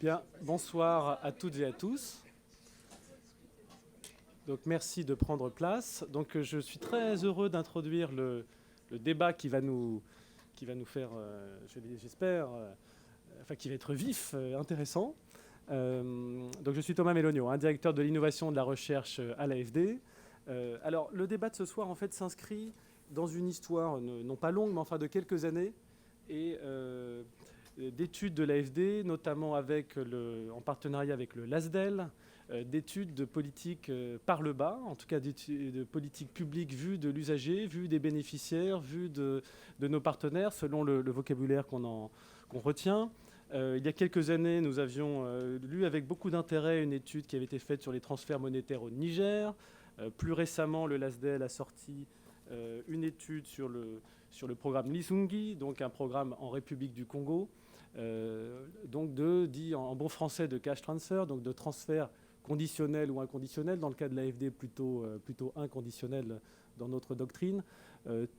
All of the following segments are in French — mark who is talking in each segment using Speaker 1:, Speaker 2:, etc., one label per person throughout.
Speaker 1: Bien, bonsoir à toutes et à tous. Donc, merci de prendre place. Donc, je suis très heureux d'introduire le débat qui va nous faire, j'espère, qui va être vif, intéressant. Donc, je suis Thomas Mélonio, directeur de l'innovation de la recherche à l'AFD. Alors, le débat de ce soir, en fait, s'inscrit dans une histoire, non pas longue, mais enfin de quelques années, et d'études de l'AFD, notamment en partenariat avec le LASDEL, d'études de politique par le bas, en tout cas d'études de politique publique vue de l'usager, vue des bénéficiaires, vue de nos partenaires, selon le vocabulaire qu'on retient. Il y a quelques années, nous avions lu avec beaucoup d'intérêt une étude qui avait été faite sur les transferts monétaires au Niger. Plus récemment, le LASDEL a sorti une étude sur le programme Lisungi, donc un programme en République du Congo, donc dit en bon français de cash transfer, donc de transfert conditionnel ou inconditionnel, dans le cas de l'AFD plutôt inconditionnel dans notre doctrine,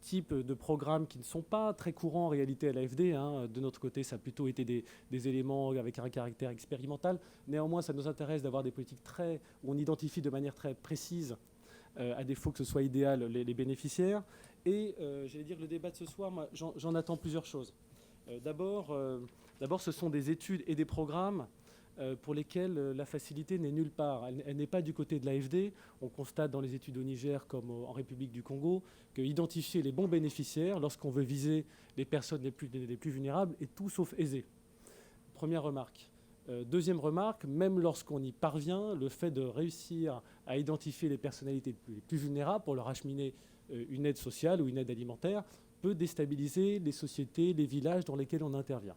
Speaker 1: type de programmes qui ne sont pas très courants en réalité à l'AFD. De notre côté, ça a plutôt été des éléments avec un caractère expérimental. Néanmoins, ça nous intéresse d'avoir des politiques où on identifie de manière très précise, à défaut que ce soit idéal, les bénéficiaires. Et j'allais dire que le débat de ce soir, moi, j'en attends plusieurs choses. D'abord, ce sont des études et des programmes pour lesquels la facilité n'est nulle part. Elle n'est pas du côté de l'AFD. On constate dans les études au Niger comme en République du Congo que identifier les bons bénéficiaires lorsqu'on veut viser les personnes les plus vulnérables est tout sauf aisé. Première remarque. Deuxième remarque, même lorsqu'on y parvient, le fait de réussir à identifier les personnalités les plus vulnérables pour leur acheminer une aide sociale ou une aide alimentaire peut déstabiliser les sociétés, les villages dans lesquels on intervient.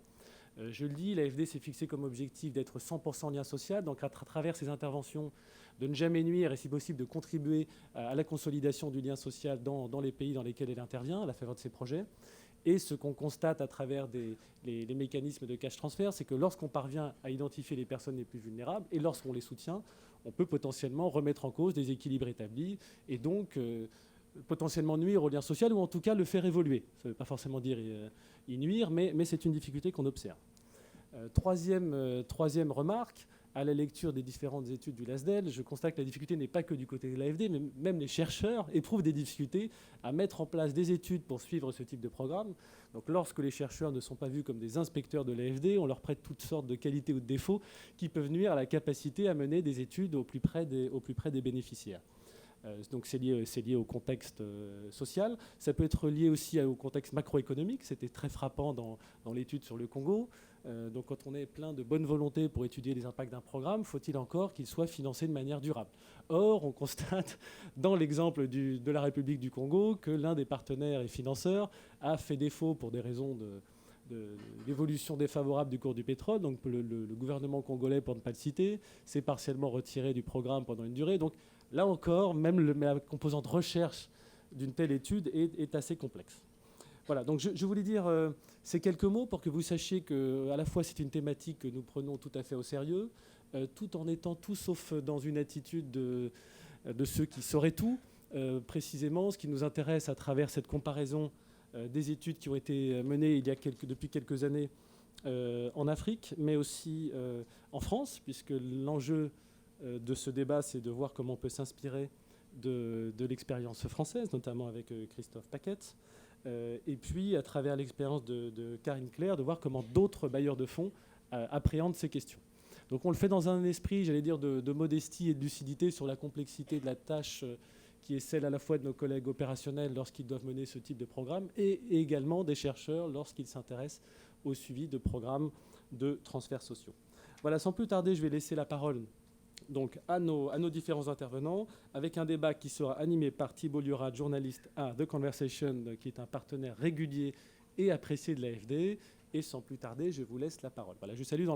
Speaker 1: Je le dis, l'AFD s'est fixé comme objectif d'être 100% lien social, donc à travers ses interventions, de ne jamais nuire et si possible de contribuer à la consolidation du lien social dans les pays dans lesquels elle intervient, à la faveur de ses projets. Et ce qu'on constate à travers les mécanismes de cash transfert, c'est que lorsqu'on parvient à identifier les personnes les plus vulnérables et lorsqu'on les soutient, on peut potentiellement remettre en cause des équilibres établis et donc potentiellement nuire au lien social ou en tout cas le faire évoluer. Ça ne veut pas forcément dire y nuire, mais c'est une difficulté qu'on observe. Troisième remarque, à la lecture des différentes études du LASDEL, je constate que la difficulté n'est pas que du côté de l'AFD, mais même les chercheurs éprouvent des difficultés à mettre en place des études pour suivre ce type de programme. Donc lorsque les chercheurs ne sont pas vus comme des inspecteurs de l'AFD, on leur prête toutes sortes de qualités ou de défauts qui peuvent nuire à la capacité à mener des études au plus près des bénéficiaires. Donc c'est lié au contexte social. Ça peut être lié aussi au contexte macroéconomique. C'était très frappant dans l'étude sur le Congo. Donc quand on est plein de bonne volonté pour étudier les impacts d'un programme, faut-il encore qu'il soit financé de manière durable? Or, on constate dans l'exemple de la République du Congo que l'un des partenaires et financeurs a fait défaut pour des raisons d'évolution défavorable du cours du pétrole. Donc le gouvernement congolais, pour ne pas le citer, s'est partiellement retiré du programme pendant une durée. Donc là encore, même la composante recherche d'une telle étude est assez complexe. Voilà, donc je voulais dire ces quelques mots pour que vous sachiez qu'à la fois c'est une thématique que nous prenons tout à fait au sérieux, tout en étant tout sauf dans une attitude de ceux qui sauraient tout. Précisément, ce qui nous intéresse à travers cette comparaison des études qui ont été menées depuis quelques années en Afrique, mais aussi en France, puisque l'enjeu de ce débat, c'est de voir comment on peut s'inspirer de l'expérience française, notamment avec Christophe Paquette, et puis à travers l'expérience de Karine Claire, de voir comment d'autres bailleurs de fonds appréhendent ces questions. Donc on le fait dans un esprit, j'allais dire, de modestie et de lucidité sur la complexité de la tâche qui est celle à la fois de nos collègues opérationnels lorsqu'ils doivent mener ce type de programme et également des chercheurs lorsqu'ils s'intéressent au suivi de programmes de transferts sociaux. Voilà, sans plus tarder, je vais laisser la parole donc à nos différents intervenants, avec un débat qui sera animé par Thibault Liurat, journaliste à The Conversation, qui est un partenaire régulier et apprécié de l'AFD. Et sans plus tarder, je vous laisse la parole. Voilà, je salue dans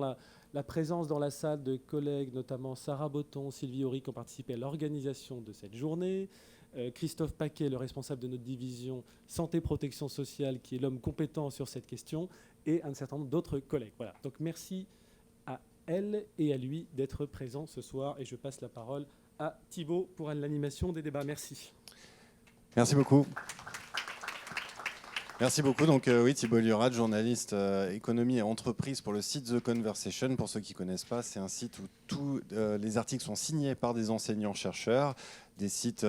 Speaker 1: la présence dans la salle de collègues, notamment Sarah Botton, Sylvie Horry, qui ont participé à l'organisation de cette journée, Christophe Paquet, le responsable de notre division Santé-Protection Sociale, qui est l'homme compétent sur cette question, et un certain nombre d'autres collègues. Voilà, donc merci à elle et à lui d'être présents ce soir. Et je passe la parole à Thibault pour l'animation des débats. Merci.
Speaker 2: Merci beaucoup. Merci beaucoup. Donc oui, Thibault Liorade, journaliste économie et entreprise pour le site The Conversation. Pour ceux qui ne connaissent pas, c'est un site où tous les articles sont signés par des enseignants-chercheurs. Des sites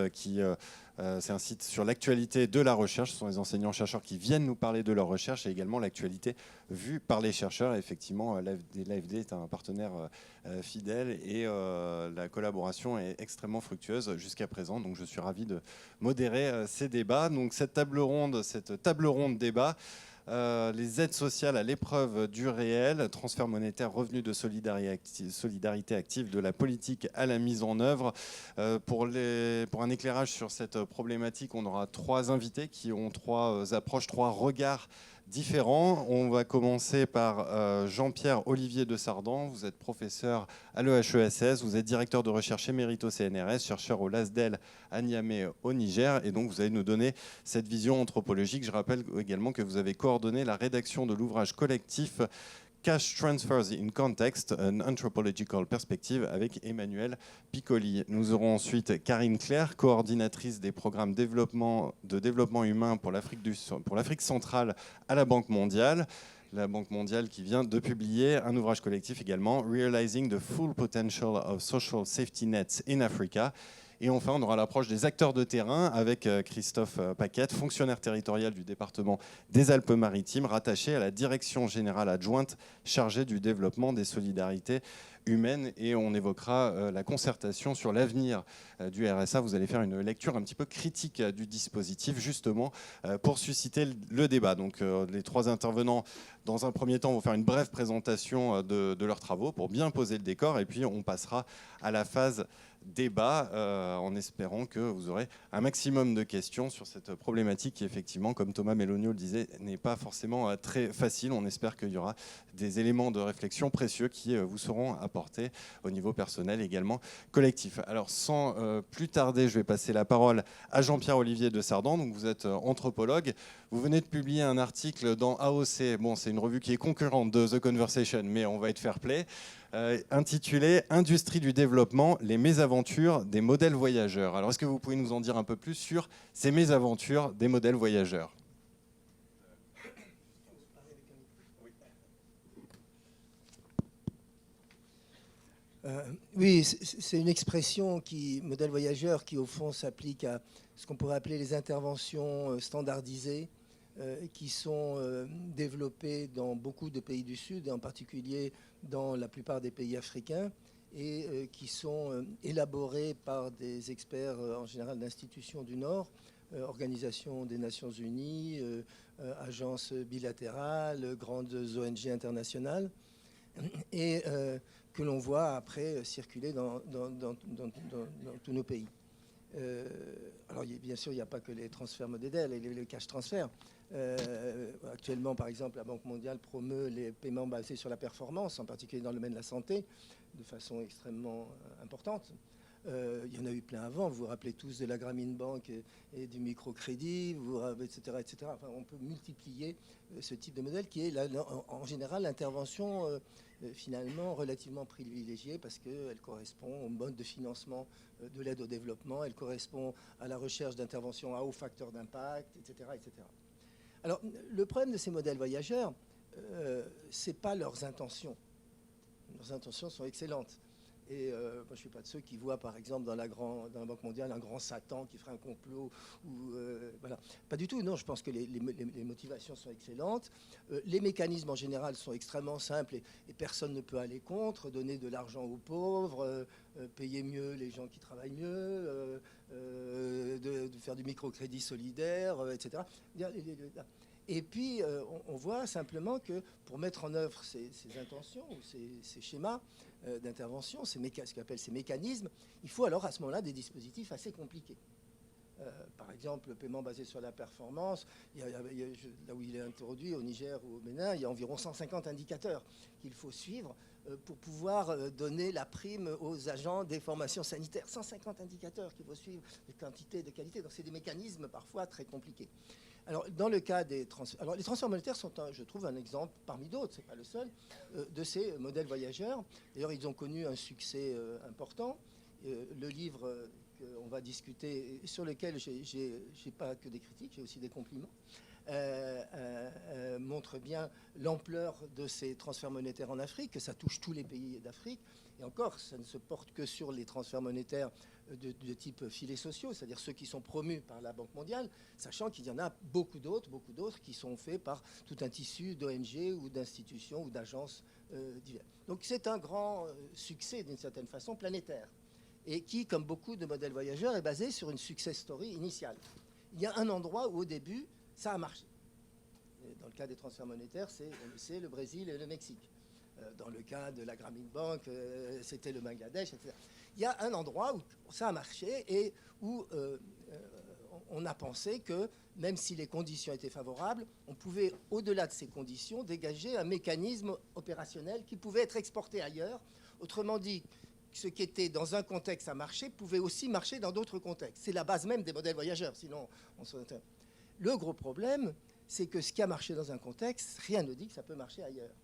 Speaker 2: c'est un site sur l'actualité de la recherche. Ce sont les enseignants-chercheurs qui viennent nous parler de leur recherche et également l'actualité vue par les chercheurs. Et effectivement, l'AFD est un partenaire fidèle et la collaboration est extrêmement fructueuse jusqu'à présent. Donc je suis ravi de modérer ces débats. Donc cette table ronde débat, les aides sociales à l'épreuve du réel, transfert monétaire, revenu de solidarité active, de la politique à la mise en œuvre. Pour un éclairage sur cette problématique, on aura 3 invités qui ont 3 approches, 3 regards différents. On va commencer par Jean-Pierre Olivier de Sardan. Vous êtes professeur à l'EHESS, vous êtes directeur de recherche émérite au CNRS, chercheur au LASDEL à Niamey au Niger, et donc vous allez nous donner cette vision anthropologique. Je rappelle également que vous avez coordonné la rédaction de l'ouvrage collectif Cash Transfers in Context, an Anthropological Perspective avec Emmanuel Piccoli. Nous aurons ensuite Karine Claire, coordinatrice des programmes de développement humain pour l'Afrique centrale à la Banque mondiale. La Banque mondiale qui vient de publier un ouvrage collectif également, Realizing the Full Potential of Social Safety Nets in Africa. Et enfin, on aura l'approche des acteurs de terrain avec Christophe Paquette, fonctionnaire territorial du département des Alpes-Maritimes, rattaché à la direction générale adjointe chargée du développement des solidarités humaines. Et on évoquera la concertation sur l'avenir du RSA. Vous allez faire une lecture un petit peu critique du dispositif, justement, pour susciter le débat. Donc les 3 intervenants, dans un premier temps, vont faire une brève présentation de leurs travaux pour bien poser le décor. Et puis, on passera à la phase débat en espérant que vous aurez un maximum de questions sur cette problématique qui, effectivement, comme Thomas Melonio le disait, n'est pas forcément très facile. On espère qu'il y aura des éléments de réflexion précieux qui vous seront apportés au niveau personnel et également collectif. Alors, sans plus tarder, je vais passer la parole à Jean-Pierre Olivier de Sardan. Donc, vous êtes anthropologue. Vous venez de publier un article dans AOC. Bon, c'est une revue qui est concurrente de The Conversation, mais on va être fair play. Intitulé Industrie du développement, les mésaventures des modèles voyageurs. Alors, est-ce que vous pouvez nous en dire un peu plus sur ces mésaventures des modèles voyageurs ?
Speaker 3: Oui, c'est une expression modèle voyageur, qui au fond s'applique à ce qu'on pourrait appeler les interventions standardisées, qui sont développées dans beaucoup de pays du Sud, et en particulier dans la plupart des pays africains, et qui sont élaborées par des experts en général d'institutions du Nord, Organisation des Nations Unies, agences bilatérales, grandes ONG internationales, et que l'on voit après circuler dans tous nos pays. Alors bien sûr, il n'y a pas que les transferts modèles et les cash transferts. Actuellement, par exemple, la Banque mondiale promeut les paiements basés sur la performance, en particulier dans le domaine de la santé, de façon extrêmement importante. Il y en a eu plein avant. Vous vous rappelez tous de la Grameen Bank et du microcrédit, etc., etc. Enfin, on peut multiplier ce type de modèle qui est en général l'intervention finalement relativement privilégiée, parce qu'elle correspond au mode de financement de l'aide au développement, elle correspond à la recherche d'intervention à haut facteur d'impact, etc., etc. Alors, le problème de ces modèles voyageurs, ce n'est pas leurs intentions. Leurs intentions sont excellentes. Et moi, je ne suis pas de ceux qui voient, par exemple, dans la Banque mondiale, un grand Satan qui ferait un complot. Voilà. Pas du tout, non. Je pense que les motivations sont excellentes. Les mécanismes, en général, sont extrêmement simples et personne ne peut aller contre. Donner de l'argent aux pauvres, payer mieux les gens qui travaillent mieux, de faire du microcrédit solidaire, etc. Et puis, on voit simplement que pour mettre en œuvre ces intentions ou ces schémas d'intervention, ce qu'on appelle ces mécanismes, il faut alors à ce moment-là des dispositifs assez compliqués. Par exemple, le paiement basé sur la performance, là où il est introduit, au Niger ou au Bénin, il y a environ 150 indicateurs qu'il faut suivre pour pouvoir donner la prime aux agents des formations sanitaires. 150 indicateurs qu'il faut suivre, de quantité, de qualité. Donc, c'est des mécanismes parfois très compliqués. Alors, dans le cas des transferts... Alors, les transferts monétaires sont, je trouve, un exemple parmi d'autres, ce n'est pas le seul, de ces modèles voyageurs. D'ailleurs, ils ont connu un succès important. Le livre qu'on va discuter, sur lequel je n'ai pas que des critiques, j'ai aussi des compliments, montre bien l'ampleur de ces transferts monétaires en Afrique, que ça touche tous les pays d'Afrique. Et encore, ça ne se porte que sur les transferts monétaires de type filets sociaux, c'est-à-dire ceux qui sont promus par la Banque mondiale, sachant qu'il y en a beaucoup d'autres qui sont faits par tout un tissu d'ONG ou d'institutions ou d'agences diverses. Donc c'est un grand succès, d'une certaine façon, planétaire, et qui, comme beaucoup de modèles voyageurs, est basé sur une success story initiale. Il y a un endroit où, au début, ça a marché. Dans le cas des transferts monétaires, c'est le Brésil et le Mexique. Dans le cas de la Grameen Bank, c'était le Bangladesh, etc. Il y a un endroit où ça a marché et où on a pensé que, même si les conditions étaient favorables, on pouvait, au-delà de ces conditions, dégager un mécanisme opérationnel qui pouvait être exporté ailleurs. Autrement dit, ce qui était dans un contexte à marcher pouvait aussi marcher dans d'autres contextes. C'est la base même des modèles voyageurs, sinon on se... Le gros problème, c'est que ce qui a marché dans un contexte, rien ne dit que ça peut marcher ailleurs.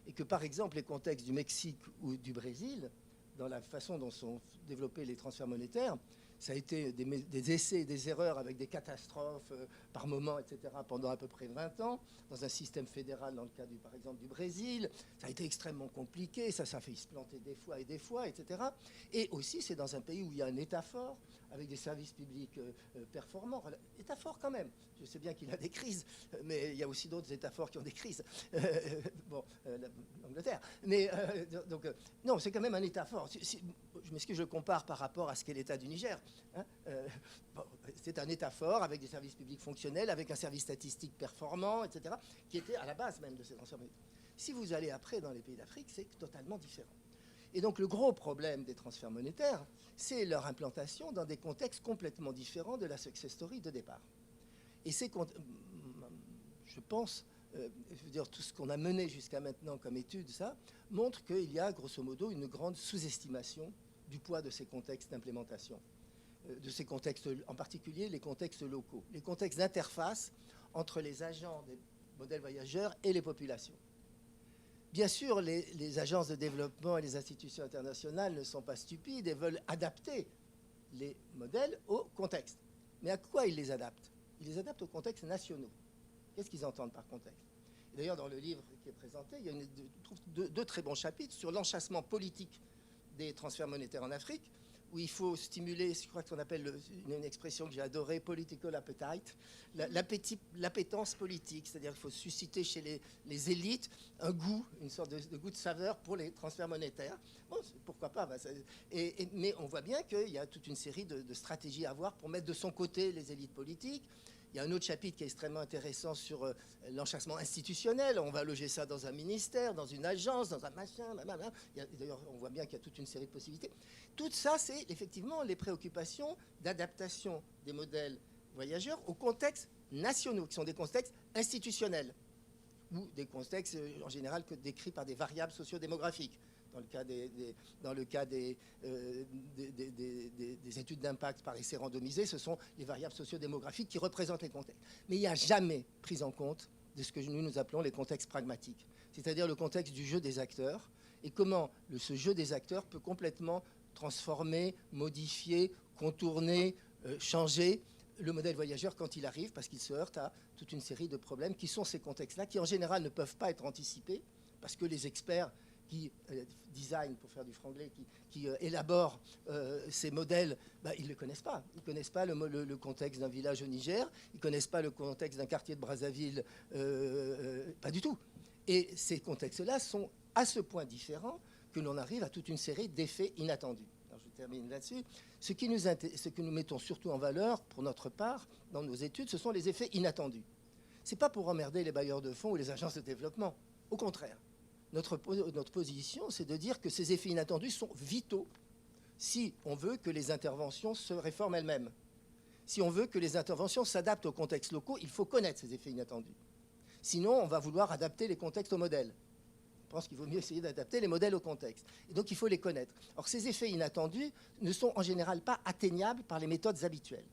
Speaker 3: Et que, par exemple, les contextes du Mexique ou du Brésil, dans la façon dont sont développés les transferts monétaires, ça a été des essais et des erreurs avec des catastrophes par moment, etc., pendant à peu près 20 ans, dans un système fédéral, dans le cas, par exemple, du Brésil. Ça a été extrêmement compliqué, ça a fait se planter des fois, etc. Et aussi, c'est dans un pays où il y a un État fort, avec des services publics performants. État fort quand même. Je sais bien qu'il a des crises, mais il y a aussi d'autres États forts qui ont des crises. L'Angleterre. Mais non, c'est quand même un État fort. Je m'excuse, je compare par rapport à ce qu'est l'État du Niger. Hein, c'est un État fort avec des services publics fonctionnels, avec un service statistique performant, etc., qui était à la base même de ces transferts. Si vous allez après dans les pays d'Afrique, c'est totalement différent. Et donc le gros problème des transferts monétaires, c'est leur implantation dans des contextes complètement différents de la success story de départ. Et je pense, je veux dire, tout ce qu'on a mené jusqu'à maintenant comme étude, ça, montre qu'il y a grosso modo une grande sous-estimation du poids de ces contextes d'implémentation, de ces contextes, en particulier les contextes locaux, les contextes d'interface entre les agents des modèles voyageurs et les populations. Bien sûr, les agences de développement et les institutions internationales ne sont pas stupides et veulent adapter les modèles au contexte. Mais à quoi ils les adaptent? Ils les adaptent aux contextes nationaux. Qu'est-ce qu'ils entendent par contexte? D'ailleurs, dans le livre qui est présenté, il y a deux très bons chapitres sur l'enchâssement politique des transferts monétaires en Afrique, où il faut stimuler, je crois qu'on appelle une expression que j'ai adorée, political appetite, l'appétence politique, c'est-à-dire qu'il faut susciter chez les élites un goût, une sorte de goût de saveur pour les transferts monétaires. Bon, pourquoi pas, mais on voit bien qu'il y a toute une série de stratégies à avoir pour mettre de son côté les élites politiques. Il y a un autre chapitre qui est extrêmement intéressant sur l'enchâssement institutionnel. On va loger ça dans un ministère, dans une agence, dans un machin. D'ailleurs, on voit bien qu'il y a toute une série de possibilités. Tout ça, c'est effectivement les préoccupations d'adaptation des modèles voyageurs aux contextes nationaux, qui sont des contextes institutionnels, ou des contextes en général décrits par des variables sociodémographiques. Dans le cas des études d'impact par essai randomisé, ce sont les variables sociodémographiques qui représentent les contextes. Mais il n'y a jamais prise en compte de ce que nous appelons les contextes pragmatiques, c'est-à-dire le contexte du jeu des acteurs, et comment ce jeu des acteurs peut complètement transformer, modifier, contourner, changer le modèle voyageur quand il arrive, parce qu'il se heurte à toute une série de problèmes qui sont ces contextes-là, qui en général ne peuvent pas être anticipés, parce que les experts qui design, pour faire du franglais, qui élaborent ces modèles, ils ne le connaissent pas. Ils ne connaissent pas le contexte d'un village au Niger, ils ne connaissent pas le contexte d'un quartier de Brazzaville, pas du tout. Et ces contextes-là sont à ce point différents que l'on arrive à toute une série d'effets inattendus. Alors, je termine là-dessus. Ce que nous mettons surtout en valeur, pour notre part, dans nos études, ce sont les effets inattendus. Ce n'est pas pour emmerder les bailleurs de fonds ou les agences de développement. Au contraire. Notre position, c'est de dire que ces effets inattendus sont vitaux si on veut que les interventions se réforment elles-mêmes. Si on veut que les interventions s'adaptent aux contextes locaux, il faut connaître ces effets inattendus. Sinon, on va vouloir adapter les contextes aux modèles. Je pense qu'il vaut mieux essayer d'adapter les modèles au contexte. Et donc, il faut les connaître. Or, ces effets inattendus ne sont en général pas atteignables par les méthodes habituelles.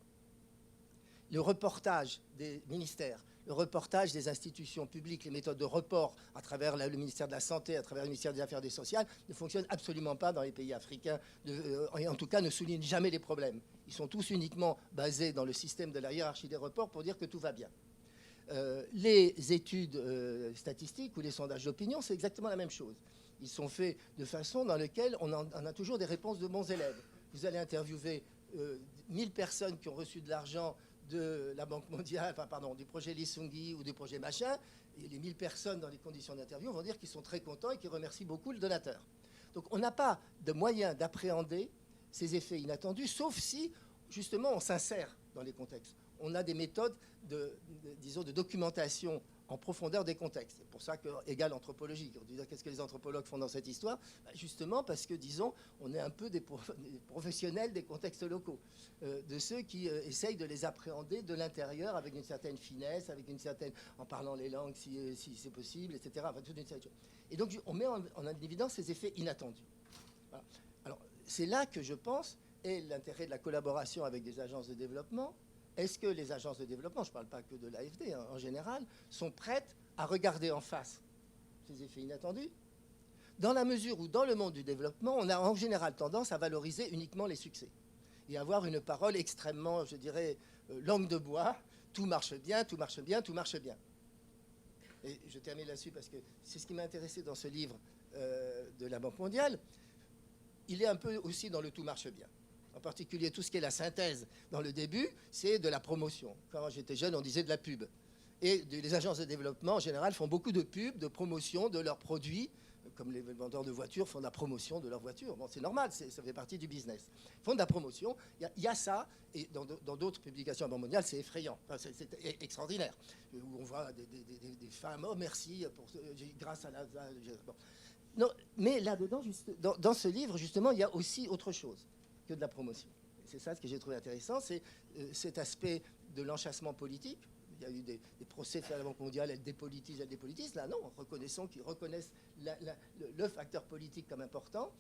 Speaker 3: Le reportage des ministères, le reportage des institutions publiques, les méthodes de report à travers le ministère de la Santé, à travers le ministère des Affaires sociales, ne fonctionnent absolument pas dans les pays africains, et en tout cas ne soulignent jamais les problèmes. Ils sont tous uniquement basés dans le système de la hiérarchie des reports pour dire que tout va bien. Les études statistiques ou les sondages d'opinion, c'est exactement la même chose. Ils sont faits de façon dans laquelle on a toujours des réponses de bons élèves. Vous allez interviewer 1000 personnes qui ont reçu de l'argent de la Banque mondiale, du projet Lisungi ou du projet machin, et les 1000 personnes dans les conditions d'interview vont dire qu'ils sont très contents et qu'ils remercient beaucoup le donateur. Donc on n'a pas de moyen d'appréhender ces effets inattendus, sauf si, justement, on s'insère dans les contextes. On a des méthodes de documentation en profondeur des contextes. C'est pour ça qu'égale anthropologie. On dit qu'est-ce que les anthropologues font dans cette histoire? Justement parce que, disons, on est un peu des professionnels des contextes locaux, de ceux qui essayent de les appréhender de l'intérieur avec une certaine finesse, en parlant les langues si c'est possible, etc. Enfin, toute une série de choses. Et donc, on met en évidence ces effets inattendus. Voilà. Alors, c'est là que je pense est l'intérêt de la collaboration avec des agences de développement. Est-ce que les agences de développement, je ne parle pas que de l'AFD, en général, sont prêtes à regarder en face ces effets inattendus, dans la mesure où, dans le monde du développement, on a en général tendance à valoriser uniquement les succès et avoir une parole extrêmement, je dirais, langue de bois, tout marche bien, tout marche bien, tout marche bien. Et je termine là-dessus parce que c'est ce qui m'a intéressé dans ce livre de la Banque mondiale. Il est un peu aussi dans le tout marche bien. En particulier, tout ce qui est la synthèse dans le début, c'est de la promotion. Quand j'étais jeune, on disait de la pub. Et les agences de développement, en général, font beaucoup de pubs, de promotion de leurs produits, comme les vendeurs de voitures font de la promotion de leurs voitures. Bon, c'est normal, ça fait partie du business. Ils font de la promotion. Il y a ça, et dans d'autres publications à Banque mondiale, c'est effrayant. Enfin, c'est extraordinaire. Où on voit des femmes, oh merci, grâce à la... Bon. Non, mais là-dedans, dans ce livre, justement, il y a aussi autre chose que de la promotion. C'est ça ce que j'ai trouvé intéressant, c'est cet aspect de l'enchâssement politique. Il y a eu des procès de la Banque mondiale, elle dépolitise. Là, non, reconnaissons qu'ils reconnaissent le facteur politique comme important,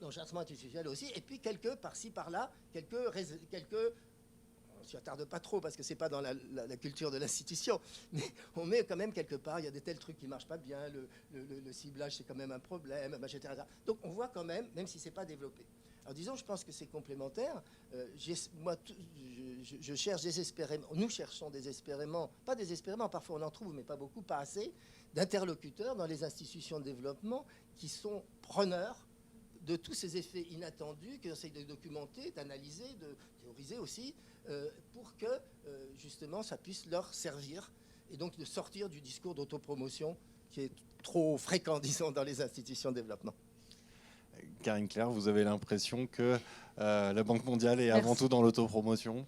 Speaker 3: l'enchâssement institutionnel aussi, et puis quelques, par-ci, par-là, quelques on ne s'y attarde pas trop parce que ce n'est pas dans la culture de l'institution, mais on met quand même quelque part, il y a des tels trucs qui ne marchent pas bien, le ciblage c'est quand même un problème, etc. Donc on voit quand même si ce n'est pas développé. Alors disons, je pense que c'est complémentaire. Moi, je cherche désespérément, nous cherchons désespérément, pas désespérément, parfois on en trouve, mais pas beaucoup, pas assez, d'interlocuteurs dans les institutions de développement qui sont preneurs de tous ces effets inattendus, qui essayent de documenter, d'analyser, de théoriser aussi, pour que, justement, ça puisse leur servir, et donc de sortir du discours d'autopromotion qui est trop fréquent, disons, dans les institutions de développement.
Speaker 2: Karine Claire, vous avez l'impression que la Banque mondiale est avant tout dans l'autopromotion?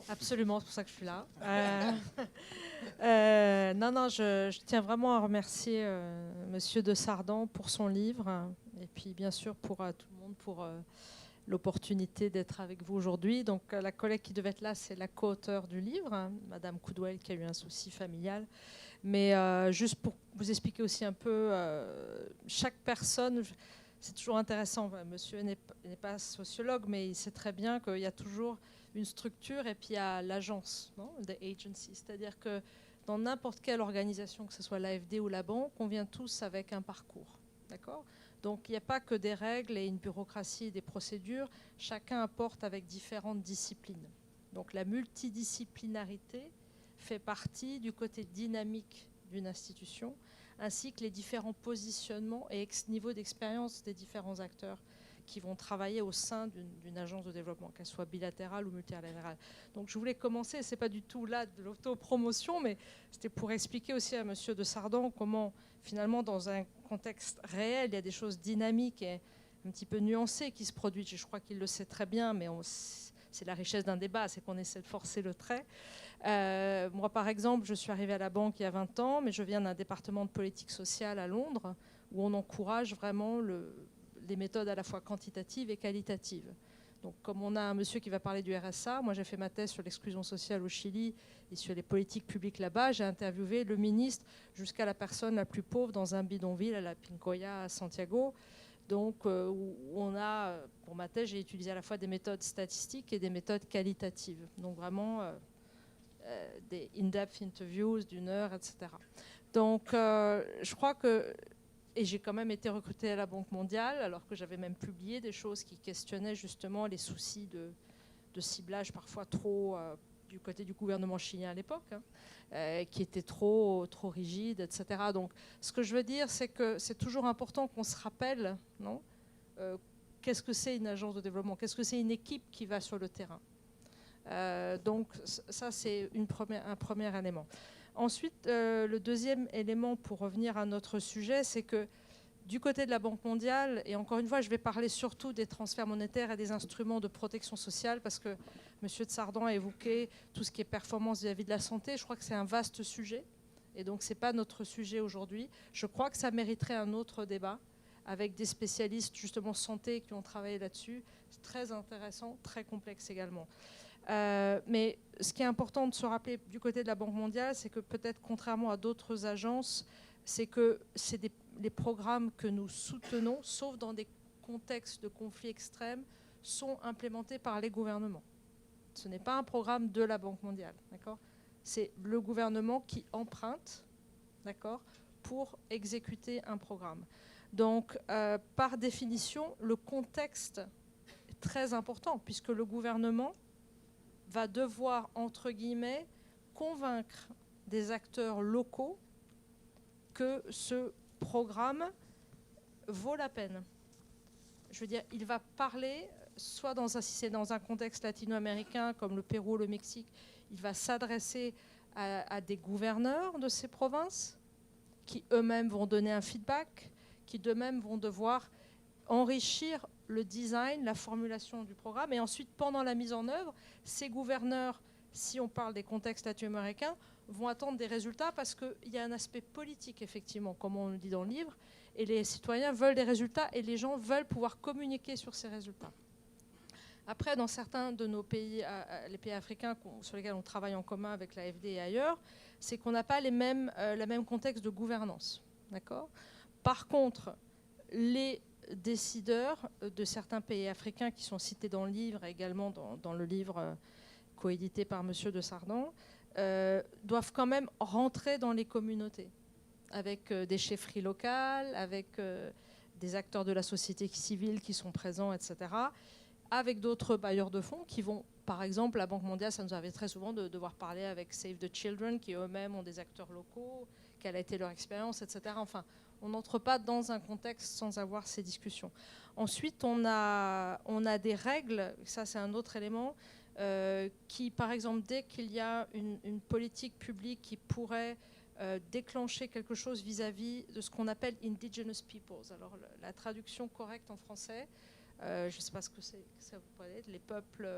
Speaker 4: Absolument, c'est pour ça que je suis là. Je tiens vraiment à remercier Monsieur de Sardan pour son livre, et puis bien sûr pour tout le monde pour l'opportunité d'être avec vous aujourd'hui. Donc la collègue qui devait être là, c'est la co-auteure du livre, Madame Coudwell, qui a eu un souci familial. Mais juste pour vous expliquer aussi un peu, chaque personne... C'est toujours intéressant. Monsieur n'est pas sociologue, mais il sait très bien qu'il y a toujours une structure et puis il y a l'agence, the agency. C'est-à-dire que dans n'importe quelle organisation, que ce soit l'AFD ou la banque, on vient tous avec un parcours. D'accord ? Donc il n'y a pas que des règles et une bureaucratie et des procédures. Chacun apporte avec différentes disciplines. Donc la multidisciplinarité fait partie du côté dynamique d'une institution, ainsi que les différents positionnements et niveau d'expérience des différents acteurs qui vont travailler au sein d'une agence de développement, qu'elle soit bilatérale ou multilatérale. Donc je voulais commencer, ce n'est pas du tout là de l'autopromotion, mais c'était pour expliquer aussi à Monsieur de Sardan comment finalement dans un contexte réel, il y a des choses dynamiques et un petit peu nuancées qui se produisent. Je crois qu'il le sait très bien, mais c'est la richesse d'un débat, c'est qu'on essaie de forcer le trait. Moi, par exemple, je suis arrivée à la banque il y a 20 ans, mais je viens d'un département de politique sociale à Londres, où on encourage vraiment les méthodes à la fois quantitatives et qualitatives. Donc, comme on a un monsieur qui va parler du RSA, moi j'ai fait ma thèse sur l'exclusion sociale au Chili et sur les politiques publiques là-bas. J'ai interviewé le ministre jusqu'à la personne la plus pauvre dans un bidonville à la Pincoya à Santiago. Donc, où on a, pour ma thèse, j'ai utilisé à la fois des méthodes statistiques et des méthodes qualitatives. Donc, vraiment, des in-depth interviews d'une heure, etc. Donc, je crois que... Et j'ai quand même été recrutée à la Banque mondiale, alors que j'avais même publié des choses qui questionnaient justement les soucis de ciblage parfois trop du côté du gouvernement chilien à l'époque, qui était trop rigide, etc. Donc, ce que je veux dire, c'est que c'est toujours important qu'on se rappelle, non, qu'est-ce que c'est une agence de développement, qu'est-ce que c'est une équipe qui va sur le terrain. Donc, ça, c'est un premier élément. Ensuite, le deuxième élément, pour revenir à notre sujet, c'est que du côté de la Banque mondiale, et encore une fois, je vais parler surtout des transferts monétaires et des instruments de protection sociale, parce que M. de Sardan a évoqué tout ce qui est performance vis-à-vis de la santé. Je crois que c'est un vaste sujet, et donc ce n'est pas notre sujet aujourd'hui. Je crois que ça mériterait un autre débat, avec des spécialistes justement santé qui ont travaillé là-dessus. C'est très intéressant, très complexe également. Mais ce qui est important de se rappeler du côté de la Banque mondiale, c'est que peut-être contrairement à d'autres agences, c'est que les programmes que nous soutenons, sauf dans des contextes de conflits extrêmes, sont implémentés par les gouvernements. Ce n'est pas un programme de la Banque mondiale, d'accord ? C'est le gouvernement qui emprunte, d'accord, pour exécuter un programme. Donc, par définition, le contexte est très important, puisque le gouvernement va devoir, entre guillemets, convaincre des acteurs locaux que ce programme vaut la peine. Je veux dire, il va parler, soit si c'est dans un contexte latino-américain comme le Pérou, le Mexique, il va s'adresser à des gouverneurs de ces provinces qui eux-mêmes vont donner un feedback, qui d'eux-mêmes vont devoir enrichir le design, la formulation du programme. Et ensuite, pendant la mise en œuvre, ces gouverneurs, si on parle des contextes latino-américains, vont attendre des résultats parce qu'il y a un aspect politique, effectivement, comme on le dit dans le livre, et les citoyens veulent des résultats et les gens veulent pouvoir communiquer sur ces résultats. Après, dans certains de nos pays, les pays africains sur lesquels on travaille en commun avec l'AFD et ailleurs, c'est qu'on n'a pas le même contexte de gouvernance. D'accord ? Par contre, les décideurs de certains pays africains qui sont cités dans le livre, et également dans le livre coédité par M. de Sardan, doivent quand même rentrer dans les communautés, avec des chefferies locales, avec des acteurs de la société civile qui sont présents, etc., avec d'autres bailleurs de fonds qui vont, par exemple, la Banque mondiale, ça nous arrive très souvent de devoir parler avec Save the Children, qui eux-mêmes ont des acteurs locaux, quelle a été leur expérience, etc. Enfin, on n'entre pas dans un contexte sans avoir ces discussions. Ensuite, on a des règles, ça c'est un autre élément, qui, par exemple, dès qu'il y a une politique publique qui pourrait déclencher quelque chose vis-à-vis de ce qu'on appelle indigenous peoples. Alors, la traduction correcte en français, je ne sais pas ce que ça vous peut être, les peuples...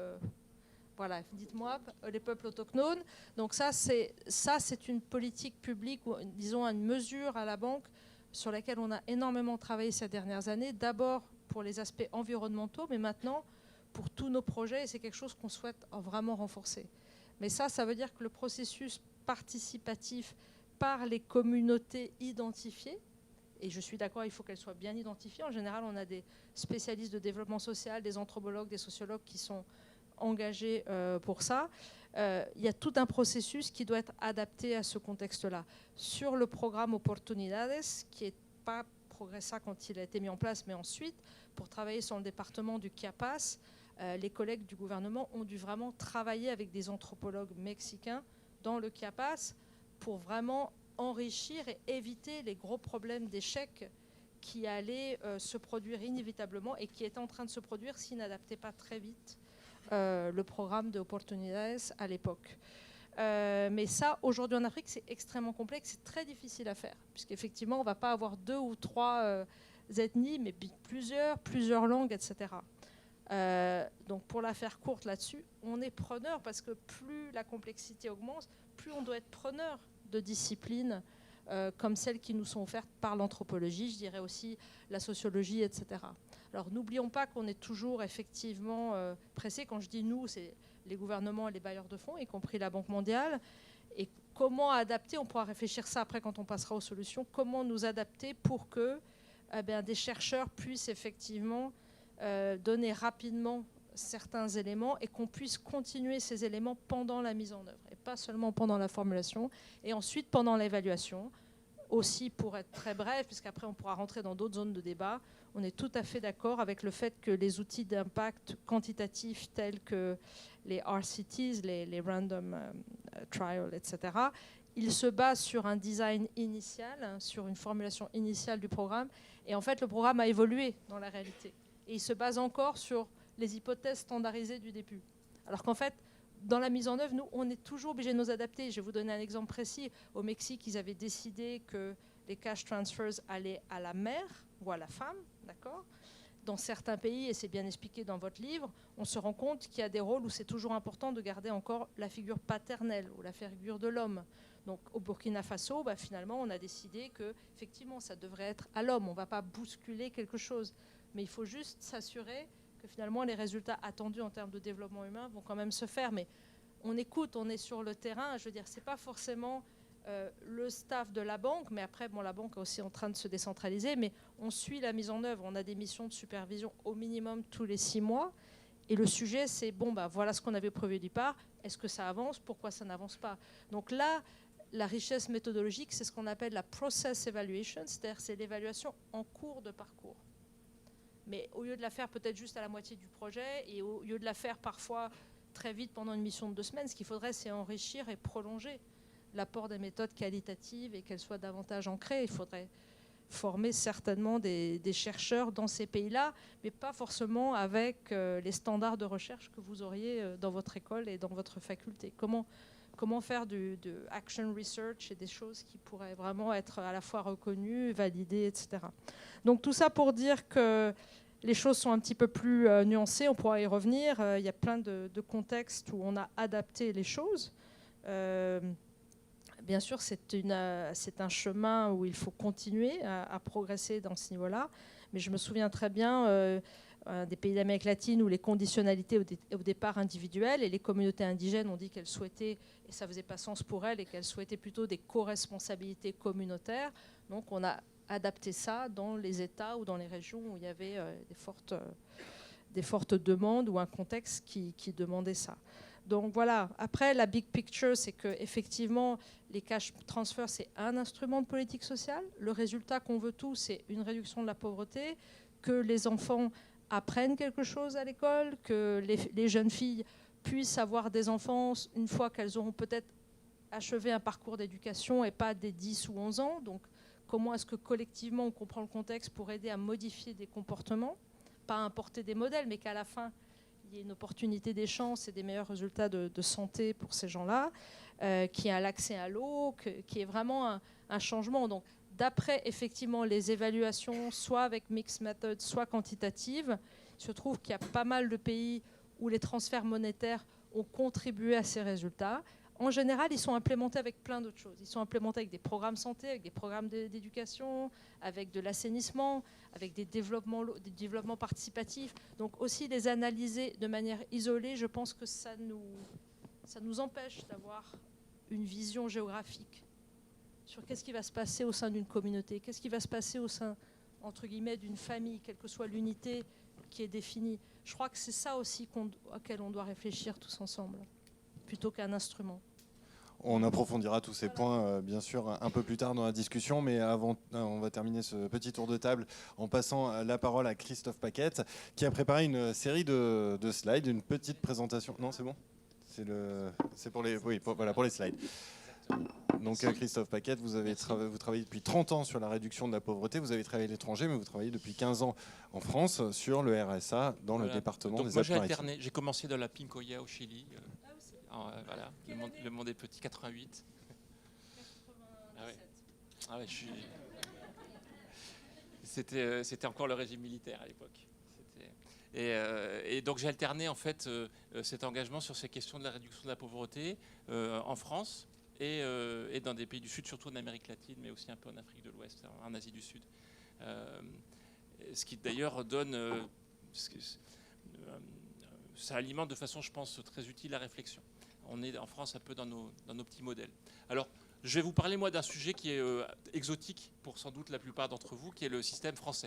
Speaker 4: voilà, dites-moi, les peuples autochtones. Donc ça, c'est une politique publique, ou disons une mesure à la banque sur laquelle on a énormément travaillé ces dernières années. D'abord pour les aspects environnementaux, mais maintenant pour tous nos projets, et c'est quelque chose qu'on souhaite vraiment renforcer. Mais ça veut dire que le processus participatif par les communautés identifiées, et je suis d'accord, il faut qu'elles soient bien identifiées. En général, on a des spécialistes de développement social, des anthropologues, des sociologues qui sont engagés pour ça. Il y a tout un processus qui doit être adapté à ce contexte-là. Sur le programme Oportunidades, qui n'est pas progressé quand il a été mis en place, mais ensuite, pour travailler sur le département du Chiapas, les collègues du gouvernement ont dû vraiment travailler avec des anthropologues mexicains dans le Chiapas pour vraiment enrichir et éviter les gros problèmes d'échec qui allaient se produire inévitablement et qui étaient en train de se produire s'ils n'adaptaient pas très vite le programme de Oportunidades à l'époque. Mais ça, aujourd'hui en Afrique, c'est extrêmement complexe, c'est très difficile à faire, puisqu'effectivement, on ne va pas avoir 2 ou 3 ethnies, mais plusieurs langues, etc. Donc pour la faire courte là-dessus, on est preneur, parce que plus la complexité augmente, plus on doit être preneur de disciplines comme celles qui nous sont offertes par l'anthropologie, je dirais aussi la sociologie, etc. Alors n'oublions pas qu'on est toujours effectivement pressé. Quand je dis nous, c'est les gouvernements et les bailleurs de fonds, y compris la Banque mondiale. Et comment adapter, on pourra réfléchir ça après quand on passera aux solutions, comment nous adapter pour que des chercheurs puissent effectivement donner rapidement certains éléments et qu'on puisse continuer ces éléments pendant la mise en œuvre et pas seulement pendant la formulation et ensuite pendant l'évaluation aussi, pour être très bref, puisqu'après on pourra rentrer dans d'autres zones de débat, on est tout à fait d'accord avec le fait que les outils d'impact quantitatifs tels que les RCTs, les Random Trial, etc., ils se basent sur un design initial, sur une formulation initiale du programme. Et en fait, le programme a évolué dans la réalité. Et il se base encore sur les hypothèses standardisées du début. Alors qu'en fait, dans la mise en œuvre, nous, on est toujours obligé de nous adapter. Je vais vous donner un exemple précis. Au Mexique, ils avaient décidé que les cash transfers allaient à la mère ou à la femme, d'accord ? Dans certains pays, et c'est bien expliqué dans votre livre, on se rend compte qu'il y a des rôles où c'est toujours important de garder encore la figure paternelle ou la figure de l'homme. Donc au Burkina Faso, finalement, on a décidé que effectivement, ça devrait être à l'homme. On ne va pas bousculer quelque chose, mais il faut juste s'assurer que finalement les résultats attendus en termes de développement humain vont quand même se faire. Mais on écoute, on est sur le terrain. Je veux dire, c'est pas forcément le staff de la banque, mais après, la banque est aussi en train de se décentraliser, mais on suit la mise en œuvre. On a des missions de supervision au minimum tous les 6 mois. Et le sujet, c'est, voilà ce qu'on avait prévu du départ. Est-ce que ça avance ? Pourquoi ça n'avance pas ? Donc là, la richesse méthodologique, c'est ce qu'on appelle la process evaluation, c'est-à-dire c'est l'évaluation en cours de parcours. Mais au lieu de la faire peut-être juste à la moitié du projet, et au lieu de la faire parfois très vite pendant une mission de 2 semaines, ce qu'il faudrait, c'est enrichir et prolonger l'apport des méthodes qualitatives et qu'elles soient davantage ancrées. Il faudrait former certainement des chercheurs dans ces pays-là, mais pas forcément avec les standards de recherche que vous auriez dans votre école et dans votre faculté. Comment faire de action research et des choses qui pourraient vraiment être à la fois reconnues, validées, etc. Donc tout ça pour dire que les choses sont un petit peu plus nuancées, on pourra y revenir. Il y a plein de contextes où on a adapté les choses. Bien sûr, c'est un chemin où il faut continuer à progresser dans ce niveau-là. Mais je me souviens très bien des pays d'Amérique latine où les conditionnalités au départ individuelles et les communautés indigènes ont dit qu'elles souhaitaient, et ça ne faisait pas sens pour elles, et qu'elles souhaitaient plutôt des co-responsabilités communautaires. Donc on a adapté ça dans les États ou dans les régions où il y avait des fortes demandes ou un contexte qui demandait ça. Donc voilà, après la big picture, c'est qu'effectivement, les cash transfers, c'est un instrument de politique sociale. Le résultat qu'on veut tous, c'est une réduction de la pauvreté, que les enfants apprennent quelque chose à l'école, que les jeunes filles puissent avoir des enfants une fois qu'elles auront peut-être achevé un parcours d'éducation et pas des 10 ou 11 ans. Donc comment est-ce que collectivement on comprend le contexte pour aider à modifier des comportements, pas importer des modèles, mais qu'à la fin, il y ait une opportunité des chances et des meilleurs résultats de santé pour ces gens-là, qui a l'accès à l'eau, qui est vraiment un changement. Donc, d'après effectivement les évaluations, soit avec mixed method, soit quantitatives, il se trouve qu'il y a pas mal de pays où les transferts monétaires ont contribué à ces résultats. En général, ils sont implémentés avec plein d'autres choses. Ils sont implémentés avec des programmes santé, avec des programmes d'éducation, avec de l'assainissement, avec des développements participatifs. Donc aussi les analyser de manière isolée, je pense que ça nous empêche d'avoir une vision géographique sur qu'est-ce qui va se passer au sein d'une communauté, qu'est-ce qui va se passer au sein, entre guillemets, d'une famille, quelle que soit l'unité qui est définie. Je crois que c'est ça aussi auquel on doit réfléchir tous ensemble, plutôt qu'un instrument.
Speaker 2: On approfondira tous ces points, bien sûr, un peu plus tard dans la discussion. Mais avant, on va terminer ce petit tour de table en passant la parole à Christophe Paquette, qui a préparé une série de slides, une petite présentation. Non, c'est bon ? C'est pour les, oui, pour les slides. Donc Christophe Paquette, vous travaillez depuis 30 ans sur la réduction de la pauvreté. Vous avez travaillé à l'étranger, mais vous travaillez depuis 15 ans en France sur le RSA dans le département
Speaker 5: donc
Speaker 2: des
Speaker 5: moi, j'ai
Speaker 2: Alpes-Maritimes.
Speaker 5: alterné. J'ai commencé dans la Pincoya au Chili. Voilà, le monde est petit, 88. 87. C'était encore le régime militaire à l'époque. Et donc j'ai alterné en fait cet engagement sur ces questions de la réduction de la pauvreté en France et dans des pays du Sud, surtout en Amérique latine, mais aussi un peu en Afrique de l'Ouest, en Asie du Sud. Ce qui d'ailleurs donne... ça alimente de façon, je pense, très utile la réflexion. On est en France un peu dans nos petits modèles. Alors, je vais vous parler, moi, d'un sujet qui est exotique pour sans doute la plupart d'entre vous, qui est le système français.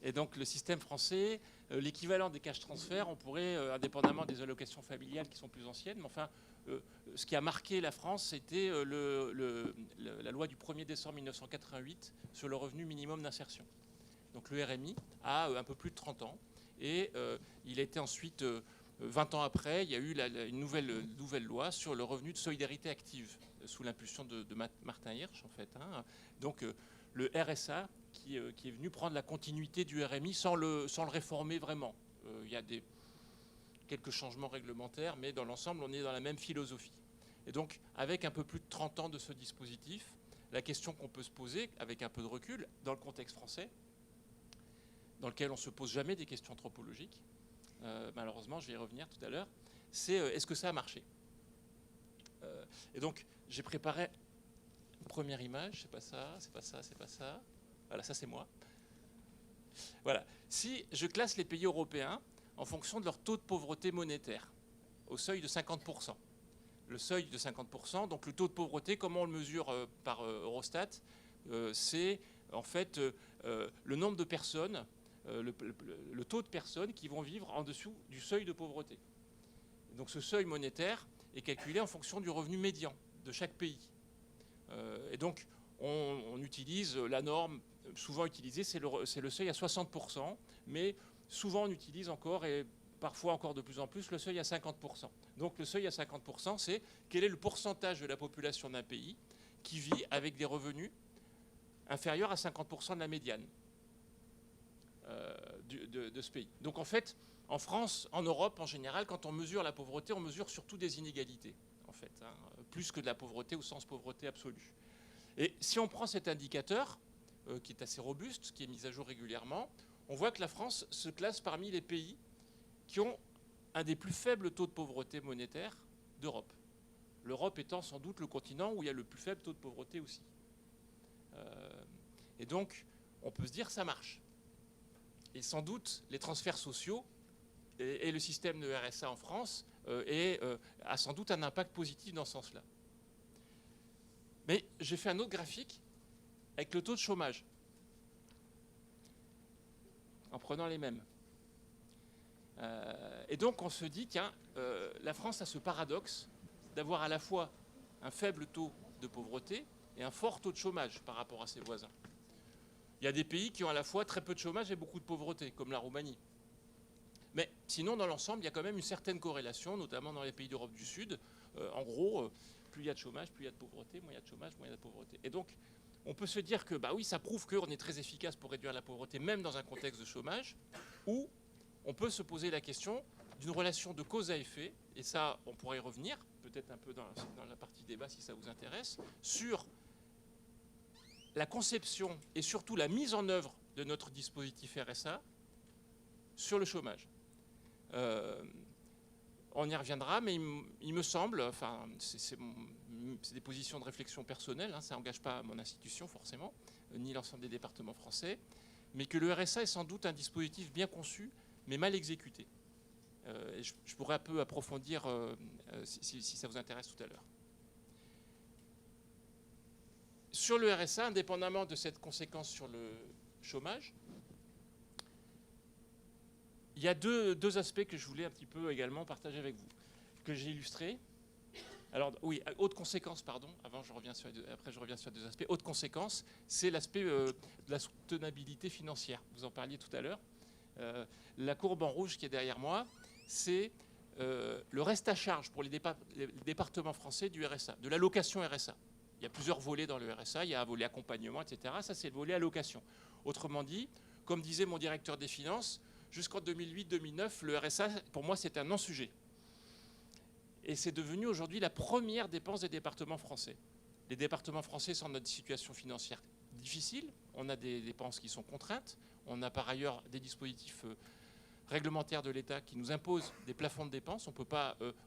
Speaker 5: Et donc, le système français, l'équivalent des cash transferts, on pourrait, indépendamment des allocations familiales qui sont plus anciennes, mais enfin, ce qui a marqué la France, c'était la loi du 1er décembre 1988 sur le revenu minimum d'insertion. Donc le RMI a un peu plus de 30 ans. Et il a été ensuite, 20 ans après, il y a eu une nouvelle loi sur le revenu de solidarité active, sous l'impulsion de Martin Hirsch, en fait. Hein. Donc le RSA qui est venu prendre la continuité du RMI sans le réformer vraiment. Il y a quelques changements réglementaires, mais dans l'ensemble, on est dans la même philosophie. Et donc, avec un peu plus de 30 ans de ce dispositif, la question qu'on peut se poser, avec un peu de recul, dans le contexte français, dans lequel on ne se pose jamais des questions anthropologiques, malheureusement, je vais y revenir tout à l'heure, c'est est-ce que ça a marché? Et donc, j'ai préparé une première image, c'est pas ça, c'est pas ça, c'est pas ça. Voilà, ça c'est moi. Voilà. Si je classe les pays européens en fonction de leur taux de pauvreté monétaire, au seuil de 50%. Le seuil de 50%, donc le taux de pauvreté, comment on le mesure par Eurostat, c'est en fait le nombre de personnes, le taux de personnes qui vont vivre en dessous du seuil de pauvreté. Donc ce seuil monétaire est calculé en fonction du revenu médian de chaque pays. Et donc on utilise la norme souvent utilisée, c'est le seuil à 60%, mais souvent on utilise encore, et parfois encore de plus en plus, le seuil à 50%. Donc le seuil à 50%, c'est quel est le pourcentage de la population d'un pays qui vit avec des revenus inférieurs à 50% de la médiane de ce pays. Donc en fait, en France, en Europe en général, quand on mesure la pauvreté, on mesure surtout des inégalités, en fait, hein, plus que de la pauvreté au sens pauvreté absolue. Et si on prend cet indicateur, qui est assez robuste, qui est mis à jour régulièrement, on voit que la France se classe parmi les pays qui ont un des plus faibles taux de pauvreté monétaire d'Europe. L'Europe étant sans doute le continent où il y a le plus faible taux de pauvreté aussi. Et donc, on peut se dire ça marche. Et sans doute, les transferts sociaux et le système de RSA en France a sans doute un impact positif dans ce sens-là. Mais j'ai fait un autre graphique avec le taux de chômage, en prenant les mêmes. Et donc on se dit, tiens, la France a ce paradoxe d'avoir à la fois un faible taux de pauvreté et un fort taux de chômage par rapport à ses voisins. Il y a des pays qui ont à la fois très peu de chômage et beaucoup de pauvreté, comme la Roumanie. Mais sinon, dans l'ensemble, il y a quand même une certaine corrélation, notamment dans les pays d'Europe du Sud. En gros, plus il y a de chômage, plus il y a de pauvreté, moins il y a de chômage, moins il y a de pauvreté. Et donc, on peut se dire que, bah oui, ça prouve qu'on est très efficace pour réduire la pauvreté, même dans un contexte de chômage, ou on peut se poser la question d'une relation de cause à effet, et ça, on pourrait y revenir, peut-être un peu dans la partie débat si ça vous intéresse, sur la conception et surtout la mise en œuvre de notre dispositif RSA sur le chômage. On y reviendra, mais il me semble, enfin, c'est des positions de réflexion personnelles, hein, ça n'engage pas mon institution forcément, ni l'ensemble des départements français, mais que le RSA est sans doute un dispositif bien conçu, mais mal exécuté. Je pourrais un peu approfondir si ça vous intéresse tout à l'heure. Sur le RSA, indépendamment de cette conséquence sur le chômage, il y a deux aspects que je voulais un petit peu également partager avec vous, que j'ai illustrés. Alors oui, autre conséquence, pardon, après je reviens sur deux aspects. Autre conséquence, c'est l'aspect de la soutenabilité financière. Vous en parliez tout à l'heure. La courbe en rouge qui est derrière moi, c'est le reste à charge pour les départements français du RSA, de l'allocation RSA. Il y a plusieurs volets dans le RSA, il y a un volet accompagnement, etc. Ça, c'est le volet allocation. Autrement dit, comme disait mon directeur des finances, jusqu'en 2008-2009, le RSA, pour moi, c'est un non-sujet. Et c'est devenu aujourd'hui la première dépense des départements français. Les départements français sont dans une situation financière difficile. On a des dépenses qui sont contraintes. On a par ailleurs des dispositifs réglementaires de l'État qui nous imposent des plafonds de dépenses.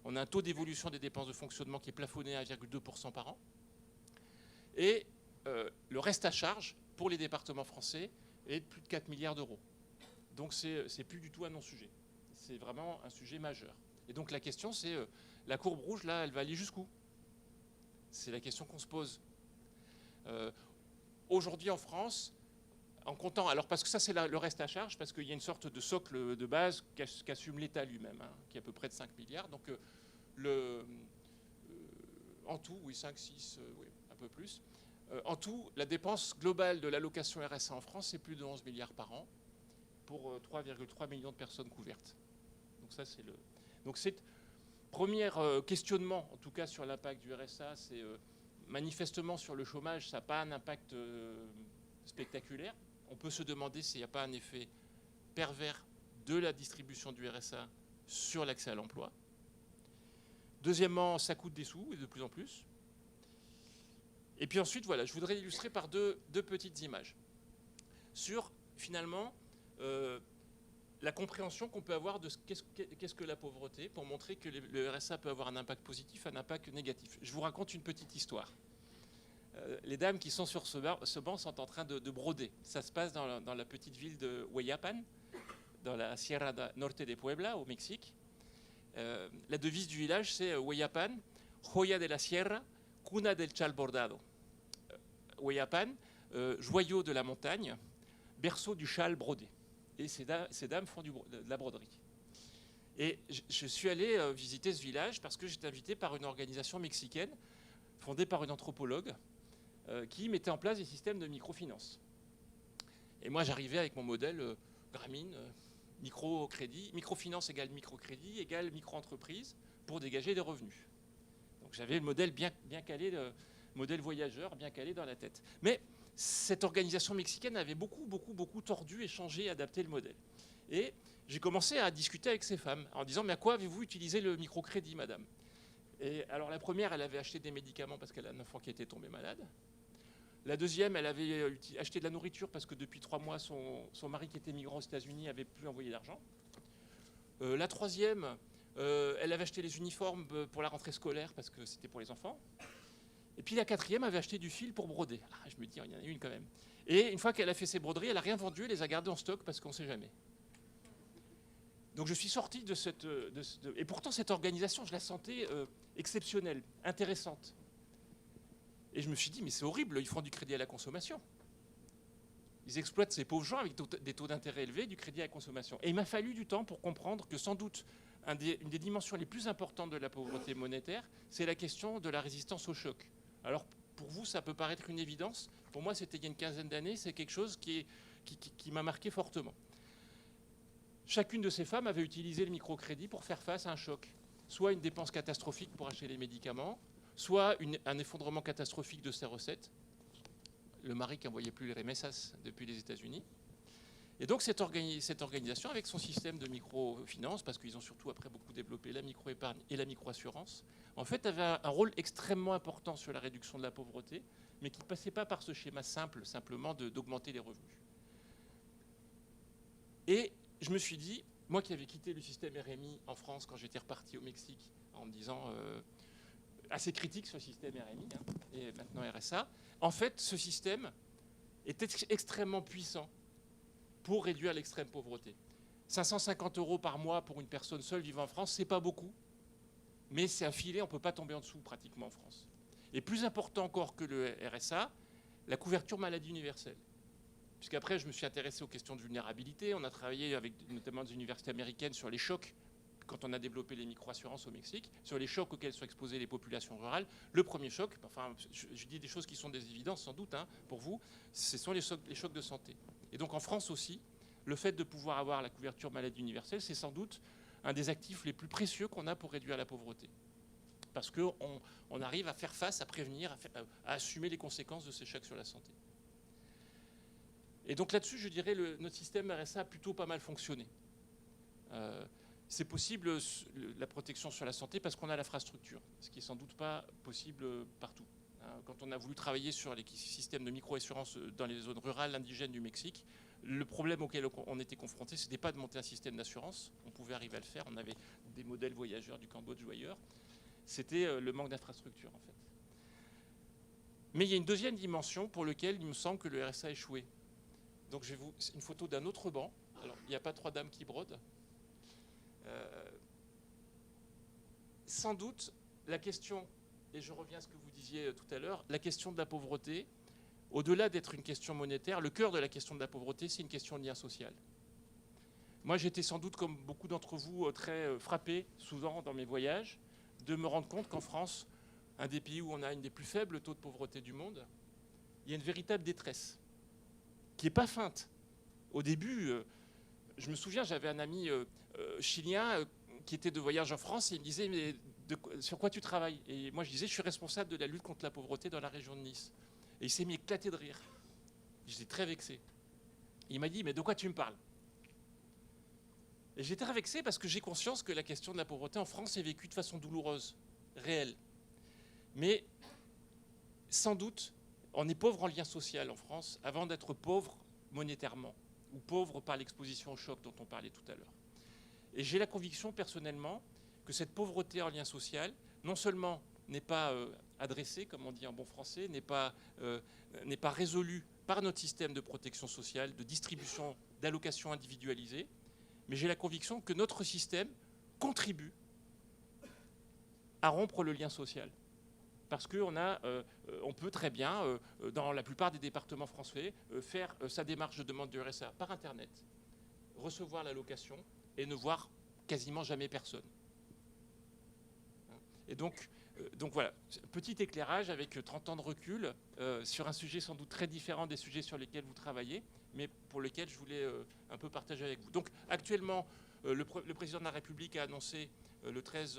Speaker 5: On a un taux d'évolution des dépenses de fonctionnement qui est plafonné à 1,2% par an. Et le reste à charge pour les départements français est de plus de 4 milliards d'euros. Donc c'est plus du tout un non-sujet. C'est vraiment un sujet majeur. Et donc la question c'est, la courbe rouge là, elle va aller jusqu'où? C'est la question qu'on se pose. Aujourd'hui en France, en comptant, alors parce que ça c'est le reste à charge, parce qu'il y a une sorte de socle de base qu'assume l'État lui-même, hein, qui est à peu près de 5 milliards. Donc En tout, oui, 5, 6, oui, un peu plus. En tout, la dépense globale de l'allocation RSA en France, c'est plus de 11 milliards par an pour 3,3 millions de personnes couvertes. Donc ça, c'est le... Donc c'est premier questionnement, en tout cas sur l'impact du RSA, c'est manifestement sur le chômage, ça n'a pas un impact spectaculaire. On peut se demander s'il n'y a pas un effet pervers de la distribution du RSA sur l'accès à l'emploi. Deuxièmement, ça coûte des sous, et de plus en plus. Et puis ensuite, voilà, je voudrais illustrer par deux petites images sur, finalement, la compréhension qu'on peut avoir de qu'est-ce que la pauvreté, pour montrer que le RSA peut avoir un impact positif, un impact négatif. Je vous raconte une petite histoire. Les dames qui sont sur ce banc sont en train de broder. Ça se passe dans la petite ville de Hueyapan, dans la Sierra Norte de Puebla, au Mexique. La devise du village, c'est Hueyapan, joya de la sierra, cuna del chal bordado. Hueyapan, joyau de la montagne, berceau du châle brodé. Et ces dames font de la broderie. Et je suis allé visiter ce village parce que j'étais invité par une organisation mexicaine fondée par une anthropologue qui mettait en place des systèmes de microfinance. Et moi, j'arrivais avec mon modèle Grameen, microcrédit, microfinance égale microcrédit égale micro-entreprise pour dégager des revenus. Donc j'avais le modèle bien calé, le modèle voyageur bien calé dans la tête. Mais cette organisation mexicaine avait beaucoup tordu et changé, adapté le modèle. Et j'ai commencé à discuter avec ces femmes en disant « Mais à quoi avez-vous utilisé le microcrédit, madame ?» Et alors la première, elle avait acheté des médicaments parce qu'elle a un enfant qui était tombé malade. La deuxième, elle avait acheté de la nourriture parce que depuis 3 mois, son mari qui était migrant aux États-Unis n'avait plus envoyé d'argent. La troisième, elle avait acheté les uniformes pour la rentrée scolaire parce que c'était pour les enfants. Et puis la quatrième avait acheté du fil pour broder. Ah, je me dis, il y en a une quand même. Et une fois qu'elle a fait ses broderies, elle n'a rien vendu, elle les a gardées en stock parce qu'on ne sait jamais. Donc je suis sorti de cette... Et pourtant, cette organisation, je la sentais exceptionnelle, intéressante. Et je me suis dit, mais c'est horrible, ils font du crédit à la consommation. Ils exploitent ces pauvres gens avec des taux d'intérêt élevés, du crédit à la consommation. Et il m'a fallu du temps pour comprendre que sans doute, une des dimensions les plus importantes de la pauvreté monétaire, c'est la question de la résistance au choc. Alors pour vous, ça peut paraître une évidence. Pour moi, c'était il y a une quinzaine d'années, c'est quelque chose qui m'a marqué fortement. Chacune de ces femmes avait utilisé le microcrédit pour faire face à un choc. Soit une dépense catastrophique pour acheter les médicaments, soit un effondrement catastrophique de ses recettes. Le mari qui n'envoyait plus les remessas depuis les États-Unis. Et donc cette organisation, avec son système de microfinance, parce qu'ils ont surtout après beaucoup développé la micro-épargne et la micro-assurance, en fait avait un rôle extrêmement important sur la réduction de la pauvreté, mais qui ne passait pas par ce schéma simplement d'augmenter les revenus. Et je me suis dit, moi qui avais quitté le système RMI en France quand j'étais reparti au Mexique, en me disant assez critique sur le système RMI, et maintenant RSA, en fait ce système est extrêmement puissant pour réduire l'extrême pauvreté. 550 € par mois pour une personne seule vivant en France, c'est pas beaucoup, mais c'est un filet, on ne peut pas tomber en dessous pratiquement en France. Et plus important encore que le RSA, la couverture maladie universelle. Puisqu'après, je me suis intéressé aux questions de vulnérabilité. On a travaillé avec notamment des universités américaines sur les chocs, quand on a développé les micro-assurances au Mexique, sur les chocs auxquels sont exposées les populations rurales. Le premier choc, enfin, je dis des choses qui sont des évidences sans doute pour vous, ce sont les chocs de santé. Et donc en France aussi, le fait de pouvoir avoir la couverture maladie universelle, c'est sans doute un des actifs les plus précieux qu'on a pour réduire la pauvreté. Parce qu'on arrive à faire face, à prévenir, à assumer les conséquences de ces chocs sur la santé. Et donc là-dessus, je dirais notre système RSA a plutôt pas mal fonctionné. C'est possible la protection sur la santé parce qu'on a l'infrastructure, ce qui n'est sans doute pas possible partout. Quand on a voulu travailler sur les systèmes de micro-assurance dans les zones rurales indigènes du Mexique, le problème auquel on était confronté, ce n'était pas de monter un système d'assurance. On pouvait arriver à le faire. On avait des modèles voyageurs du Cambodge ou ailleurs. C'était le manque d'infrastructure, en fait. Mais il y a une deuxième dimension pour laquelle il me semble que le RSA a échoué. Donc c'est une photo d'un autre banc. Alors, il n'y a pas 3 dames qui brodent. Sans doute, la question, et je reviens à ce que vous disiez tout à l'heure, la question de la pauvreté, au-delà d'être une question monétaire, le cœur de la question de la pauvreté, c'est une question de lien social. Moi, j'étais sans doute, comme beaucoup d'entre vous, très frappé, souvent dans mes voyages, de me rendre compte qu'en France, un des pays où on a une des plus faibles taux de pauvreté du monde, il y a une véritable détresse, qui n'est pas feinte. Au début, je me souviens, j'avais un ami chilien qui était de voyage en France et il me disait mais sur quoi tu travailles? Et moi je disais je suis responsable de la lutte contre la pauvreté dans la région de Nice. Et il s'est mis éclaté de rire. J'étais très vexé. Il m'a dit mais de quoi tu me parles? Et j'étais très vexé parce que j'ai conscience que la question de la pauvreté en France est vécue de façon douloureuse, réelle. Mais sans doute, on est pauvre en lien social en France avant d'être pauvre monétairement ou pauvre par l'exposition au choc dont on parlait tout à l'heure. Et j'ai la conviction personnellement que cette pauvreté en lien social, non seulement n'est pas adressée, comme on dit en bon français, n'est pas résolue par notre système de protection sociale, de distribution, d'allocations individualisées, mais j'ai la conviction que notre système contribue à rompre le lien social. Parce qu'on peut très bien, dans la plupart des départements français, faire sa démarche de demande de RSA par Internet, recevoir l'allocation et ne voir quasiment jamais personne. Et donc voilà, petit éclairage avec 30 ans de recul sur un sujet sans doute très différent des sujets sur lesquels vous travaillez, mais pour lesquels je voulais un peu partager avec vous. Donc actuellement, le président de la République a annoncé le 13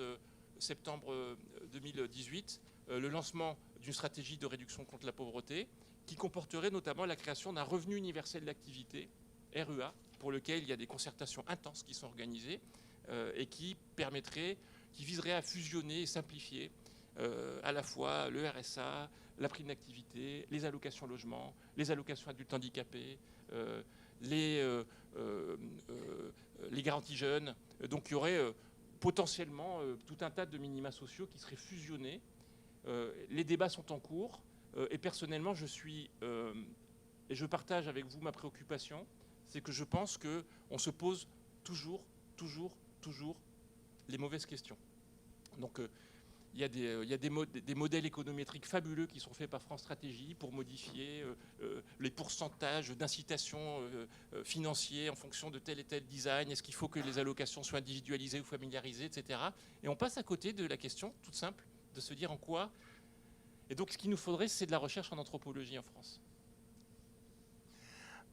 Speaker 5: septembre 2018 le lancement d'une stratégie de réduction contre la pauvreté qui comporterait notamment la création d'un revenu universel d'activité, RUA, pour lequel il y a des concertations intenses qui sont organisées et qui viserait à fusionner et simplifier à la fois le RSA, la prime d'activité, les allocations logement, les allocations adultes handicapés, les garanties jeunes. Donc il y aurait potentiellement tout un tas de minima sociaux qui seraient fusionnés. Les débats sont en cours et personnellement et je partage avec vous ma préoccupation, c'est que je pense qu'on se pose toujours les mauvaises questions. Donc il y a des modèles économétriques fabuleux qui sont faits par France Stratégie pour modifier les pourcentages d'incitation financiers en fonction de tel et tel design. Est-ce qu'il faut que les allocations soient individualisées ou familiarisées, etc. Et on passe à côté de la question toute simple de se dire en quoi. Et donc ce qu'il nous faudrait, c'est de la recherche en anthropologie en France.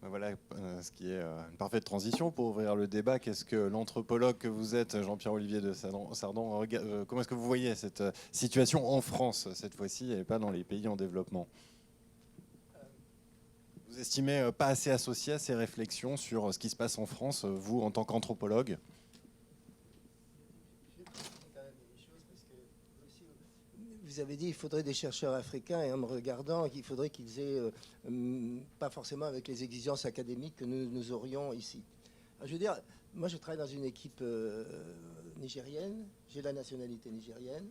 Speaker 2: Voilà ce qui est une parfaite transition pour ouvrir le débat. Qu'est-ce que l'anthropologue que vous êtes, Jean-Pierre-Olivier de Sardon, comment est-ce que vous voyez cette situation en France cette fois-ci et pas dans les pays en développement? Vous estimez pas assez associé à ces réflexions sur ce qui se passe en France, vous en tant qu'anthropologue?
Speaker 3: Vous avez dit qu'il faudrait des chercheurs africains et en me regardant, il faudrait qu'ils aient, pas forcément avec les exigences académiques que nous aurions ici. Alors, je veux dire, moi je travaille dans une équipe nigérienne, j'ai la nationalité nigérienne,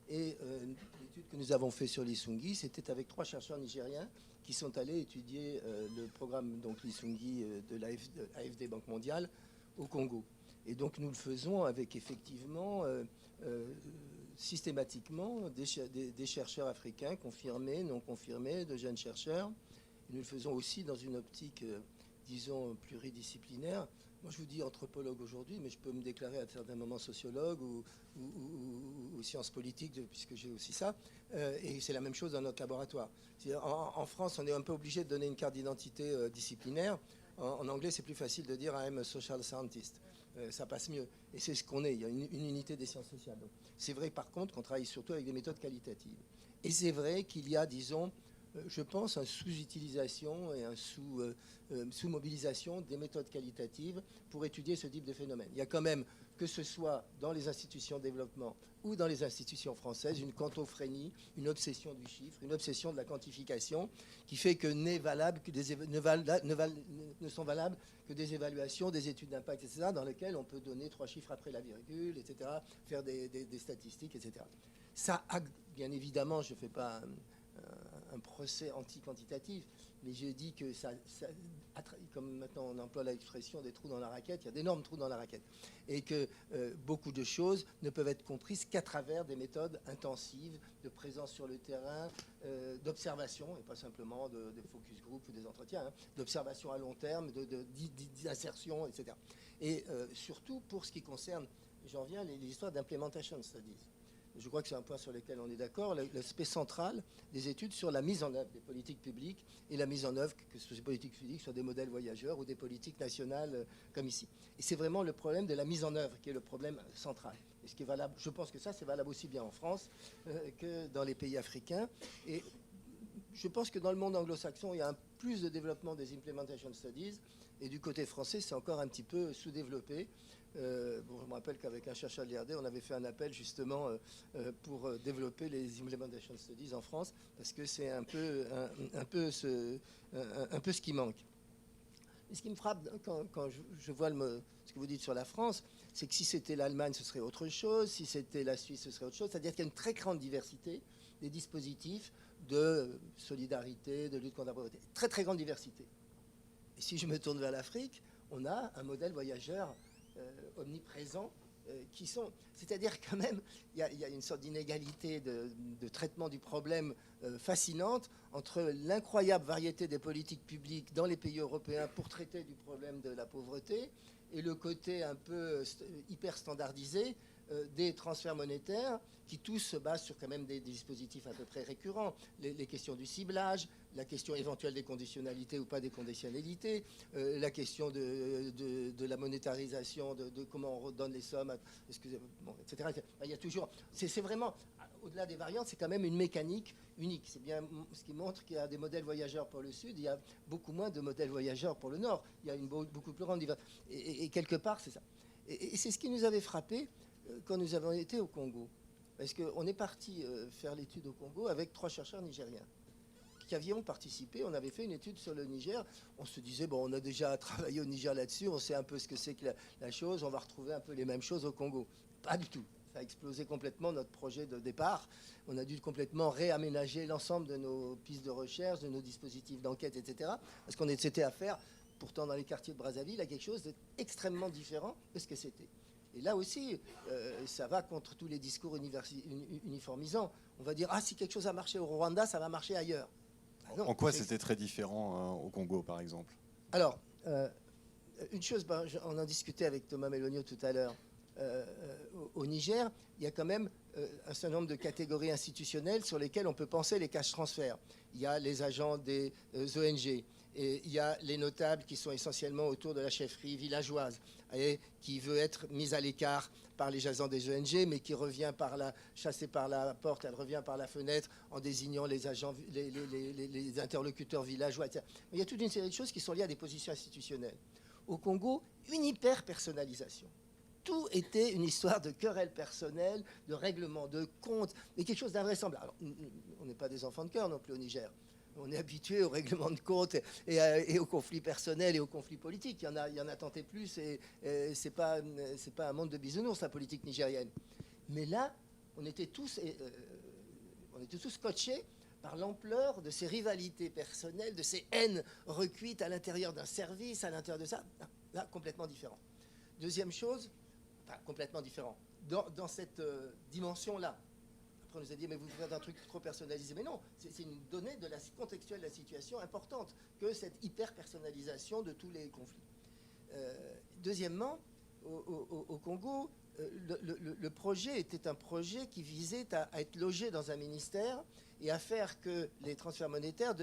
Speaker 3: et l'étude que nous avons faite sur l'Isungi, c'était avec 3 chercheurs nigériens qui sont allés étudier le programme donc l'Isungi de l'AFD Banque mondiale au Congo. Et donc nous le faisons avec effectivement systématiquement des chercheurs africains confirmés, non confirmés, de jeunes chercheurs. Et nous le faisons aussi dans une optique, disons, pluridisciplinaire. Moi, je vous dis anthropologue aujourd'hui, mais je peux me déclarer à certains moments sociologue ou sciences politiques, puisque j'ai aussi ça. Et c'est la même chose dans notre laboratoire. En France, on est un peu obligé de donner une carte d'identité disciplinaire. En anglais, c'est plus facile de dire « I'm a social scientist ». Ça passe mieux. Et c'est ce qu'on est. Il y a une unité des sciences sociales. Donc, c'est vrai, par contre, qu'on travaille surtout avec des méthodes qualitatives. Et c'est vrai qu'il y a, disons, je pense, une sous-utilisation et une sous-mobilisation des méthodes qualitatives pour étudier ce type de phénomène. Il y a quand même, que ce soit dans les institutions de développement ou dans les institutions françaises, une quantophrénie, une obsession du chiffre, une obsession de la quantification qui fait que ne sont valables que des évaluations, des études d'impact, etc., dans lesquelles on peut donner 3 chiffres après la virgule, etc., faire des statistiques, etc. Ça, bien évidemment, je ne fais pas un procès anti-quantitatif, mais je dis que ça, comme maintenant on emploie l'expression des trous dans la raquette, il y a d'énormes trous dans la raquette, et que beaucoup de choses ne peuvent être comprises qu'à travers des méthodes intensives de présence sur le terrain, d'observation, et pas simplement de focus group ou des entretiens, d'observation à long terme, d'insertion, etc. Et surtout pour ce qui concerne, j'en viens, les histoires d'implementation studies. je crois que c'est un point sur lequel on est d'accord, l'aspect central des études sur la mise en œuvre des politiques publiques et la mise en œuvre, que ces politiques publiques soient des modèles voyageurs ou des politiques nationales comme ici. Et c'est vraiment le problème de la mise en œuvre qui est le problème central. Et ce qui est valable, je pense que ça, c'est valable aussi bien en France que dans les pays africains. Et je pense que dans le monde anglo-saxon, il y a plus de développement des implementation studies. Et du côté français, c'est encore un petit peu sous-développé. Je me rappelle qu'avec un chercheur de l'IRD, on avait fait un appel justement pour développer les implementation studies en France, parce que c'est un peu ce qui manque. Et ce qui me frappe quand je vois ce que vous dites sur la France, c'est que si c'était l'Allemagne, ce serait autre chose, si c'était la Suisse, ce serait autre chose. C'est-à-dire qu'il y a une très grande diversité des dispositifs de solidarité, de lutte contre la pauvreté. Très, très grande diversité. Et si je me tourne vers l'Afrique, on a un modèle voyageur omniprésent qui sont... C'est-à-dire quand même, il y a une sorte d'inégalité de traitement du problème fascinante entre l'incroyable variété des politiques publiques dans les pays européens pour traiter du problème de la pauvreté et le côté un peu hyper standardisé des transferts monétaires qui tous se basent sur quand même des dispositifs à peu près récurrents. Les questions du ciblage, la question éventuelle des conditionnalités ou pas des conditionnalités, la question de la monétarisation, de comment on redonne les sommes, etc. Il y a toujours... C'est vraiment, au-delà des variantes, c'est quand même une mécanique unique. C'est bien ce qui montre qu'il y a des modèles voyageurs pour le Sud, il y a beaucoup moins de modèles voyageurs pour le Nord. Il y a une beaucoup plus grande diversité. Et quelque part, c'est ça. Et c'est ce qui nous avait frappé quand nous avons été au Congo. Parce qu'on est parti faire l'étude au Congo avec 3 chercheurs nigériens qui avions participé. On avait fait une étude sur le Niger. On se disait, bon, on a déjà travaillé au Niger là-dessus, on sait un peu ce que c'est que la chose, on va retrouver un peu les mêmes choses au Congo. Pas du tout. Ça a explosé complètement notre projet de départ. On a dû complètement réaménager l'ensemble de nos pistes de recherche, de nos dispositifs d'enquête, etc. Parce qu'on était à faire, pourtant dans les quartiers de Brazzaville, à quelque chose d'extrêmement différent de ce que c'était. Et là aussi, ça va contre tous les discours uniformisants. On va dire, ah, si quelque chose a marché au Rwanda, ça va marcher ailleurs.
Speaker 2: Ah non, en quoi c'était très différent au Congo, par exemple?
Speaker 3: Alors, une chose, on en discutait avec Thomas Melonio tout à l'heure. Au Niger, il y a quand même un certain nombre de catégories institutionnelles sur lesquelles on peut penser les cash transferts. Il y a les agents des ONG, et il y a les notables qui sont essentiellement autour de la chefferie villageoise, et qui veut être mise à l'écart par les agents des ONG, mais qui revient chassée par la porte, elle revient par la fenêtre en désignant les agents, les interlocuteurs villageois, etc. Mais il y a toute une série de choses qui sont liées à des positions institutionnelles. Au Congo, une hyper-personnalisation. Tout était une histoire de querelle personnelle, de règlement de compte, mais quelque chose d'invraisemblable. Alors, on n'est pas des enfants de cœur non plus au Niger. On est habitué au règlement de compte et aux conflits personnels et aux conflits politiques. Il y en a tenté plus et c'est pas un monde de bisounours, la politique nigérienne. Mais là, on était tous scotchés par l'ampleur de ces rivalités personnelles, de ces haines recuites à l'intérieur d'un service, à l'intérieur de ça. Là, complètement différent. Deuxième chose, enfin, complètement différent. Dans cette dimension-là, après on nous a dit, mais vous faites un truc trop personnalisé. Mais non, c'est une donnée de la contextuelle de la situation importante que cette hyper-personnalisation de tous les conflits. Deuxièmement, au Congo, le projet était un projet qui visait à être logé dans un ministère et à faire que les transferts monétaires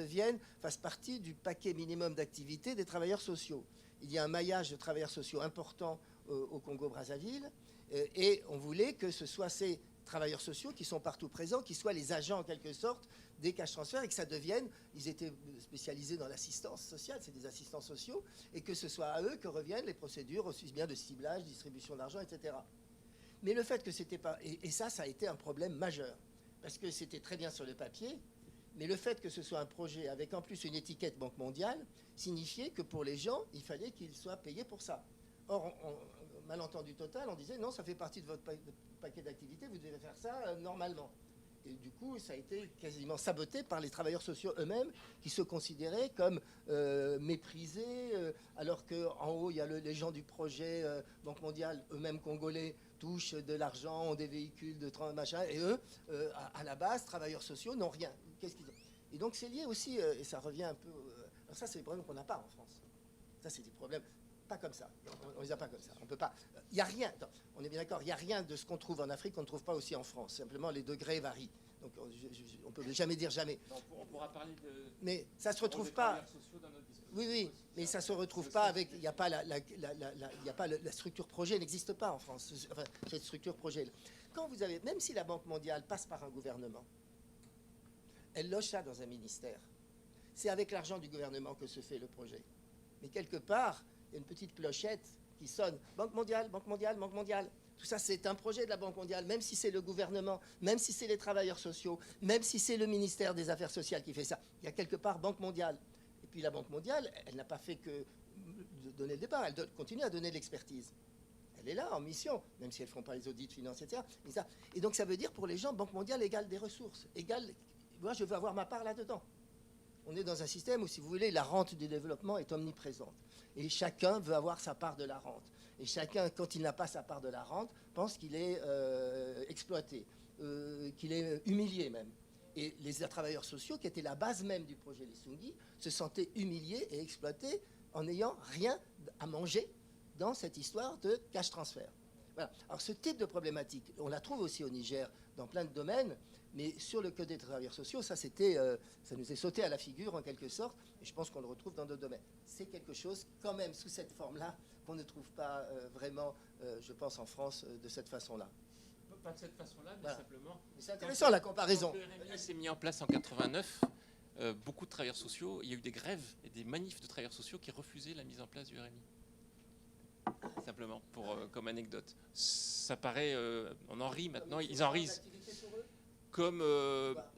Speaker 3: fassent partie du paquet minimum d'activité des travailleurs sociaux. Il y a un maillage de travailleurs sociaux important au Congo-Brazzaville et on voulait que ce soit ces travailleurs sociaux qui sont partout présents, qui soient les agents en quelque sorte des cash transferts et que ça devienne, ils étaient spécialisés dans l'assistance sociale, c'est des assistants sociaux, et que ce soit à eux que reviennent les procédures aussi bien de ciblage, distribution d'argent, etc. Mais le fait que c'était pas... Et ça a été un problème majeur, parce que c'était très bien sur le papier, mais le fait que ce soit un projet avec en plus une étiquette Banque mondiale signifiait que pour les gens, il fallait qu'ils soient payés pour ça. Or, malentendu total, on disait non, ça fait partie de votre paquet d'activités, vous devez faire ça normalement. Et du coup, ça a été quasiment saboté par les travailleurs sociaux eux-mêmes qui se considéraient comme méprisés, alors qu'en haut, il y a les gens du projet Banque mondiale, eux-mêmes congolais, touchent de l'argent, ont des véhicules de machin, et eux, à la base, travailleurs sociaux, n'ont rien. Qu'est-ce qu'ils ont ? Et donc, c'est lié aussi, et ça revient un peu... alors ça, c'est des problèmes qu'on n'a pas en France. Ça, c'est des problèmes pas comme ça. On les a pas comme ça. On peut pas. Il n'y a rien. Attends, on est bien d'accord. Il n'y a rien de ce qu'on trouve en Afrique qu'on ne trouve pas aussi en France. Simplement, les degrés varient. Donc, on peut jamais dire jamais.
Speaker 5: On pourra parler de.
Speaker 3: Mais ça se retrouve pas. Oui, oui, mais ça se retrouve pas avec. Il n'y a pas la structure projet n'existe pas en France. Enfin, cette structure projet. Quand vous avez, même si la Banque mondiale passe par un gouvernement, elle loge ça dans un ministère. C'est avec l'argent du gouvernement que se fait le projet. Mais quelque part, il y a une petite clochette qui sonne. Banque mondiale, Banque mondiale, Banque mondiale. Tout ça, c'est un projet de la Banque mondiale, même si c'est le gouvernement, même si c'est les travailleurs sociaux, même si c'est le ministère des Affaires sociales qui fait ça. Il y a quelque part Banque mondiale. Et puis la Banque mondiale, elle n'a pas fait que donner le départ, elle continue à donner de l'expertise. Elle est là en mission, même si elles ne font pas les audits financiers, etc. Et donc ça veut dire pour les gens, Banque mondiale égale des ressources, égale, moi je veux avoir ma part là-dedans. On est dans un système où, si vous voulez, la rente du développement est omniprésente. Et chacun veut avoir sa part de la rente. Et chacun, quand il n'a pas sa part de la rente, pense qu'il est exploité, qu'il est humilié même. Et les travailleurs sociaux, qui étaient la base même du projet Lissungi, se sentaient humiliés et exploités en n'ayant rien à manger dans cette histoire de cash transfert. Voilà. Alors ce type de problématique, on la trouve aussi au Niger dans plein de domaines, mais sur le code des travailleurs sociaux, ça nous est sauté à la figure en quelque sorte, et je pense qu'on le retrouve dans d'autres domaines. C'est quelque chose quand même sous cette forme-là qu'on ne trouve pas vraiment, je pense, en France de cette façon-là.
Speaker 5: Pas de cette façon-là, mais
Speaker 3: voilà.
Speaker 5: Simplement.
Speaker 3: Mais c'est intéressant la comparaison.
Speaker 5: Quand le RMI s'est mis en place en 89, beaucoup de travailleurs sociaux, il y a eu des grèves et des manifs de travailleurs sociaux qui refusaient la mise en place du RMI. Simplement, comme anecdote. Ça paraît, on en rit maintenant, ils en rient. Comme,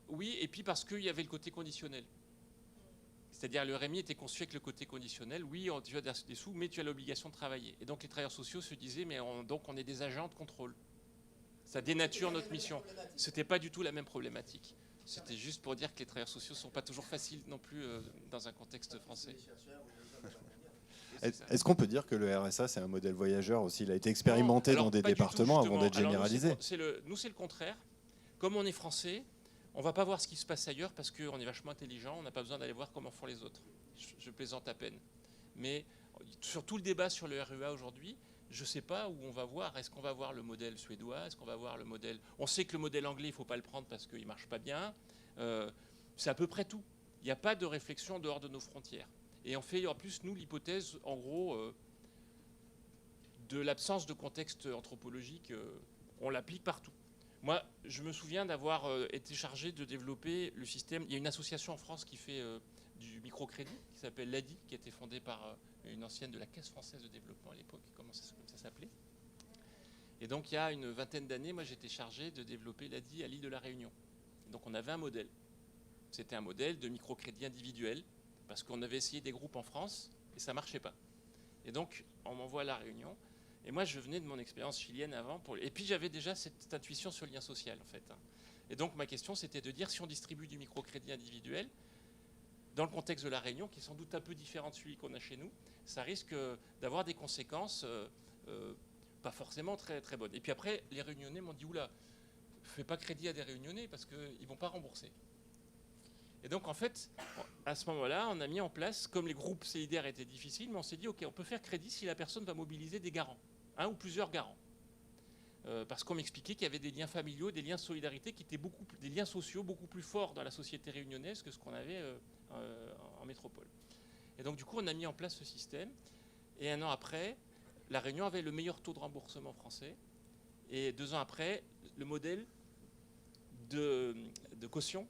Speaker 5: oui, et puis parce qu'il y avait le côté conditionnel. C'est-à-dire le RMI était conçu avec le côté conditionnel. Oui, tu as des sous, mais tu as l'obligation de travailler. Et donc les travailleurs sociaux se disaient, mais donc on est des agents de contrôle. Ça dénature notre mission. Ce n'était pas du tout la même problématique. C'était juste pour dire que les travailleurs sociaux ne sont pas toujours faciles non plus dans un contexte français.
Speaker 2: Est-ce qu'on peut dire que le RSA, c'est un modèle voyageur aussi? Il a été expérimenté dans des départements avant d'être généralisé.
Speaker 5: Nous, c'est le contraire. Comme on est français, on ne va pas voir ce qui se passe ailleurs parce qu'on est vachement intelligent, on n'a pas besoin d'aller voir comment font les autres. Je plaisante à peine. Mais sur tout le débat sur le REA aujourd'hui, je ne sais pas où on va voir. Est-ce qu'on va voir le modèle suédois? Est-ce qu'on va voir le modèle... On sait que le modèle anglais, il ne faut pas le prendre parce qu'il ne marche pas bien. C'est à peu près tout. Il n'y a pas de réflexion en dehors de nos frontières. Et on fait en plus, nous, l'hypothèse, en gros, de l'absence de contexte anthropologique. On l'applique partout. Moi, je me souviens d'avoir été chargé de développer le système. Il y a une association en France qui fait du microcrédit, qui s'appelle l'ADI, qui a été fondée par une ancienne de la Caisse française de développement à l'époque, comme ça s'appelait. Et donc, il y a une vingtaine d'années, moi, j'étais chargé de développer l'ADI à l'île de la Réunion. Donc, on avait un modèle. C'était un modèle de microcrédit individuel, parce qu'on avait essayé des groupes en France, et ça ne marchait pas. Et donc, on m'envoie à la Réunion. Et moi, je venais de mon expérience chilienne avant. Et puis, j'avais déjà cette intuition sur le lien social, en fait. Et donc, ma question, c'était de dire, si on distribue du microcrédit individuel, dans le contexte de la Réunion, qui est sans doute un peu différent de celui qu'on a chez nous, ça risque d'avoir des conséquences pas forcément très, très bonnes. Et puis après, les Réunionnais m'ont dit, oula, fais pas crédit à des Réunionnais parce qu'ils ne vont pas rembourser. Et donc, en fait, à ce moment-là, on a mis en place, comme les groupes solidaires étaient difficiles, mais on s'est dit, OK, on peut faire crédit si la personne va mobiliser des garants, un ou plusieurs garants. Parce qu'on m'expliquait qu'il y avait des liens familiaux, des liens de solidarité, qui étaient des liens sociaux beaucoup plus forts dans la société réunionnaise que ce qu'on avait en métropole. Et donc, du coup, on a mis en place ce système. Et un an après, la Réunion avait le meilleur taux de remboursement français. Et 2 ans après, le modèle de caution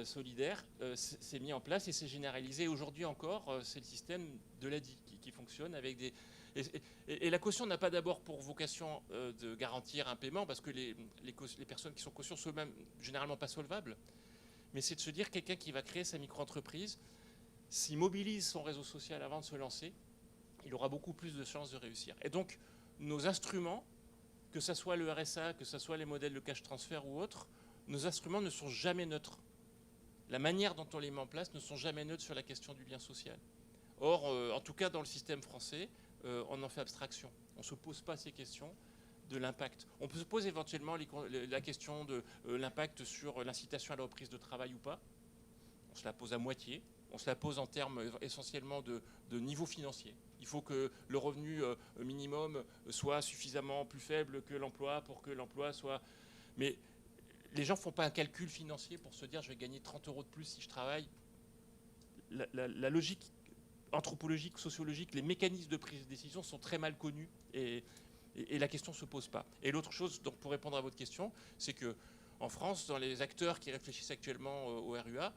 Speaker 5: solidaire s'est mis en place et s'est généralisé. Aujourd'hui encore, c'est le système de l'ADI qui fonctionne avec des... Et la caution n'a pas d'abord pour vocation de garantir un paiement, parce que les personnes qui sont cautions sont même généralement pas solvables, mais c'est de se dire, quelqu'un qui va créer sa micro-entreprise, s'il mobilise son réseau social avant de se lancer, il aura beaucoup plus de chances de réussir. Et donc, nos instruments, que ce soit le RSA, que ce soit les modèles de cash transfert ou autres, nos instruments ne sont jamais neutres. La manière dont on les met en place ne sont jamais neutres sur la question du lien social. Or, en tout cas dans le système français, on en fait abstraction. On ne se pose pas ces questions de l'impact. On se pose éventuellement la question de l'impact sur l'incitation à la reprise de travail ou pas. On se la pose à moitié. on se la pose en termes essentiellement de niveau financier. Il faut que le revenu minimum soit suffisamment plus faible que l'emploi pour que l'emploi soit... Mais les gens ne font pas un calcul financier pour se dire je vais gagner 30 € de plus si je travaille. La logique anthropologique, sociologique, les mécanismes de prise de décision sont très mal connus et la question ne se pose pas. Et l'autre chose, donc, pour répondre à votre question, c'est qu'en France, dans les acteurs qui réfléchissent actuellement au RUA,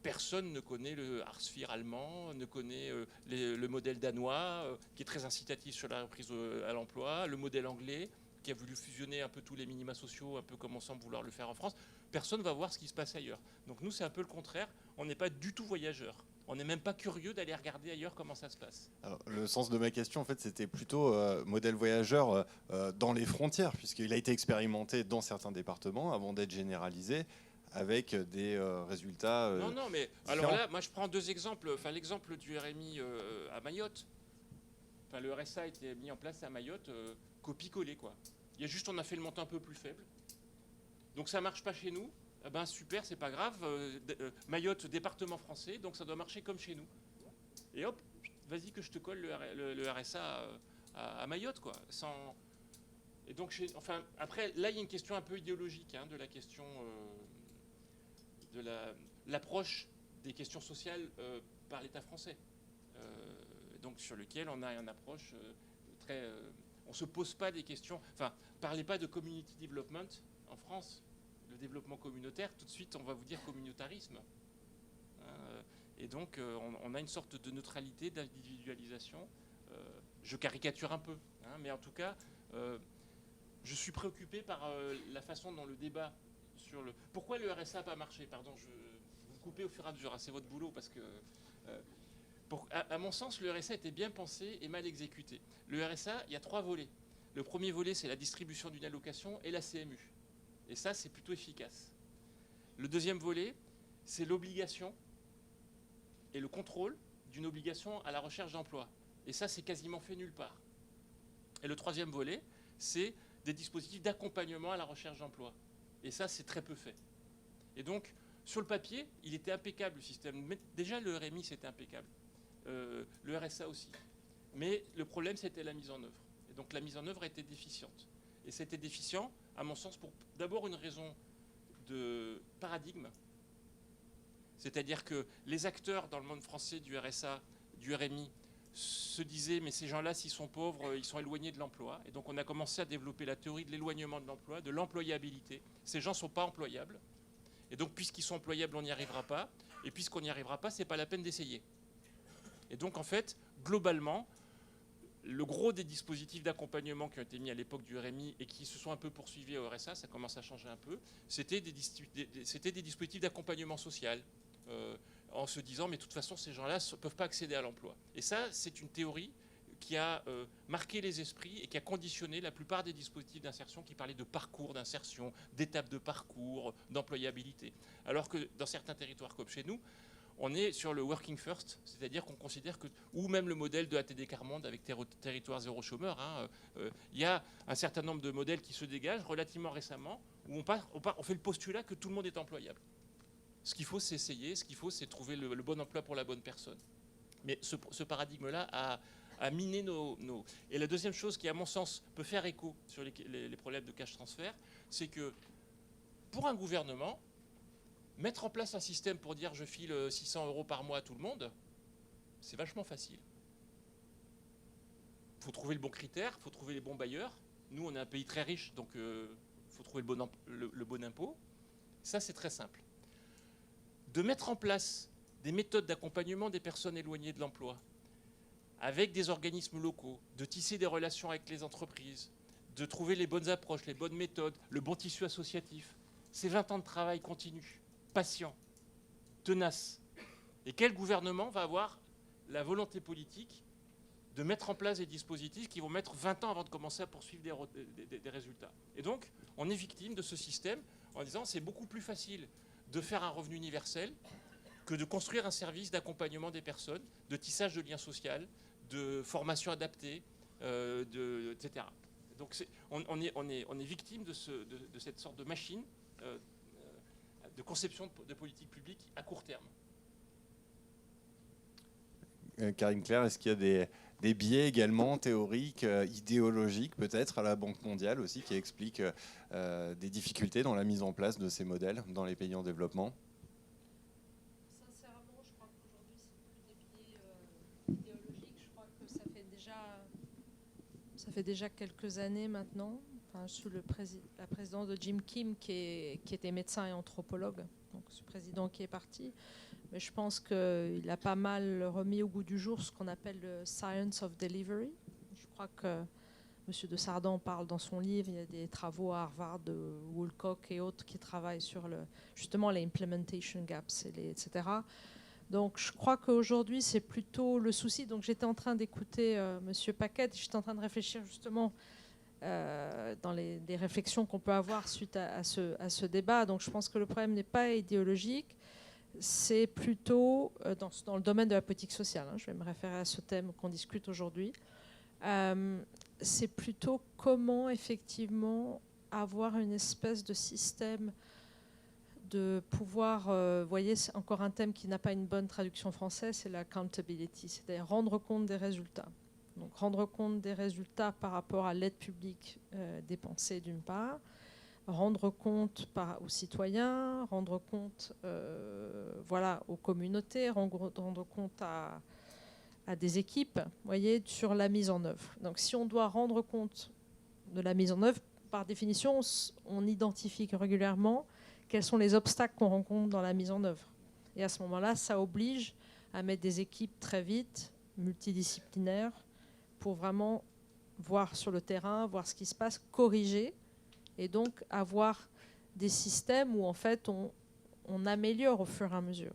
Speaker 5: personne ne connaît le Hartz-IV allemand, ne connaît le modèle danois, qui est très incitatif sur la reprise à l'emploi, le modèle anglais, qui a voulu fusionner un peu tous les minima sociaux, un peu comme on semble vouloir le faire en France. Personne ne va voir ce qui se passe ailleurs. Donc nous, c'est un peu le contraire. On n'est pas du tout voyageurs. On n'est même pas curieux d'aller regarder ailleurs comment ça se passe.
Speaker 2: Alors, le sens de ma question, en fait, c'était plutôt modèle voyageur dans les frontières, puisqu'il a été expérimenté dans certains départements avant d'être généralisé, avec des résultats
Speaker 5: Non, mais
Speaker 2: différents.
Speaker 5: alors là, moi je prends deux exemples. Enfin, l'exemple du RMI à Mayotte. Enfin, le RSA a été mis en place à Mayotte, copie-coller, quoi. Il y a juste, on a fait le montant un peu plus faible. Donc ça marche pas chez nous. Eh ben super, c'est pas grave. Mayotte, département français, donc ça doit marcher comme chez nous. Et hop, vas-y que je te colle le RSA à Mayotte, quoi. Sans... Et donc, enfin, après, là, il y a une question un peu idéologique, hein, de la question de l'approche des questions sociales par l'État français. Donc, sur lequel on a une approche très... on ne se pose pas des questions... Enfin, parlez pas de community development en France. Le développement communautaire, tout de suite, on va vous dire communautarisme. Et donc, on a une sorte de neutralité, d'individualisation. Je caricature un peu, hein, mais en tout cas, je suis préoccupé par la façon dont le débat sur le... Pourquoi le RSA n'a pas marché? Pardon, vous me coupez au fur et à mesure, hein, c'est votre boulot, parce que... à mon sens, le RSA était bien pensé et mal exécuté. Le RSA, il y a 3 volets. Le premier volet, c'est la distribution d'une allocation et la CMU. Et ça, c'est plutôt efficace. Le deuxième volet, c'est l'obligation et le contrôle d'une obligation à la recherche d'emploi. Et ça, c'est quasiment fait nulle part. Et le troisième volet, c'est des dispositifs d'accompagnement à la recherche d'emploi. Et ça, c'est très peu fait. Et donc, sur le papier, il était impeccable, le système. Mais déjà, le RMI, c'était impeccable. Le RSA aussi. Mais le problème, c'était la mise en œuvre. Et donc, la mise en œuvre était déficiente. Et c'était déficient, à mon sens, pour d'abord une raison de paradigme. C'est-à-dire que les acteurs dans le monde français du RSA, du RMI, se disaient, mais ces gens-là, s'ils sont pauvres, ils sont éloignés de l'emploi. Et donc on a commencé à développer la théorie de l'éloignement de l'emploi, de l'employabilité. Ces gens ne sont pas employables. Et donc puisqu'ils sont employables, on n'y arrivera pas. Et puisqu'on n'y arrivera pas, ce n'est pas la peine d'essayer. Et donc en fait, globalement, le gros des dispositifs d'accompagnement qui ont été mis à l'époque du RMI et qui se sont un peu poursuivis au RSA, ça commence à changer un peu, c'était des dispositifs d'accompagnement social. En se disant, mais de toute façon, ces gens-là ne peuvent pas accéder à l'emploi. Et ça, c'est une théorie qui a marqué les esprits et qui a conditionné la plupart des dispositifs d'insertion qui parlaient de parcours d'insertion, d'étapes de parcours, d'employabilité. Alors que dans certains territoires comme chez nous, on est sur le working first, c'est-à-dire qu'on considère que, ou même le modèle de ATD Carmonde avec territoire zéro chômeur, hein, y a un certain nombre de modèles qui se dégagent relativement récemment, où on fait le postulat que tout le monde est employable. Ce qu'il faut, c'est essayer. Ce qu'il faut, c'est trouver le bon emploi pour la bonne personne. Mais ce paradigme-là a miné nos... Et la deuxième chose qui, à mon sens, peut faire écho sur les problèmes de cash transfert, c'est que pour un gouvernement, mettre en place un système pour dire je file 600 € par mois à tout le monde, c'est vachement facile. Il faut trouver le bon critère, il faut trouver les bons bailleurs. Nous, on est un pays très riche, donc il faut trouver le bon impôt. Ça, c'est très simple. De mettre en place des méthodes d'accompagnement des personnes éloignées de l'emploi, avec des organismes locaux, de tisser des relations avec les entreprises, de trouver les bonnes approches, les bonnes méthodes, le bon tissu associatif. C'est 20 ans de travail continu, patient, tenace. Et quel gouvernement va avoir la volonté politique de mettre en place des dispositifs qui vont mettre 20 ans avant de commencer à poursuivre des résultats? Et donc, on est victime de ce système en disant c'est beaucoup plus facile de faire un revenu universel que de construire un service d'accompagnement des personnes, de tissage de liens sociaux, de formation adaptée, etc. Donc on est victime de cette sorte de machine de conception de politique publique à court terme.
Speaker 2: Karine Claire, est-ce qu'il y a des biais également théoriques, idéologiques peut-être à la Banque mondiale aussi qui expliquent des difficultés dans la mise en place de ces modèles dans les pays en développement?
Speaker 4: Sincèrement, je crois qu'aujourd'hui, c'est plus des biais idéologiques. Je crois que ça fait déjà quelques années maintenant, sous la présidence de Jim Kim, qui était médecin et anthropologue, donc ce président qui est parti. Mais je pense qu'il a pas mal remis au goût du jour ce qu'on appelle le science of delivery. Je crois que M. de Sardan parle dans son livre, il y a des travaux à Harvard de Woolcock et autres qui travaillent sur justement les implementation gaps, etc. Donc je crois qu'aujourd'hui c'est plutôt le souci. Donc j'étais en train d'écouter M. Paquette, j'étais en train de réfléchir justement dans des réflexions qu'on peut avoir suite à ce débat. Donc je pense que le problème n'est pas idéologique. C'est plutôt dans le domaine de la politique sociale. Je vais me référer à ce thème qu'on discute aujourd'hui. C'est plutôt comment effectivement avoir une espèce de système de pouvoir, vous voyez, c'est encore un thème qui n'a pas une bonne traduction française, c'est l'accountability, c'est-à-dire rendre compte des résultats. Donc rendre compte des résultats par rapport à l'aide publique dépensée d'une part, rendre compte aux citoyens, rendre compte aux communautés, rendre compte à des équipes, voyez, sur la mise en œuvre. Donc si on doit rendre compte de la mise en œuvre, par définition, on identifie régulièrement quels sont les obstacles qu'on rencontre dans la mise en œuvre. Et à ce moment-là, ça oblige à mettre des équipes très vite, multidisciplinaires, pour vraiment voir sur le terrain, voir ce qui se passe, corriger, et donc avoir des systèmes où en fait on améliore au fur et à mesure.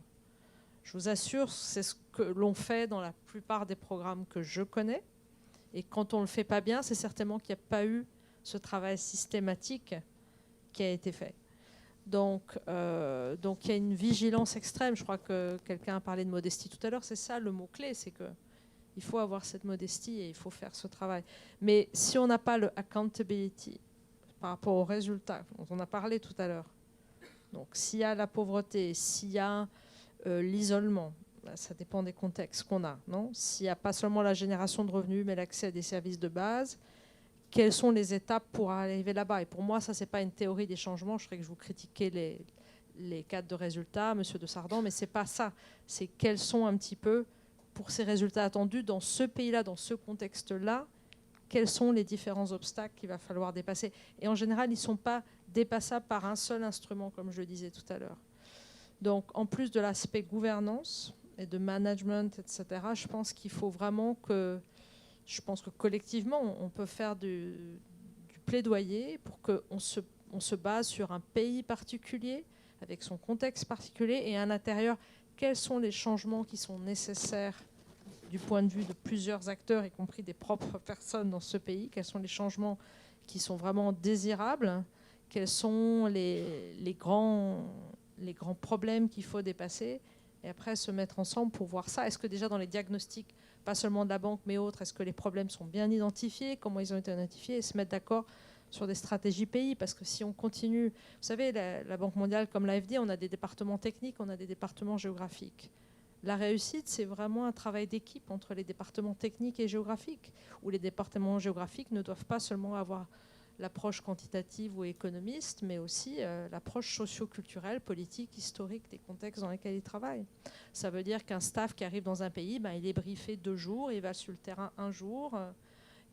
Speaker 4: Je vous assure, c'est ce que l'on fait dans la plupart des programmes que je connais. Et quand on ne le fait pas bien, c'est certainement qu'il n'y a pas eu ce travail systématique qui a été fait. Donc il y a une vigilance extrême. Je crois que quelqu'un a parlé de modestie tout à l'heure. C'est ça le mot-clé, c'est qu'il faut avoir cette modestie et il faut faire ce travail. Mais si on n'a pas le accountability par rapport aux résultats dont on a parlé tout à l'heure, donc s'il y a la pauvreté, s'il y a l'isolement, ça dépend des contextes qu'on a, non ? S'il n'y a pas seulement la génération de revenus, mais l'accès à des services de base, quelles sont les étapes pour arriver là-bas ? Et pour moi, ça, ce n'est pas une théorie des changements. Je ferais que je vous critiquais les cadres de résultats, M. de Sardan, mais ce n'est pas ça. C'est quels sont un petit peu, pour ces résultats attendus, dans ce pays-là, dans ce contexte-là, quels sont les différents obstacles qu'il va falloir dépasser. Et en général, ils ne sont pas dépassables par un seul instrument, comme je le disais tout à l'heure. Donc, en plus de l'aspect gouvernance et de management, etc., je pense qu'il faut vraiment je pense que collectivement, on peut faire du plaidoyer pour qu'on se base sur un pays particulier, avec son contexte particulier, et à l'intérieur, quels sont les changements qui sont nécessaires du point de vue de plusieurs acteurs, y compris des propres personnes dans ce pays, quels sont les changements qui sont vraiment désirables, quels sont les grands problèmes qu'il faut dépasser, et après se mettre ensemble pour voir ça. Est-ce que déjà dans les diagnostics, pas seulement de la banque, mais autres, est-ce que les problèmes sont bien identifiés, comment ils ont été identifiés, et se mettre d'accord sur des stratégies pays, parce que si on continue... Vous savez, la Banque mondiale, comme l'AFD, on a des départements techniques, on a des départements géographiques. La réussite, c'est vraiment un travail d'équipe entre les départements techniques et géographiques, où les départements géographiques ne doivent pas seulement avoir l'approche quantitative ou économiste, mais aussi l'approche socio-culturelle, politique, historique des contextes dans lesquels ils travaillent. Ça veut dire qu'un staff qui arrive dans un pays, il est briefé 2 jours, il va sur le terrain 1 jour,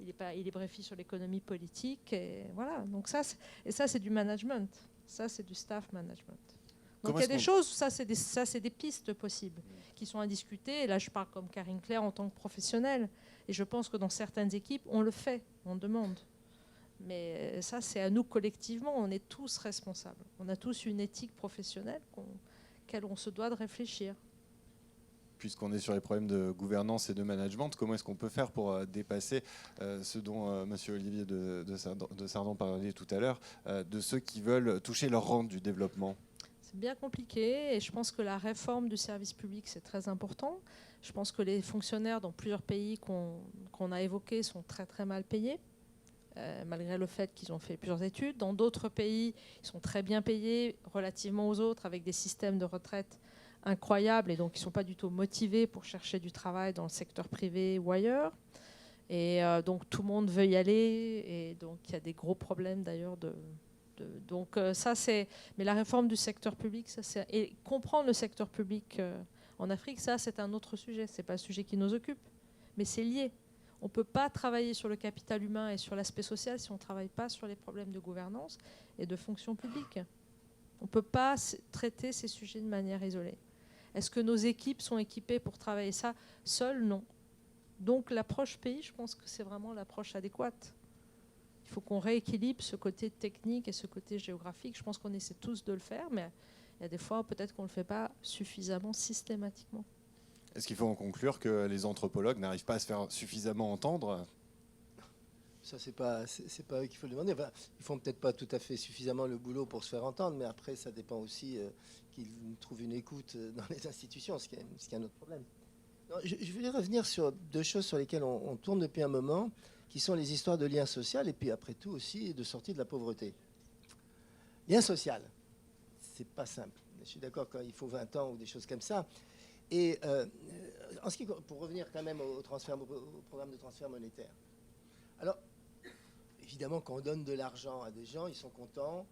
Speaker 4: il est briefé sur l'économie politique, et voilà. Donc ça, c'est du management. Ça, c'est du staff management. Donc il y a des choses, ça c'est des pistes possibles qui sont à discuter. Et là, je parle comme Karine Claire en tant que professionnelle. Et je pense que dans certaines équipes, on le fait, on demande. Mais ça, c'est à nous collectivement, on est tous responsables. On a tous une éthique professionnelle auquel on se doit de réfléchir.
Speaker 2: Puisqu'on est sur les problèmes de gouvernance et de management, comment est-ce qu'on peut faire pour dépasser ce dont M. Olivier de Sardan parlait tout à l'heure, de ceux qui veulent toucher leur rente du développement ?
Speaker 4: C'est bien compliqué et je pense que la réforme du service public, c'est très important. Je pense que les fonctionnaires dans plusieurs pays qu'on a évoqués sont très très mal payés. Malgré le fait qu'ils ont fait plusieurs études. Dans d'autres pays, ils sont très bien payés relativement aux autres, avec des systèmes de retraite incroyables et donc ils ne sont pas du tout motivés pour chercher du travail dans le secteur privé ou ailleurs. Et donc tout le monde veut y aller et donc il y a des gros problèmes d'ailleurs donc ça c'est... Mais la réforme du secteur public, ça c'est... Et comprendre le secteur public en Afrique, ça c'est un autre sujet. Ce n'est pas le sujet qui nous occupe, mais c'est lié. On ne peut pas travailler sur le capital humain et sur l'aspect social si on ne travaille pas sur les problèmes de gouvernance et de fonction publique. On ne peut pas traiter ces sujets de manière isolée. Est-ce que nos équipes sont équipées pour travailler ça seules? Non. Donc l'approche pays, je pense que c'est vraiment l'approche adéquate. Il faut qu'on rééquilibre ce côté technique et ce côté géographique. Je pense qu'on essaie tous de le faire, mais il y a des fois peut-être qu'on ne le fait pas suffisamment systématiquement.
Speaker 2: Est-ce qu'il faut en conclure que les anthropologues n'arrivent pas à se faire suffisamment entendre?
Speaker 3: Ça, c'est pas eux qu'il faut le demander. Enfin, ils font peut-être pas tout à fait suffisamment le boulot pour se faire entendre, mais après, ça dépend aussi qu'ils trouvent une écoute dans les institutions, ce qui est un autre problème. Non, je voulais revenir sur deux choses sur lesquelles on tourne depuis un moment, qui sont les histoires de lien social et puis après tout aussi de sortie de la pauvreté. Lien social, c'est pas simple. Je suis d'accord qu'il faut 20 ans ou des choses comme ça. Et pour revenir quand même au programme de transfert monétaire. Alors, évidemment, quand on donne de l'argent à des gens, ils sont contents,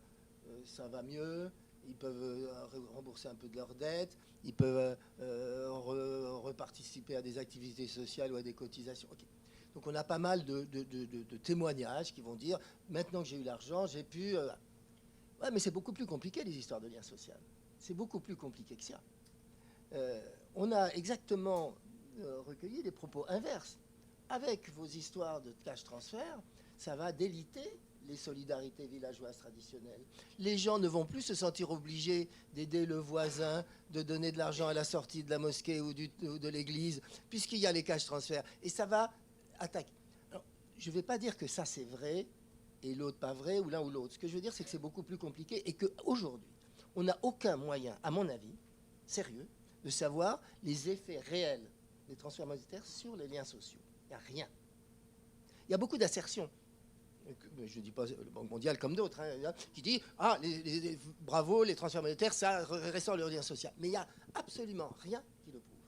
Speaker 3: ça va mieux, ils peuvent rembourser un peu de leurs dettes, ils peuvent reparticiper à des activités sociales ou à des cotisations. Okay. Donc on a pas mal de témoignages qui vont dire, maintenant que j'ai eu l'argent, j'ai pu... Ouais, mais c'est beaucoup plus compliqué, les histoires de lien social. C'est beaucoup plus compliqué que ça. On a exactement recueilli des propos inverses. Avec vos histoires de cash transfert, ça va déliter les solidarités villageoises traditionnelles. Les gens ne vont plus se sentir obligés d'aider le voisin, de donner de l'argent à la sortie de la mosquée ou de l'église, puisqu'il y a les cash transferts. Et ça va attaquer. Alors, je ne vais pas dire que ça c'est vrai et l'autre pas vrai, ou l'un ou l'autre. Ce que je veux dire, c'est que c'est beaucoup plus compliqué et qu'aujourd'hui, on n'a aucun moyen, à mon avis, sérieux, de savoir les effets réels des transferts monétaires sur les liens sociaux. Il n'y a rien. Il y a beaucoup d'assertions. Je ne dis pas le Banque mondiale comme d'autres, hein, qui dit « Ah, bravo, les transferts monétaires, ça restaure le lien social. » Mais il n'y a absolument rien qui le prouve.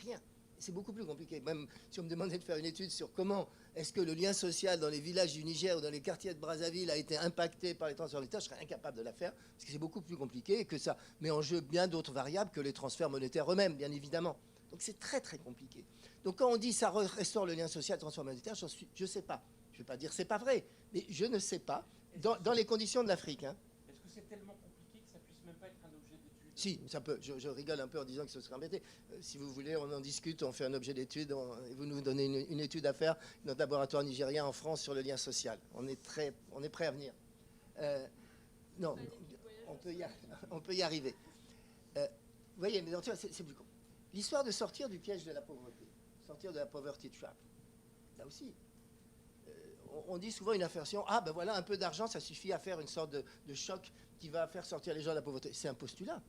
Speaker 3: Rien. C'est beaucoup plus compliqué. Même si on me demandait de faire une étude sur comment est-ce que le lien social dans les villages du Niger ou dans les quartiers de Brazzaville a été impacté par les transferts monétaires, je serais incapable de la faire, parce que c'est beaucoup plus compliqué et que ça met en jeu bien d'autres variables que les transferts monétaires eux-mêmes, bien évidemment. Donc c'est très très compliqué. Donc quand on dit ça restaure le lien social, transfert monétaire, je ne sais pas. Je ne vais pas dire c'est pas vrai, mais je ne sais pas, dans les conditions de l'Afrique. Hein.
Speaker 5: Est-ce que c'est tellement compliqué que ça puisse même pas être un objet d'étude?
Speaker 3: Si, ça peut. Je rigole un peu en disant que ce serait embêté. Si vous voulez, on en discute, on fait un objet d'étude, vous nous donnez une étude à faire, notre laboratoire nigérien en France sur le lien social. On est prêt à venir. Non, on peut y arriver. Vous voyez, mais c'est plus con. L'histoire de sortir du piège de la pauvreté, sortir de la poverty trap, là aussi, on dit souvent une aversion, ah ben voilà, un peu d'argent, ça suffit à faire une sorte de choc qui va faire sortir les gens de la pauvreté. C'est un postulat.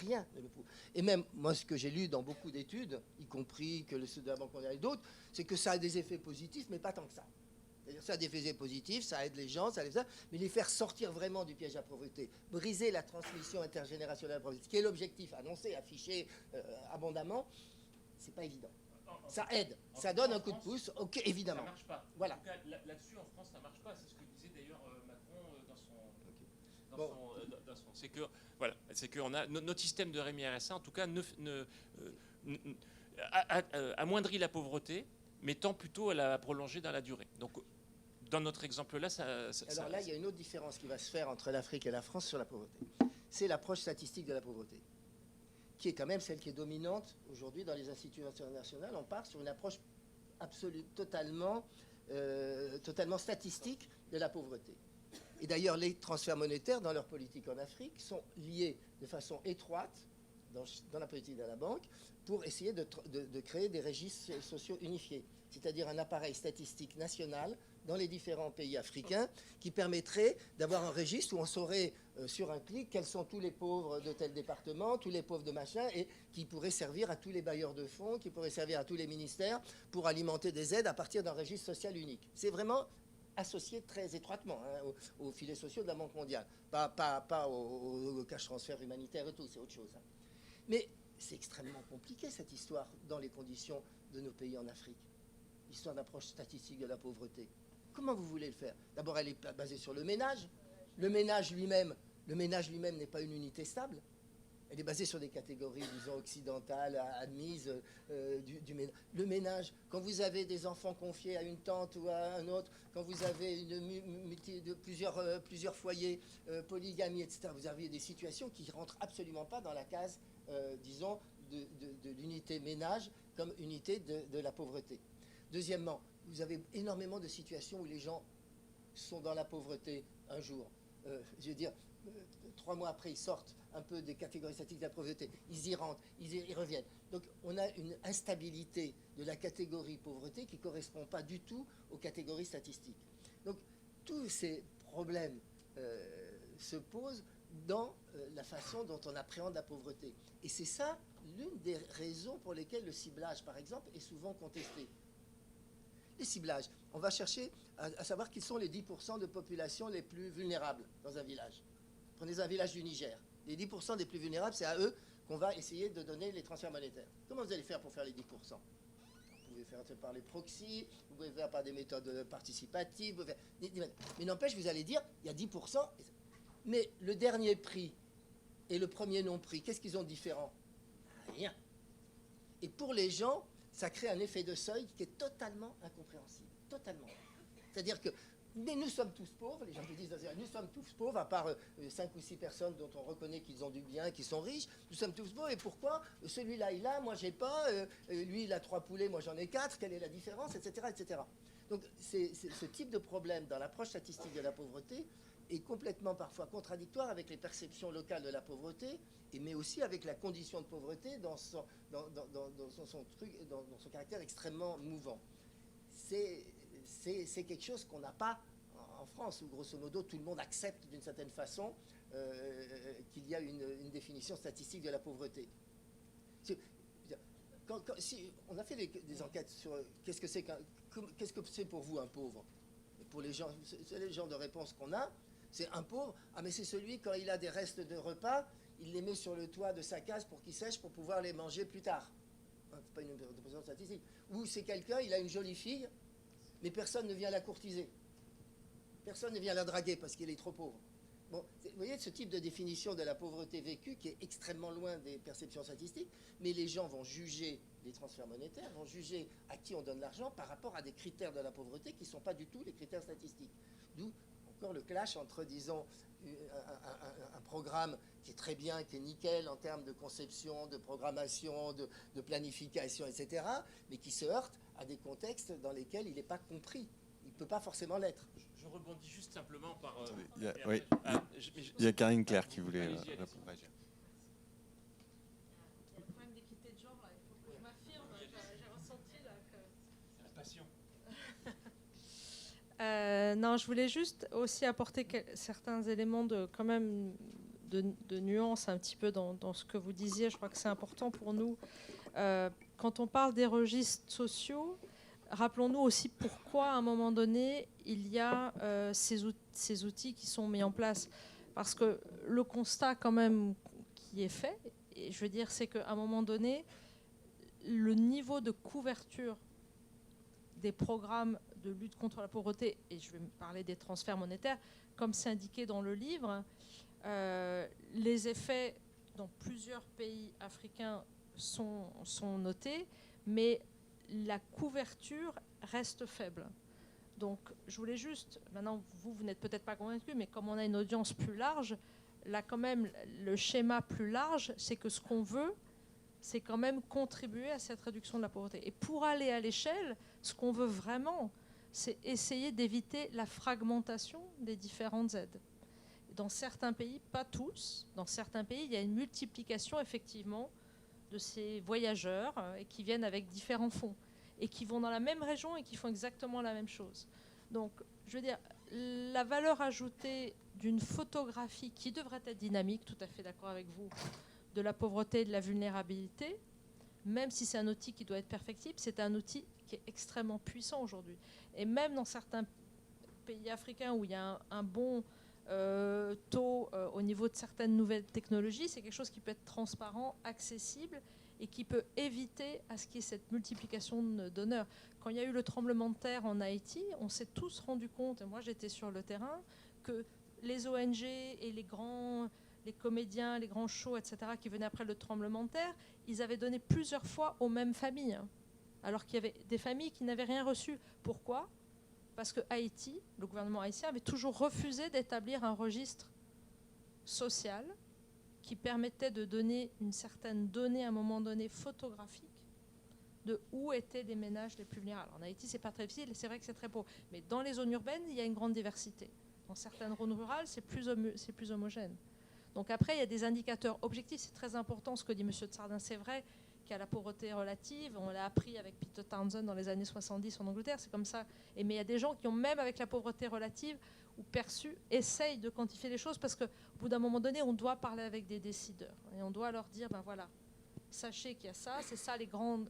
Speaker 3: Rien ne le prouve. Et même, moi, ce que j'ai lu dans beaucoup d'études, y compris que ceux de la Banque mondiale et d'autres, c'est que ça a des effets positifs, mais pas tant que ça. C'est-à-dire ça a des effets positifs, ça aide les gens, ça aide ça, mais les faire sortir vraiment du piège à la pauvreté, briser la transmission intergénérationnelle de la pauvreté, ce qui est l'objectif annoncé, affiché abondamment, c'est pas évident. Ça aide, ça donne un coup de pouce, ok, évidemment.
Speaker 5: Ça marche pas.
Speaker 3: Voilà.
Speaker 5: En tout cas, là-dessus, en France, ça marche pas. C'est ce que disait d'ailleurs Macron dans son. C'est que voilà, c'est qu'on a notre système de Rémi RSA, en tout cas, amoindrit la pauvreté, mais tend plutôt à la prolonger dans la durée. Donc, dans notre exemple-là,
Speaker 3: Alors là, il y a une autre différence qui va se faire entre l'Afrique et la France sur la pauvreté. C'est l'approche statistique de la pauvreté, qui est quand même celle qui est dominante aujourd'hui dans les institutions internationales. On part sur une approche totalement statistique de la pauvreté. Et d'ailleurs, les transferts monétaires dans leur politique en Afrique sont liés de façon étroite dans la politique de la banque pour essayer de créer des registres sociaux unifiés, c'est-à-dire un appareil statistique national dans les différents pays africains qui permettrait d'avoir un registre où on saurait sur un clic quels sont tous les pauvres de tel département, tous les pauvres de machin, et qui pourrait servir à tous les bailleurs de fonds, qui pourrait servir à tous les ministères pour alimenter des aides à partir d'un registre social unique. C'est vraiment associé très étroitement aux filets sociaux de la Banque mondiale, pas au cash transfert humanitaire et tout, c'est autre chose. Hein. Mais c'est extrêmement compliqué cette histoire dans les conditions de nos pays en Afrique. L'histoire d'approche statistique de la pauvreté. Comment vous voulez le faire? D'abord, elle est basée sur le ménage. Le ménage lui-même n'est pas une unité stable. Elle est basée sur des catégories, disons, occidentales, admises du ménage. Le ménage, quand vous avez des enfants confiés à une tante ou à un autre, quand vous avez plusieurs foyers, polygamie, etc., vous avez des situations qui ne rentrent absolument pas dans la case, disons, de l'unité ménage comme unité de la pauvreté. Deuxièmement, vous avez énormément de situations où les gens sont dans la pauvreté un jour. Je veux dire, 3 mois après, ils sortent un peu des catégories statistiques de la pauvreté. Ils y rentrent, ils y reviennent. Donc, on a une instabilité de la catégorie pauvreté qui ne correspond pas du tout aux catégories statistiques. Donc, tous ces problèmes se posent dans la façon dont on appréhende la pauvreté. Et c'est ça l'une des raisons pour lesquelles le ciblage, par exemple, est souvent contesté. Les ciblages, on va chercher à savoir qui sont les 10% de population les plus vulnérables dans un village. Prenez un village du Niger. Les 10% des plus vulnérables, c'est à eux qu'on va essayer de donner les transferts monétaires. Comment vous allez faire pour faire les 10%? Vous pouvez faire par les proxys, vous pouvez faire par des méthodes participatives. Mais n'empêche, vous allez dire, il y a 10%. Mais le dernier prix et le premier non-prix, qu'est-ce qu'ils ont de différent? Rien. Et pour les gens, ça crée un effet de seuil qui est totalement incompréhensible. Totalement. C'est-à-dire que mais nous sommes tous pauvres, les gens qui disent, nous sommes tous pauvres, à part 5 ou 6 personnes dont on reconnaît qu'ils ont du bien, qu'ils sont riches, nous sommes tous pauvres, et pourquoi celui-là il a, moi j'ai pas, lui il a 3 poulets, moi j'en ai 4, quelle est la différence, etc. etc. Donc ce type de problème dans l'approche statistique de la pauvreté est complètement parfois contradictoire avec les perceptions locales de la pauvreté, mais aussi avec la condition de pauvreté dans son caractère extrêmement mouvant. C'est quelque chose qu'on n'a pas en France, où grosso modo tout le monde accepte d'une certaine façon qu'il y a une définition statistique de la pauvreté. Si on a fait des enquêtes sur qu'est-ce que c'est pour vous un pauvre? Pour les gens, c'est les genres de réponses qu'on a. C'est un pauvre, mais c'est celui, quand il a des restes de repas, il les met sur le toit de sa case pour qu'ils sèchent pour pouvoir les manger plus tard. C'est pas une représentation statistique. Ou c'est quelqu'un, il a une jolie fille, mais personne ne vient la courtiser. Personne ne vient la draguer parce qu'il est trop pauvre. Bon, vous voyez ce type de définition de la pauvreté vécue qui est extrêmement loin des perceptions statistiques, mais les gens vont juger les transferts monétaires, vont juger à qui on donne l'argent par rapport à des critères de la pauvreté qui ne sont pas du tout les critères statistiques. D'où encore le clash entre, disons, un programme qui est très bien, qui est nickel en termes de conception, de programmation, de planification, etc., mais qui se heurte à des contextes dans lesquels il n'est pas compris. Il ne peut pas forcément l'être.
Speaker 5: Je rebondis juste simplement par...
Speaker 2: Il y a Karine Claire qui voulait répondre.
Speaker 4: Il y a le problème d'équité de genre, là. Il faut que je m'affirme. J'ai ressenti là que...
Speaker 5: C'est la passion.
Speaker 4: Non, je voulais juste aussi apporter certains éléments quand même de nuance un petit peu dans ce que vous disiez. Je crois que c'est important pour nous. Quand on parle des registres sociaux, rappelons-nous aussi pourquoi à un moment donné il y a ces outils qui sont mis en place. Parce que le constat quand même qui est fait, et je veux dire, c'est qu'à un moment donné, le niveau de couverture des programmes de lutte contre la pauvreté, et je vais parler des transferts monétaires, comme c'est indiqué dans le livre, les effets dans plusieurs pays africains sont notés, mais la couverture reste faible. Donc je voulais juste, maintenant vous n'êtes peut-être pas convaincus, mais comme on a une audience plus large, là quand même le schéma plus large, c'est que ce qu'on veut, c'est quand même contribuer à cette réduction de la pauvreté. Et pour aller à l'échelle, ce qu'on veut vraiment, c'est essayer d'éviter la fragmentation des différentes aides. Dans certains pays, pas tous, dans certains pays, il y a une multiplication effectivement de ces voyageurs qui viennent avec différents fonds et qui vont dans la même région et qui font exactement la même chose. Donc, je veux dire, la valeur ajoutée d'une photographie qui devrait être dynamique, tout à fait d'accord avec vous, de la pauvreté et de la vulnérabilité, même si c'est un outil qui doit être perfectible, c'est un outil qui est extrêmement puissant aujourd'hui. Et même dans certains pays africains où il y a un bon tôt au niveau de certaines nouvelles technologies. C'est quelque chose qui peut être transparent, accessible et qui peut éviter à ce qu'il y ait cette multiplication de donneurs. Quand il y a eu le tremblement de terre en Haïti, on s'est tous rendu compte, et moi j'étais sur le terrain, que les ONG et les comédiens, les grands shows, etc., qui venaient après le tremblement de terre, ils avaient donné plusieurs fois aux mêmes familles, hein, alors qu'il y avait des familles qui n'avaient rien reçu. Pourquoi ? Parce que Haïti, le gouvernement haïtien, avait toujours refusé d'établir un registre social qui permettait de donner une certaine donnée à un moment donné photographique de où étaient les ménages les plus vulnérables. En Haïti, c'est pas très difficile, c'est vrai que c'est très pauvre. Mais dans les zones urbaines, il y a une grande diversité. Dans certaines zones rurales, c'est plus homogène. Donc après, il y a des indicateurs objectifs. C'est très important ce que dit M. Tsardin. C'est vrai qu'il y a la pauvreté relative. On l'a appris avec Peter Townsend dans les années 70 en Angleterre. C'est comme ça. Mais il y a des gens qui ont, même avec la pauvreté relative ou perçue, essayent de quantifier les choses parce qu'au bout d'un moment donné, on doit parler avec des décideurs. Et on doit leur dire, ben voilà, sachez qu'il y a ça, c'est ça les grands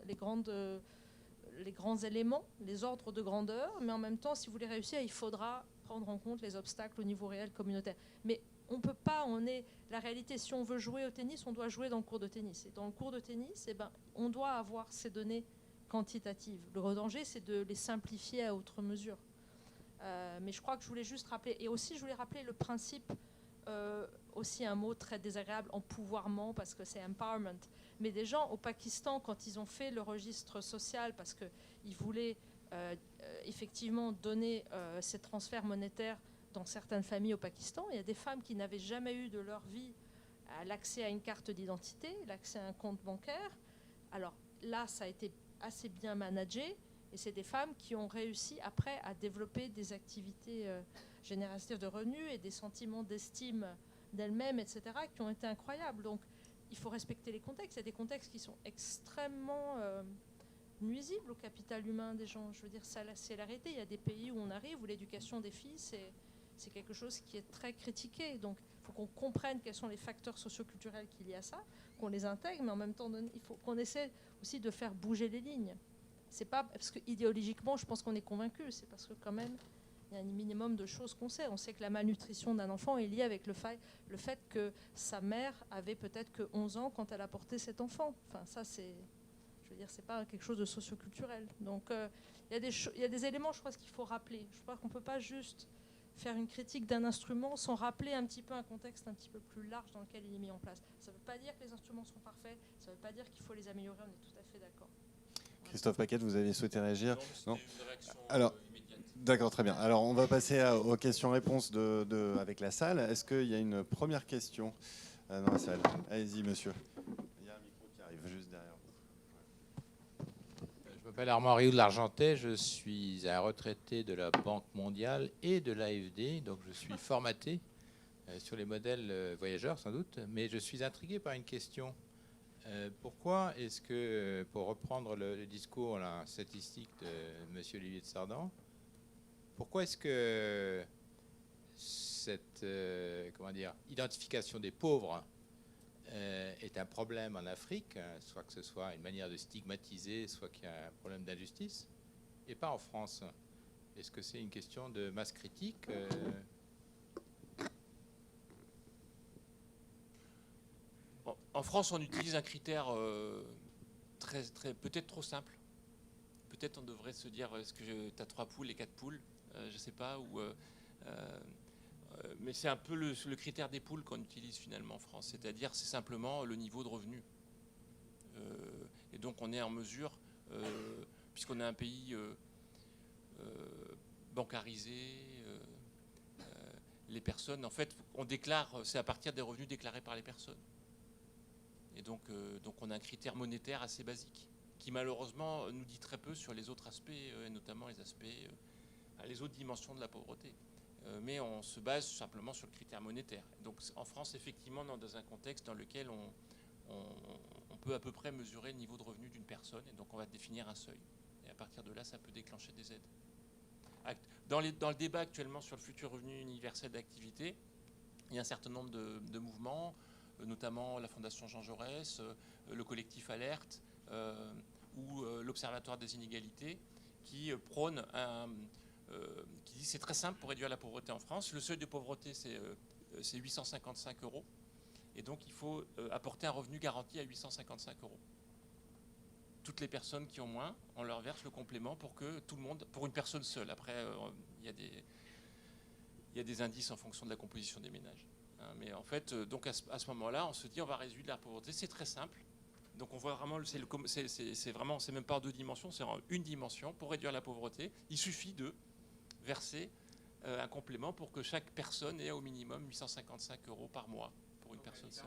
Speaker 4: éléments, les ordres de grandeur. Mais en même temps, si vous voulez réussir, il faudra prendre en compte les obstacles au niveau réel communautaire. Mais on ne peut pas, la réalité, si on veut jouer au tennis, on doit jouer dans le cours de tennis. Et dans le cours de tennis, on doit avoir ces données quantitatives. Le danger, c'est de les simplifier à outre mesure. Mais je crois que je voulais juste rappeler, et aussi je voulais rappeler le principe, aussi un mot très désagréable, empouvoirment, parce que c'est empowerment. Mais des gens au Pakistan, quand ils ont fait le registre social, parce qu'ils voulaient effectivement donner ces transferts monétaires dans certaines familles au Pakistan, il y a des femmes qui n'avaient jamais eu de leur vie l'accès à une carte d'identité, l'accès à un compte bancaire. Alors là, ça a été assez bien managé, et c'est des femmes qui ont réussi après à développer des activités génératrices de revenus et des sentiments d'estime d'elles-mêmes, etc., qui ont été incroyables. Donc il faut respecter les contextes. Il y a des contextes qui sont extrêmement nuisibles au capital humain des gens. Je veux dire, ça, c'est la réalité. Il y a des pays où on arrive, où l'éducation des filles, c'est quelque chose qui est très critiqué. Donc il faut qu'on comprenne quels sont les facteurs socioculturels qu'il y a à ça, qu'on les intègre, mais en même temps, il faut qu'on essaie aussi de faire bouger les lignes. C'est pas parce que idéologiquement, je pense qu'on est convaincu, c'est parce que quand même, il y a un minimum de choses qu'on sait. On sait que la malnutrition d'un enfant est liée avec le fait que sa mère avait peut-être que 11 ans quand elle a porté cet enfant. Enfin, ça, je veux dire, c'est pas quelque chose de socioculturel. Donc, il y a des éléments, je crois, qu'il faut rappeler. Je crois qu'on peut pas juste faire une critique d'un instrument sans rappeler un petit peu un contexte un petit peu plus large dans lequel il est mis en place. Ça ne veut pas dire que les instruments sont parfaits, ça ne veut pas dire qu'il faut les améliorer, on est tout à fait d'accord.
Speaker 2: Christophe Paquette, vous avez souhaité réagir?
Speaker 5: Non,
Speaker 2: Non.
Speaker 5: une réaction
Speaker 2: Alors,
Speaker 5: immédiate.
Speaker 2: d'accord, très bien. Alors, on va passer aux questions-réponses avec la salle. Est-ce qu'il y a une première question dans la salle? Allez-y, monsieur. Il y a un micro qui arrive juste derrière vous.
Speaker 6: Je m'appelle Armand Rioux de l'Argentais, je suis un retraité de la Banque mondiale et de l'AFD, donc je suis formaté sur les modèles voyageurs sans doute, mais je suis intrigué par une question. Pourquoi est-ce que, pour reprendre le discours la statistique de M. Olivier de Sardan, pourquoi est-ce que cette identification des pauvres est un problème en Afrique, soit que ce soit une manière de stigmatiser, soit qu'il y a un problème d'injustice, et pas en France? Est-ce que c'est une question de masse critique
Speaker 5: En France, on utilise un critère peut-être trop simple. Peut-être on devrait se dire, est-ce que tu as 3 poules et 4 poules? Je ne sais pas. Mais c'est un peu le critère des poules qu'on utilise finalement en France. C'est-à-dire, c'est simplement le niveau de revenu. Et donc, on est en mesure, puisqu'on est un pays bancarisé, les personnes, en fait, on déclare, c'est à partir des revenus déclarés par les personnes. Et donc on a un critère monétaire assez basique, qui malheureusement nous dit très peu sur les autres aspects, et notamment les autres dimensions de la pauvreté. Mais on se base simplement sur le critère monétaire. Donc en France, effectivement, on est dans un contexte dans lequel on peut à peu près mesurer le niveau de revenu d'une personne, et donc on va définir un seuil. Et à partir de là, ça peut déclencher des aides. Dans le débat actuellement sur le futur revenu universel d'activité, il y a un certain nombre de mouvements, notamment la Fondation Jean Jaurès, le collectif Alerte ou l'Observatoire des inégalités, qui prônent qui dit c'est très simple pour réduire la pauvreté en France. Le seuil de pauvreté, c'est 855 €. Et donc, il faut apporter un revenu garanti à 855 €. Toutes les personnes qui ont moins, on leur verse le complément pour que tout le monde, pour une personne seule. Après, il y a des indices en fonction de la composition des ménages. Hein, mais en fait, donc à ce moment-là, on se dit on va réduire la pauvreté. C'est très simple. Donc on voit vraiment, c'est même pas en 2 dimensions, c'est en une dimension. Pour réduire la pauvreté, il suffit de verser un complément pour que chaque personne ait au minimum 855 € par mois pour une personne seule.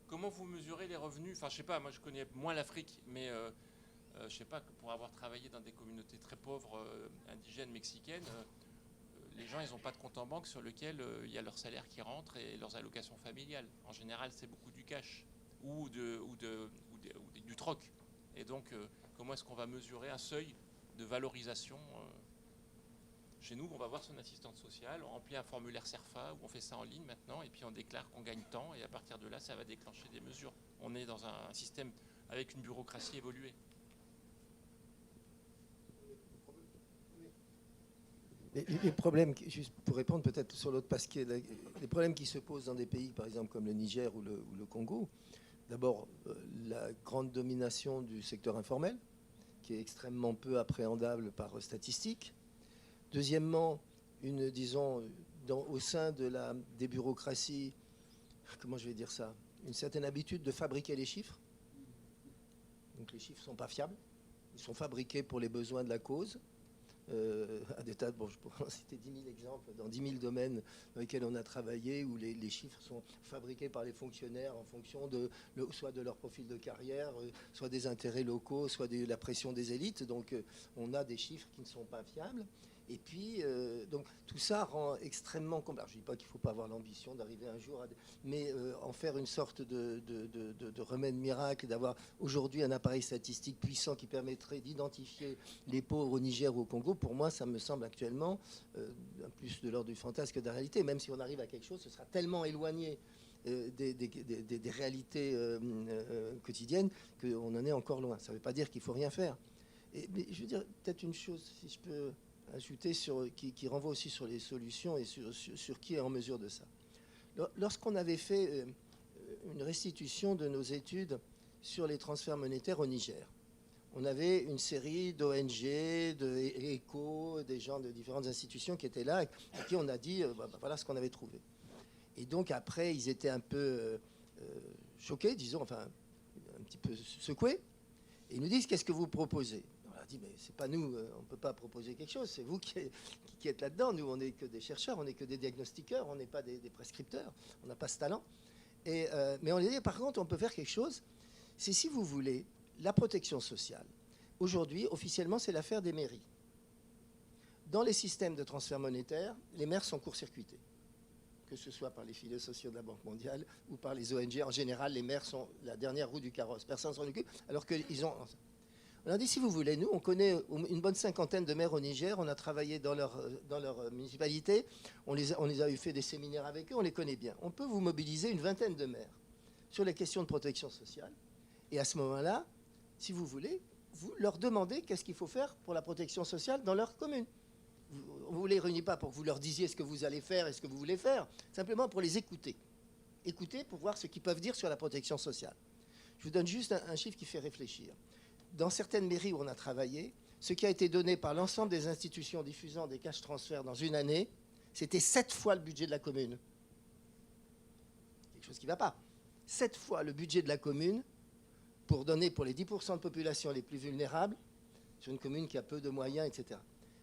Speaker 5: Comment vous mesurez les revenus? Enfin, je sais pas, moi je connais moins l'Afrique, mais je sais pas, pour avoir travaillé dans des communautés très pauvres, indigènes, mexicaines, les gens, ils n'ont pas de compte en banque sur lequel il y a leur salaire qui rentre et leurs allocations familiales. En général, c'est beaucoup du cash ou du troc. Et donc, comment est-ce qu'on va mesurer un seuil de valorisation? Chez nous, on va voir son assistante sociale, on remplit un formulaire CERFA, où on fait ça en ligne maintenant, et puis on déclare qu'on gagne tant, et à partir de là, ça va déclencher des mesures. On est dans un système avec une bureaucratie évoluée.
Speaker 3: Les problèmes, juste pour répondre peut-être sur l'autre, parce que les problèmes qui se posent dans des pays, par exemple comme le Niger ou le Congo, d'abord la grande domination du secteur informel, qui est extrêmement peu appréhendable par statistique. Deuxièmement, au sein des bureaucraties, comment je vais dire ça, une certaine habitude de fabriquer les chiffres. Donc les chiffres ne sont pas fiables, ils sont fabriqués pour les besoins de la cause. À des tas, je pourrais citer 10 000 exemples dans 10 000 domaines dans lesquels on a travaillé, où les chiffres sont fabriqués par les fonctionnaires en fonction soit de leur profil de carrière, soit des intérêts locaux, soit de la pression des élites. Donc on a des chiffres qui ne sont pas fiables. Et puis, donc, tout ça rend extrêmement complexe. Je ne dis pas qu'il ne faut pas avoir l'ambition d'arriver un jour mais en faire une sorte de remède miracle, d'avoir aujourd'hui un appareil statistique puissant qui permettrait d'identifier les pauvres au Niger ou au Congo, pour moi, ça me semble actuellement plus de l'ordre du fantasme que de la réalité. Même si on arrive à quelque chose, ce sera tellement éloigné des réalités quotidiennes qu'on en est encore loin. Ça ne veut pas dire qu'il ne faut rien faire. Mais je veux dire, peut-être une chose, si je peux ajouter, qui renvoie aussi sur les solutions et sur qui est en mesure de ça. Lorsqu'on avait fait une restitution de nos études sur les transferts monétaires au Niger, on avait une série d'ONG, d'ECO, des gens de différentes institutions qui étaient là, à qui on a dit voilà ce qu'on avait trouvé. Et donc après, ils étaient un peu choqués, disons, enfin un petit peu secoués, et ils nous disent qu'est-ce que vous proposez? Dit, mais c'est pas nous, on ne peut pas proposer quelque chose, c'est vous qui êtes là-dedans. Nous, on n'est que des chercheurs, on n'est que des diagnostiqueurs, on n'est pas des prescripteurs, on n'a pas ce talent. Mais on a dit, par contre, on peut faire quelque chose. C'est, si vous voulez, la protection sociale. Aujourd'hui, officiellement, c'est l'affaire des mairies. Dans les systèmes de transfert monétaire, les maires sont court-circuités, que ce soit par les filets sociaux de la Banque mondiale ou par les ONG. En général, les maires sont la dernière roue du carrosse. Personne ne s'en occupe, alors qu'ils ont... On a dit, si vous voulez, nous, on connaît une bonne cinquantaine de maires au Niger, on a travaillé dans leur municipalité, on les a eu fait des séminaires avec eux, on les connaît bien. On peut vous mobiliser une vingtaine de maires sur les questions de protection sociale. Et à ce moment-là, si vous voulez, vous leur demandez qu'est-ce qu'il faut faire pour la protection sociale dans leur commune. Vous ne les réunissez pas pour que vous leur disiez ce que vous allez faire et ce que vous voulez faire, simplement pour les écouter. Écouter pour voir ce qu'ils peuvent dire sur la protection sociale. Je vous donne juste un chiffre qui fait réfléchir. Dans certaines mairies où on a travaillé, ce qui a été donné par l'ensemble des institutions diffusant des cash transferts dans une année, c'était 7 fois le budget de la commune. Quelque chose qui ne va pas. 7 fois le budget de la commune pour donner pour les 10% de population les plus vulnérables sur une commune qui a peu de moyens, etc.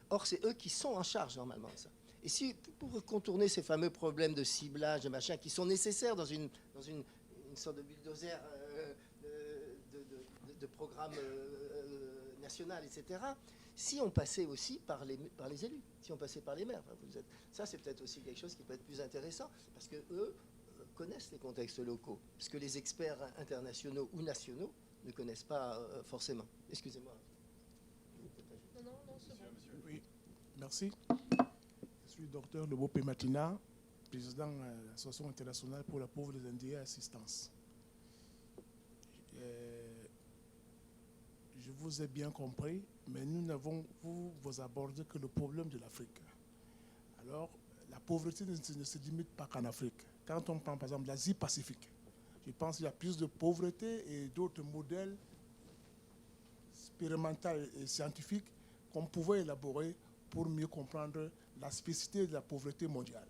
Speaker 3: Or, c'est eux qui sont en charge normalement de ça. Et si, pour contourner ces fameux problèmes de ciblage, de machin, qui sont nécessaires dans une sorte de bulldozer de programme national, etc., si on passait aussi par les élus, si on passait par les maires. Enfin, ça, c'est peut-être aussi quelque chose qui peut être plus intéressant, parce qu'eux connaissent les contextes locaux, parce que les experts internationaux ou nationaux ne connaissent pas forcément. Excusez-moi.
Speaker 4: Non, c'est bon.
Speaker 7: Oui, merci. Je suis docteur Lebopé Matina, président de l'Association internationale pour la pauvreté indienne et assistance. je vous ai bien compris, mais nous n'avons vous abordé que le problème de l'Afrique. Alors, la pauvreté ne se limite pas qu'en Afrique. Quand on prend par exemple l'Asie-Pacifique, je pense qu'il y a plus de pauvreté et d'autres modèles expérimentaux et scientifiques qu'on pouvait élaborer pour mieux comprendre la spécificité de la pauvreté mondiale.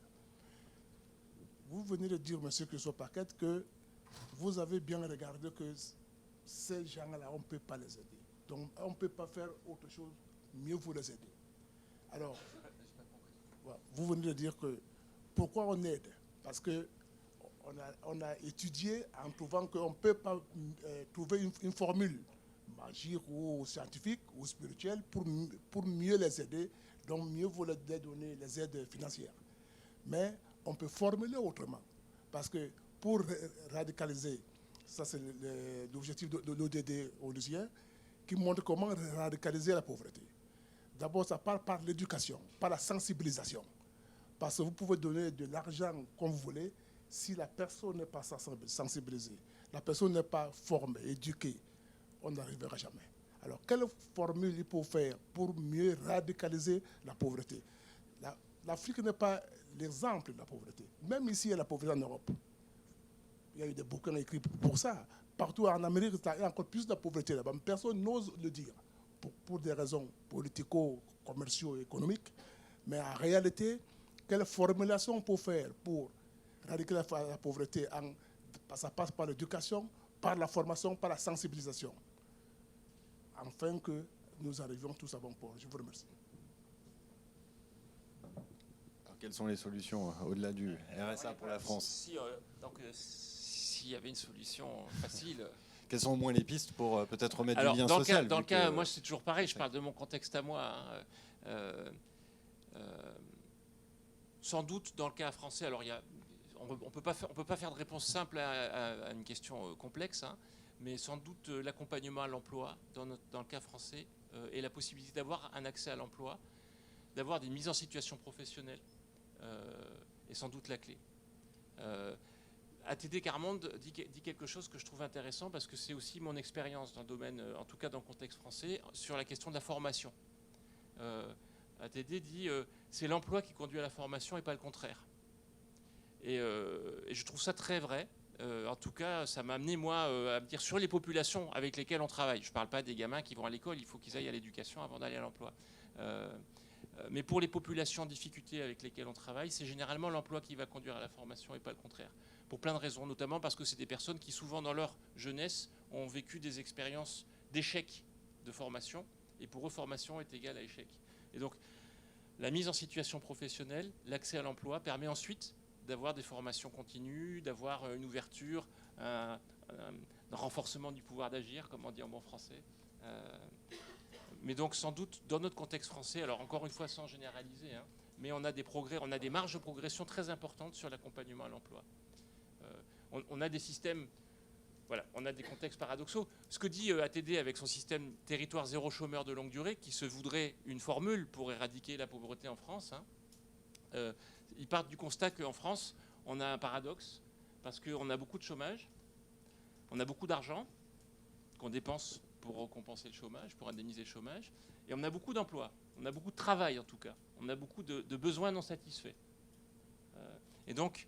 Speaker 7: Vous venez de dire, M. Christophe Paquette, que vous avez bien regardé que ces gens-là, on ne peut pas les aider. Donc, on ne peut pas faire autre chose, mieux vous les aider. Alors, vous venez de dire que pourquoi on aide? Parce qu'on a étudié en trouvant qu'on ne peut pas trouver une formule magique ou scientifique ou spirituelle pour mieux les aider, donc mieux vous les donner les aides financières. Mais on peut formuler autrement. Parce que pour radicaliser, ça c'est l'objectif de l'ODD onusien, qui montre comment radicaliser la pauvreté. D'abord, ça part par l'éducation, par la sensibilisation. Parce que vous pouvez donner de l'argent comme vous voulez, si la personne n'est pas sensibilisée, la personne n'est pas formée, éduquée, on n'arrivera jamais. Alors, quelle formule il faut faire pour mieux radicaliser la pauvreté? L'Afrique n'est pas l'exemple de la pauvreté. Même ici, il y a la pauvreté en Europe. Il y a eu des bouquins écrits pour ça. Partout en Amérique, il y a encore plus de pauvreté là-bas. Personne n'ose le dire pour des raisons politico-commerciaux et économiques. Mais en réalité, quelle formulation on peut faire pour radicaliser la pauvreté? Ça passe par l'éducation, par la formation, par la sensibilisation. Afin que nous arrivions tous à bon port. Je vous remercie.
Speaker 2: Alors, quelles sont les solutions au-delà du RSA pour la France?
Speaker 5: S'il y avait une solution facile.
Speaker 2: Quelles sont au moins les pistes pour peut-être remettre du lien
Speaker 5: dans
Speaker 2: social?
Speaker 5: Dans le cas, moi c'est toujours pareil, je parle de mon contexte à moi. Sans doute dans le cas français, alors on peut pas faire de réponse simple à une question complexe, hein, mais sans doute l'accompagnement à l'emploi dans le cas français et la possibilité d'avoir un accès à l'emploi, d'avoir des mises en situation professionnelle est sans doute la clé. ATD Carmonde dit quelque chose que je trouve intéressant parce que c'est aussi mon expérience dans le domaine, en tout cas dans le contexte français, sur la question de la formation. ATD dit c'est l'emploi qui conduit à la formation et pas le contraire. Et je trouve ça très vrai. En tout cas, ça m'a amené, moi, à me dire sur les populations avec lesquelles on travaille. Je ne parle pas des gamins qui vont à l'école, il faut qu'ils aillent à l'éducation avant d'aller à l'emploi. Mais pour les populations en difficulté avec lesquelles on travaille, c'est généralement l'emploi qui va conduire à la formation et pas le contraire. Pour plein de raisons, notamment parce que c'est des personnes qui, souvent dans leur jeunesse, ont vécu des expériences d'échec de formation. Et pour eux, formation est égale à échec. Et donc, la mise en situation professionnelle, l'accès à l'emploi permet ensuite d'avoir des formations continues, d'avoir une ouverture, un renforcement du pouvoir d'agir, comme on dit en bon français. Mais donc sans doute dans notre contexte français, alors encore une fois sans généraliser, hein, mais on a des progrès, on a des marges de progression très importantes sur l'accompagnement à l'emploi. On a des systèmes, voilà, on a des contextes paradoxaux. Ce que dit ATD avec son système territoire zéro chômeur de longue durée, qui se voudrait une formule pour éradiquer la pauvreté en France, hein, ils partent du constat qu'en France, on a un paradoxe, parce qu'on a beaucoup de chômage, on a beaucoup d'argent qu'on dépense pour compenser le chômage, pour indemniser le chômage, et on a beaucoup d'emplois, on a beaucoup de travail en tout cas, on a beaucoup de besoins non satisfaits. Et donc,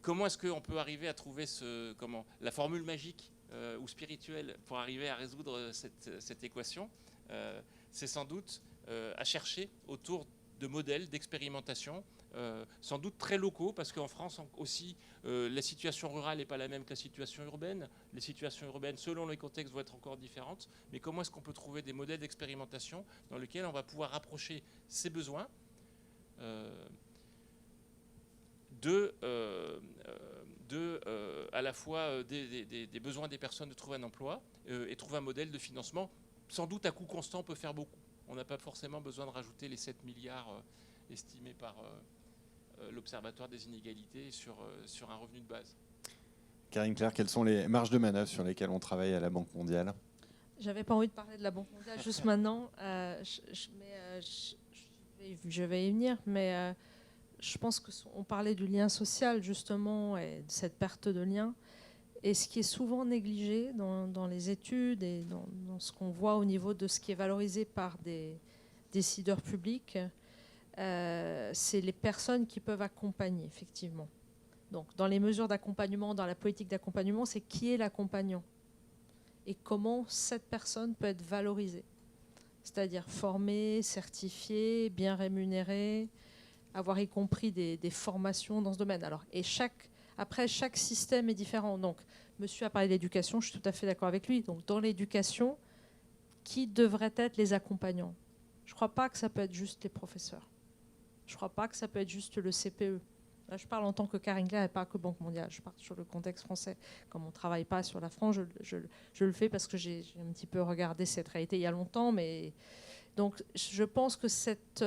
Speaker 5: comment est-ce qu'on peut arriver à trouver la formule magique ou spirituelle pour arriver à résoudre cette équation? C'est sans doute à chercher autour de modèles d'expérimentation, sans doute très locaux, parce qu'en France aussi, la situation rurale n'est pas la même que la situation urbaine. Les situations urbaines, selon les contextes, vont être encore différentes. Mais comment est-ce qu'on peut trouver des modèles d'expérimentation dans lesquels on va pouvoir rapprocher ces besoins à la fois des besoins des personnes de trouver un emploi et trouver un modèle de financement. Sans doute à coût constant, on peut faire beaucoup. On n'a pas forcément besoin de rajouter les 7 milliards estimés par l'Observatoire des inégalités sur un revenu de base.
Speaker 2: Karine Claire, quelles sont les marges de manœuvre sur lesquelles on travaille à la Banque mondiale?
Speaker 4: J'avais pas envie de parler de la Banque mondiale juste maintenant. Je vais y venir, mais je pense qu'on parlait du lien social justement et de cette perte de lien. Et ce qui est souvent négligé dans les études et dans ce qu'on voit au niveau de ce qui est valorisé par des décideurs publics, c'est les personnes qui peuvent accompagner, effectivement. Donc, dans les mesures d'accompagnement, dans la politique d'accompagnement, c'est qui est l'accompagnant et comment cette personne peut être valorisée. C'est-à-dire formée, certifiée, bien rémunérée, avoir y compris des formations dans ce domaine. Alors, et après, chaque système est différent. Donc, monsieur a parlé d'éducation, je suis tout à fait d'accord avec lui. Donc, dans l'éducation, qui devraient être les accompagnants? Je ne crois pas que ça peut être juste les professeurs. Je ne crois pas que ça peut être juste le CPE. Là, je parle en tant que Carringler et pas que Banque mondiale. Je parle sur le contexte français. Comme on ne travaille pas sur la France, je le fais parce que j'ai un petit peu regardé cette réalité il y a longtemps. Mais donc, je pense que cette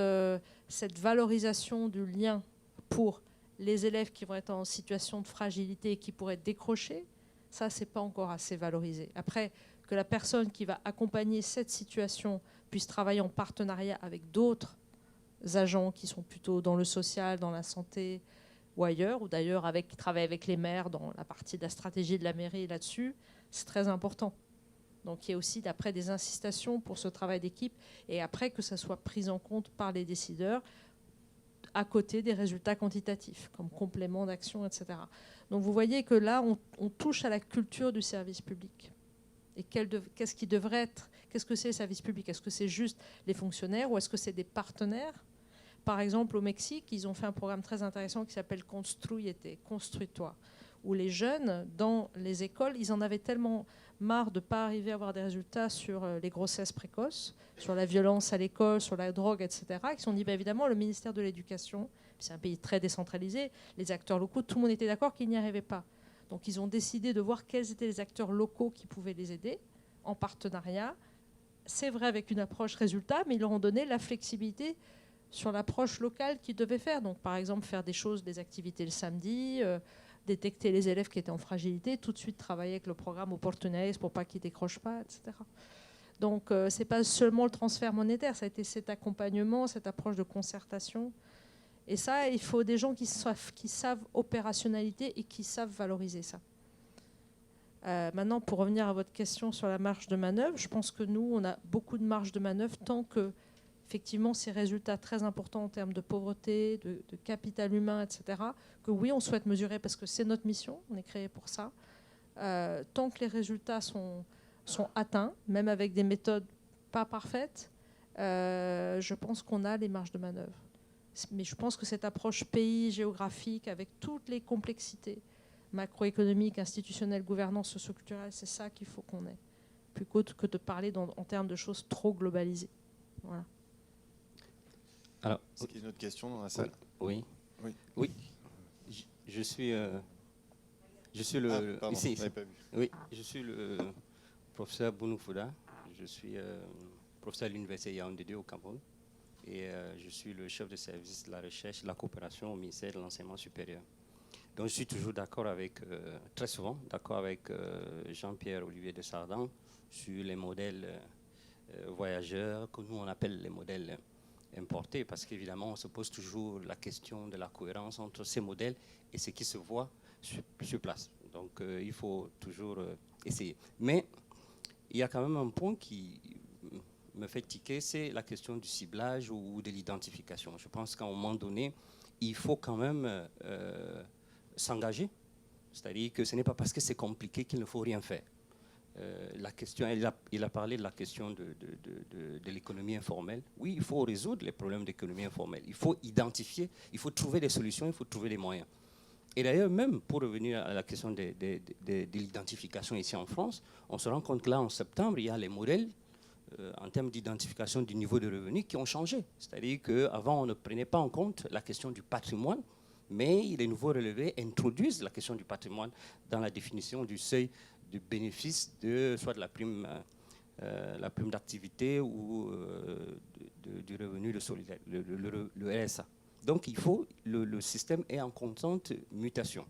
Speaker 4: valorisation du lien pour les élèves qui vont être en situation de fragilité et qui pourraient décrocher, ça, c'est pas encore assez valorisé. Après, que la personne qui va accompagner cette situation puisse travailler en partenariat avec d'autres agents qui sont plutôt dans le social, dans la santé ou ailleurs, ou d'ailleurs travailler avec les maires dans la partie de la stratégie de la mairie là-dessus, c'est très important. Donc il y a aussi d'après des incitations pour ce travail d'équipe et après que ça soit pris en compte par les décideurs à côté des résultats quantitatifs, comme complément d'action, etc. Donc vous voyez que là, on touche à la culture du service public. Et qu'est-ce qui devrait être, qu'est-ce que c'est le service public? Est-ce que c'est juste les fonctionnaires ou est-ce que c'est des partenaires? Par exemple, au Mexique, ils ont fait un programme très intéressant qui s'appelle Construyete, construis-toi, où les jeunes, dans les écoles, ils en avaient tellement marre de ne pas arriver à avoir des résultats sur les grossesses précoces, sur la violence à l'école, sur la drogue, etc., qu'ils se sont dit, évidemment, le ministère de l'Éducation, c'est un pays très décentralisé, les acteurs locaux, tout le monde était d'accord qu'ils n'y arrivaient pas. Donc ils ont décidé de voir quels étaient les acteurs locaux qui pouvaient les aider, en partenariat. C'est vrai avec une approche résultat, mais ils leur ont donné la flexibilité sur l'approche locale qu'ils devaient faire. Donc par exemple, faire des choses, des activités le samedi, détecter les élèves qui étaient en fragilité, tout de suite travailler avec le programme Opportunities pour pas qu'ils décrochent pas, etc. Donc ce n'est pas seulement le transfert monétaire, ça a été cet accompagnement, cette approche de concertation. Et ça, il faut des gens qui savent opérationnalité et qui savent valoriser ça. Maintenant, pour revenir à votre question sur la marge de manœuvre, je pense que nous, on a beaucoup de marge de manœuvre tant que, effectivement, ces résultats très importants en termes de pauvreté, de capital humain, etc., que oui, on souhaite mesurer parce que c'est notre mission, on est créé pour ça. Tant que les résultats sont atteints, même avec des méthodes pas parfaites, je pense qu'on a les marges de manœuvre. Mais je pense que cette approche pays, géographique, avec toutes les complexités macroéconomiques, institutionnelles, gouvernance, socio-culturelle, c'est ça qu'il faut qu'on ait, plutôt que de parler en termes de choses trop globalisées. Voilà.
Speaker 2: Alors, est-ce qu'il y a une autre question dans la salle?
Speaker 8: Oui. Je suis le.
Speaker 2: Pardon,
Speaker 8: Ici.
Speaker 2: pas vu.
Speaker 8: Oui, je suis le professeur Bounou Fouda. Je suis professeur à l'université Yaoundé 2 au Cameroun. Et je suis le chef de service de la recherche et de la coopération au ministère de l'Enseignement supérieur. Donc je suis toujours d'accord avec, très souvent, d'accord avec Jean-Pierre Olivier de Sardan sur les modèles voyageurs, que nous on appelle les modèles importés, parce qu'évidemment on se pose toujours la question de la cohérence entre ces modèles et ce qui se voit sur place. Donc il faut toujours essayer. Mais il y a quand même un point qui me fait tiquer, c'est la question du ciblage ou de l'identification. Je pense qu'à un moment donné, il faut quand même s'engager. C'est-à-dire que ce n'est pas parce que c'est compliqué qu'il ne faut rien faire. La question, il a parlé de la question de l'économie informelle. Oui, il faut résoudre les problèmes d'économie informelle. Il faut identifier, il faut trouver des solutions, il faut trouver des moyens. Et d'ailleurs, même pour revenir à la question de l'identification ici en France, on se rend compte que là, en septembre, il y a les modèles en termes d'identification du niveau de revenu qui ont changé. C'est-à-dire qu'avant, on ne prenait pas en compte la question du patrimoine, mais les nouveaux relevés introduisent la question du patrimoine dans la définition du seuil de bénéfice soit de la prime d'activité ou du revenu de solidarité, le RSA. Donc il faut, le système est en constante mutation.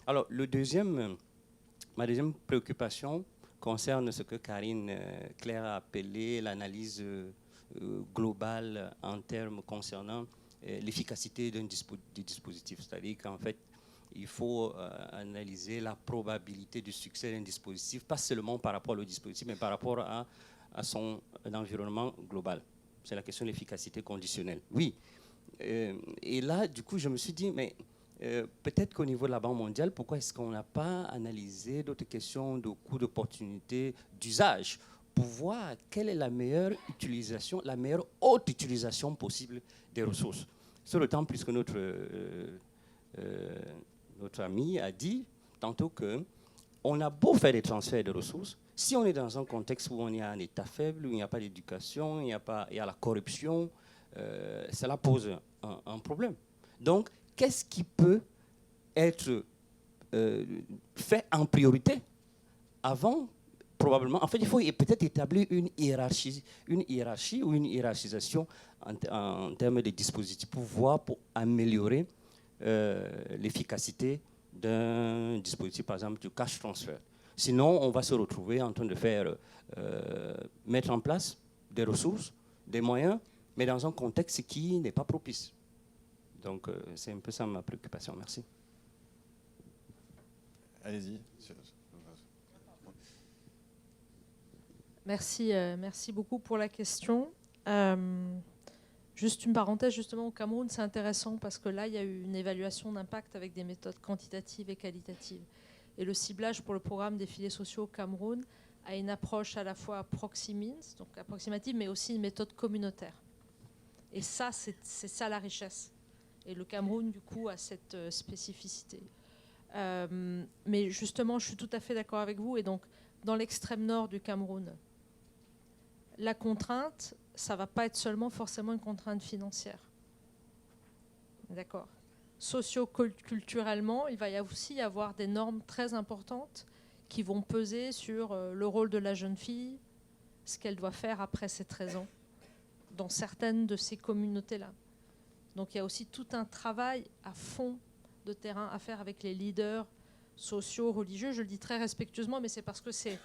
Speaker 8: Alors ma deuxième préoccupation concerne ce que Karine Claire a appelé l'analyse globale en termes concernant l'efficacité du dispositif. C'est-à-dire qu'en fait, il faut analyser la probabilité du succès d'un dispositif, pas seulement par rapport au dispositif, mais par rapport à son environnement global. C'est la question de l'efficacité conditionnelle. Oui. Et là, du coup, je me suis dit, mais peut-être qu'au niveau de la Banque mondiale, pourquoi est-ce qu'on n'a pas analysé d'autres questions de coûts d'opportunité, d'usage, pour voir quelle est la meilleure utilisation, la meilleure haute utilisation possible des ressources. Sur le temps, puisque notre ami a dit tantôt qu'on a beau faire des transferts de ressources, si on est dans un contexte où on est à un état faible, où il n'y a pas d'éducation, il y a la corruption, cela pose un problème. Donc, qu'est-ce qui peut être fait en priorité avant, probablement, en fait, il faut peut-être établir une hiérarchie ou une hiérarchisation en termes de dispositifs pour améliorer l'efficacité d'un dispositif, par exemple, du cash transfer. Sinon, on va se retrouver en train de mettre en place des ressources, des moyens, mais dans un contexte qui n'est pas propice. Donc, c'est un peu ça ma préoccupation. Merci.
Speaker 2: Allez-y.
Speaker 4: Merci beaucoup pour la question. Juste une parenthèse, justement, au Cameroun, c'est intéressant parce que là, il y a eu une évaluation d'impact avec des méthodes quantitatives et qualitatives. Et le ciblage pour le programme des filets sociaux au Cameroun a une approche à la fois proximiste, donc approximative, mais aussi une méthode communautaire. Et ça, c'est ça la richesse. Et le Cameroun, du coup, a cette spécificité. Mais justement, je suis tout à fait d'accord avec vous. Et donc, dans l'extrême nord du Cameroun, la contrainte, ça ne va pas être seulement forcément une contrainte financière. D'accord. Socio-culturellement, il va aussi y avoir des normes très importantes qui vont peser sur le rôle de la jeune fille, ce qu'elle doit faire après ses 13 ans, dans certaines de ces communautés-là. Donc il y a aussi tout un travail à fond de terrain à faire avec les leaders sociaux, religieux. Je le dis très respectueusement, mais c'est parce que c'est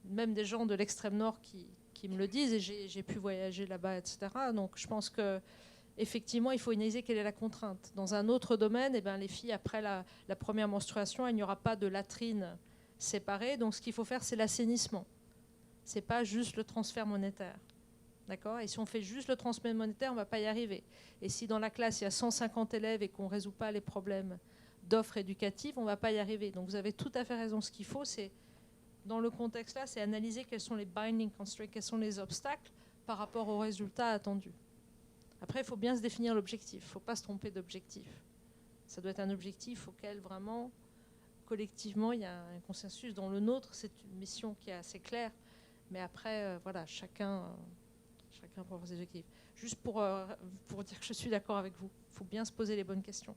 Speaker 4: même des gens de l'extrême nord qui me le disent, et j'ai pu voyager là-bas, etc. Donc je pense qu'effectivement, il faut analyser quelle est la contrainte. Dans un autre domaine, les filles, après la première menstruation, il n'y aura pas de latrine séparée. Donc ce qu'il faut faire, c'est l'assainissement. Ce n'est pas juste le transfert monétaire. D'accord ? Et si on fait juste le transfert monétaire, on ne va pas y arriver. Et si dans la classe, il y a 150 élèves et qu'on ne résout pas les problèmes d'offres éducatives, on ne va pas y arriver. Donc vous avez tout à fait raison. Ce qu'il faut, c'est, dans le contexte-là, c'est analyser quels sont les binding constraints, quels sont les obstacles par rapport aux résultats attendus. Après, il faut bien se définir l'objectif. Il ne faut pas se tromper d'objectif. Ça doit être un objectif auquel, vraiment, collectivement, il y a un consensus. Dans le nôtre, c'est une mission qui est assez claire. Mais après, voilà, chacun pour ses objectifs. Juste pour dire que je suis d'accord avec vous. Il faut bien se poser les bonnes questions.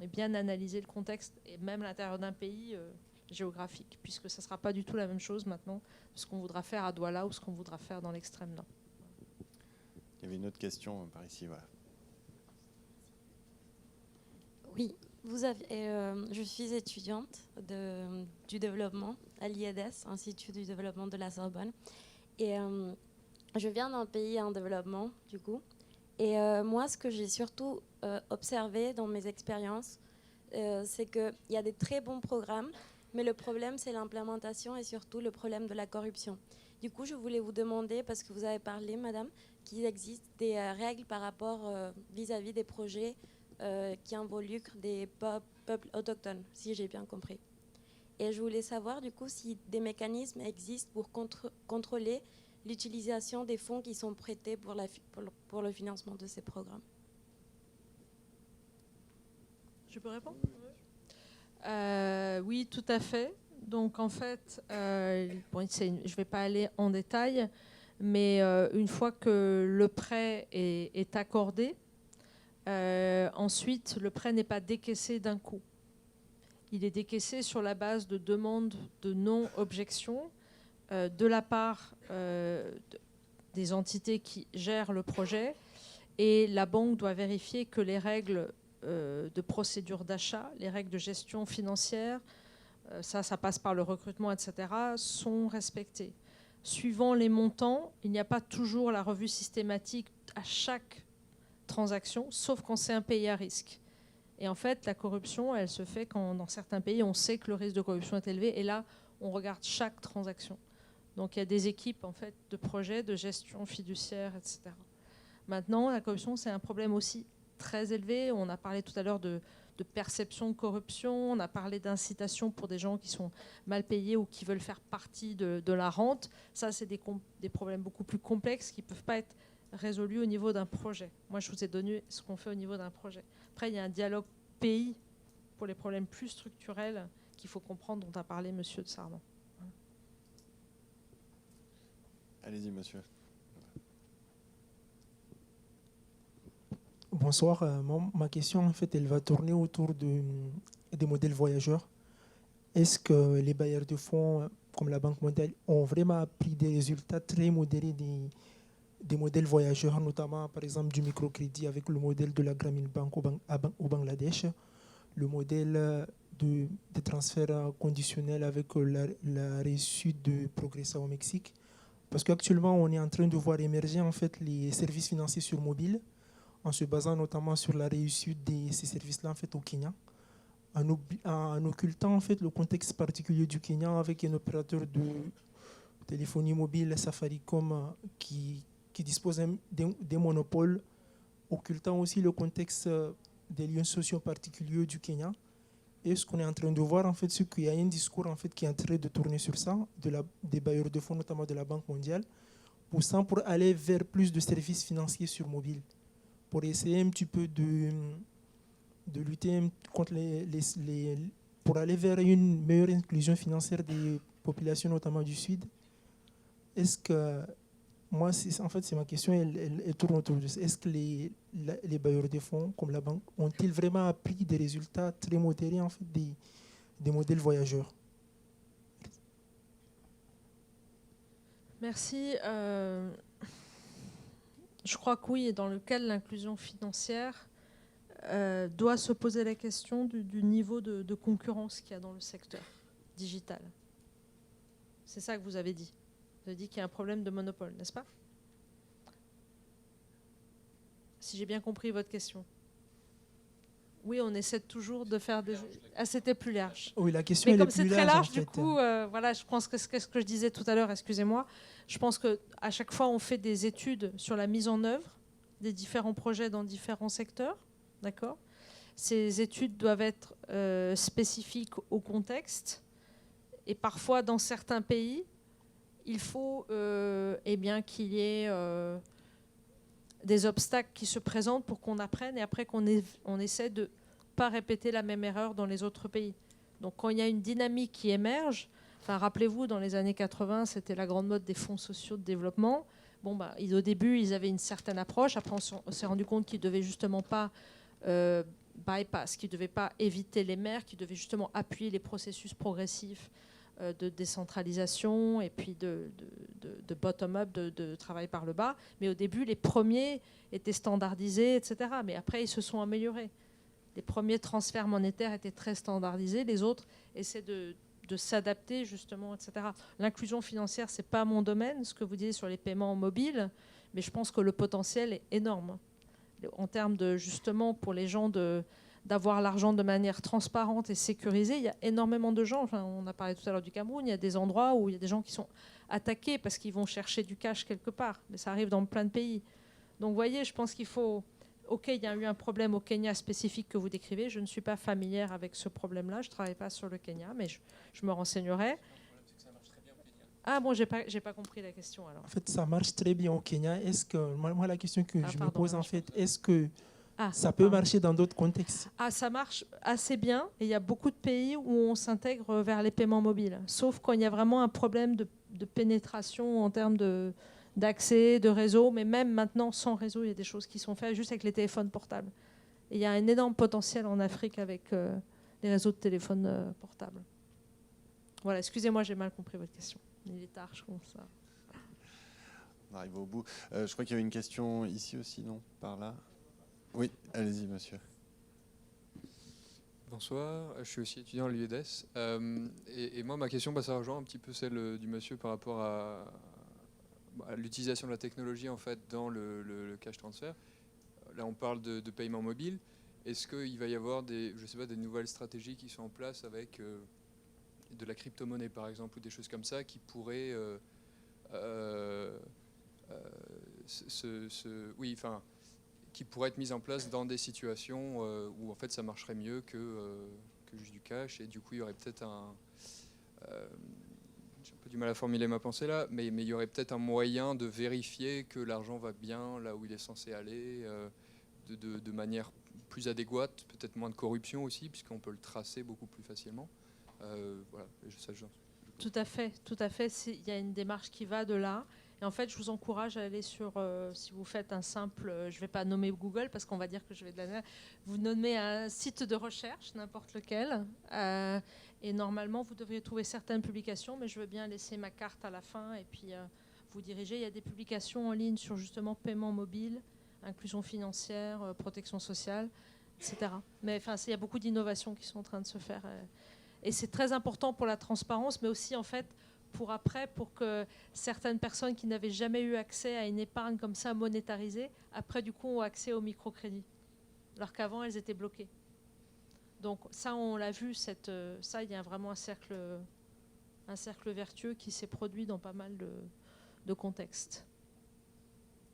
Speaker 4: Et bien analyser le contexte, et même à l'intérieur d'un pays géographique, puisque ça ne sera pas du tout la même chose maintenant, ce qu'on voudra faire à Douala ou ce qu'on voudra faire dans l'extrême nord.
Speaker 2: Il y avait une autre question par ici, voilà.
Speaker 9: Oui, je suis étudiante du développement à l'IEDES, Institut du développement de la Sorbonne. Et je viens d'un pays en développement, du coup. Et moi, ce que j'ai surtout observé dans mes expériences, c'est qu'il y a des très bons programmes, mais le problème, c'est l'implémentation et surtout le problème de la corruption. Du coup, je voulais vous demander, parce que vous avez parlé, madame, qu'il existe des règles par rapport vis-à-vis des projets qui involucrent des peuples autochtones, si j'ai bien compris. Et je voulais savoir, du coup, si des mécanismes existent pour contrôler l'utilisation des fonds qui sont prêtés pour le financement de ces programmes.
Speaker 4: Je peux répondre ? Oui, tout à fait. Donc, en fait, je ne vais pas aller en détail, mais une fois que le prêt est accordé, ensuite, le prêt n'est pas décaissé d'un coup. Il est décaissé sur la base de demandes de non-objection de la part des entités qui gèrent le projet, et la banque doit vérifier que les règles de procédure d'achat, les règles de gestion financière, ça passe par le recrutement, etc., sont respectées. Suivant les montants, il n'y a pas toujours la revue systématique à chaque transaction, sauf quand c'est un pays à risque. Et en fait, la corruption, elle se fait quand dans certains pays, on sait que le risque de corruption est élevé. Et là, on regarde chaque transaction. Donc il y a des équipes en fait, de projets, de gestion fiduciaire, etc. Maintenant, la corruption, c'est un problème aussi très élevé. On a parlé tout à l'heure de perception de corruption, on a parlé d'incitation pour des gens qui sont mal payés ou qui veulent faire partie de la rente. Ça, c'est des problèmes beaucoup plus complexes qui ne peuvent pas être résolus au niveau d'un projet. Moi, je vous ai donné ce qu'on fait au niveau d'un projet. Après, il y a un dialogue pays pour les problèmes plus structurels qu'il faut comprendre, dont a parlé M. de Sardan.
Speaker 2: Allez-y, monsieur.
Speaker 10: Bonsoir. Ma question, en fait, elle va tourner autour des modèles voyageurs. Est-ce que les bailleurs de fonds, comme la Banque mondiale, ont vraiment appris des résultats très modérés des modèles voyageurs, notamment, par exemple, du microcrédit avec le modèle de la Grameen Bank au Bangladesh, le modèle des transferts conditionnels avec la réussite de Progressa au Mexique? Parce qu'actuellement, on est en train de voir émerger en fait, les services financiers sur mobile, en se basant notamment sur la réussite de ces services-là en fait, au Kenya, en occultant en fait, le contexte particulier du Kenya avec un opérateur de téléphonie mobile, Safaricom, qui dispose des monopoles, occultant aussi le contexte des liens sociaux particuliers du Kenya. Et ce qu'on est en train de voir, en fait, c'est qu'il y a un discours en fait, qui est en train de tourner sur ça, des bailleurs de fonds, notamment de la Banque mondiale, pour aller vers plus de services financiers sur mobile, pour essayer un petit peu de lutter contre pour aller vers une meilleure inclusion financière des populations, notamment du Sud. Est-ce que, moi, en fait, c'est ma question, elle tourne autour de ça. Est-ce que les bailleurs de fonds, comme la banque, ont-ils vraiment appris des résultats très modérés en fait, des modèles voyageurs?
Speaker 4: Merci. Je crois que oui, et dans le cas de l'inclusion financière, doit se poser la question du niveau de concurrence qu'il y a dans le secteur digital. C'est ça que vous avez dit. Vous avez dit qu'il y a un problème de monopole, n'est-ce pas? Si j'ai bien compris votre question. Oui, on essaie toujours de faire des... Ah, c'était plus large.
Speaker 10: Oui, la question
Speaker 4: Mais
Speaker 10: est
Speaker 4: comme
Speaker 10: plus
Speaker 4: c'est très
Speaker 10: large,
Speaker 4: large,
Speaker 10: en
Speaker 4: du
Speaker 10: fait.
Speaker 4: coup, voilà, je pense que ce que je disais tout à l'heure, excusez-moi, je pense qu'à chaque fois, on fait des études sur la mise en œuvre des différents projets dans différents secteurs, d'accord? Ces études doivent être spécifiques au contexte, et parfois, dans certains pays, il faut eh bien, qu'il y ait des obstacles qui se présentent pour qu'on apprenne et après qu'on essaie de ne pas répéter la même erreur dans les autres pays. Donc quand il y a une dynamique qui émerge, enfin, rappelez-vous, dans les années 80, c'était la grande mode des fonds sociaux de développement. Bon, bah, au début, ils avaient une certaine approche. Après, on s'est rendu compte qu'ils ne devaient justement pas bypass, qu'ils ne devaient pas éviter les maires, qu'ils devaient justement appuyer les processus progressifs de décentralisation et puis de bottom-up, de travail par le bas. Mais au début, les premiers étaient standardisés, etc. Mais après, ils se sont améliorés. Les premiers transferts monétaires étaient très standardisés. Les autres essaient de s'adapter, justement, etc. L'inclusion financière, ce n'est pas mon domaine, ce que vous disiez sur les paiements mobiles, mais je pense que le potentiel est énorme. En termes de, justement, pour les gens d'avoir l'argent de manière transparente et sécurisée. Il y a énormément de gens, enfin, on a parlé tout à l'heure du Cameroun, il y a des endroits où il y a des gens qui sont attaqués parce qu'ils vont chercher du cash quelque part. Mais ça arrive dans plein de pays. Donc vous voyez, je pense qu'il faut... Ok, il y a eu un problème au Kenya spécifique que vous décrivez. Je ne suis pas familière avec ce problème-là. Je ne travaille pas sur le Kenya, mais je me renseignerai. Ah bon, j'ai pas compris la question alors.
Speaker 10: En fait, ça marche très bien au Kenya. Est-ce que, moi, la question que je me pose, en fait, est-ce que ça peut marcher dans d'autres contextes?
Speaker 4: Ah, ça marche assez bien. Et il y a beaucoup de pays où on s'intègre vers les paiements mobiles. Sauf quand il y a vraiment un problème de pénétration en termes d'accès, de réseau. Mais même maintenant, sans réseau, il y a des choses qui sont faites juste avec les téléphones portables. Et il y a un énorme potentiel en Afrique avec les réseaux de téléphones portables. Voilà, excusez-moi, j'ai mal compris votre question. Il est tard, je pense.
Speaker 2: On arrive au bout. Je crois qu'il y avait une question ici aussi, non? Par là? Oui, allez-y, monsieur.
Speaker 11: Bonsoir, je suis aussi étudiant à l'UEDES. Et moi, ma question, ça rejoint un petit peu celle du monsieur par rapport à l'utilisation de la technologie en fait, dans le cash transfer. Là, on parle de paiement mobile. est-ce qu'il va y avoir des nouvelles stratégies qui sont en place avec de la crypto-monnaie par exemple, ou des choses comme ça qui pourraient qui pourraient être mises en place dans des situations où en fait ça marcherait mieux que juste du cash, et du coup il y aurait peut-être j'ai un peu du mal à formuler ma pensée là, mais il y aurait peut-être un moyen de vérifier que l'argent va bien là où il est censé aller, de manière plus adéquate, peut-être moins de corruption aussi, puisqu'on peut le tracer beaucoup plus facilement. Voilà,
Speaker 4: Tout à fait. Il y a une démarche qui va de là. Et en fait, je vous encourage à aller sur, si vous faites un simple, je ne vais pas nommer Google parce qu'on va dire que je vais de la... Vous nommez un site de recherche, n'importe lequel, et normalement, vous devriez trouver certaines publications, mais je veux bien laisser ma carte à la fin et puis vous diriger. Il y a des publications en ligne sur justement paiement mobile, inclusion financière, protection sociale, etc. Mais enfin, il y a beaucoup d'innovations qui sont en train de se faire. Et c'est très important pour la transparence, mais aussi en fait pour que certaines personnes qui n'avaient jamais eu accès à une épargne comme ça monétarisée, après du coup ont accès au microcrédit, alors qu'avant elles étaient bloquées. Donc ça on l'a vu, ça il y a vraiment un cercle vertueux qui s'est produit dans pas mal de contextes.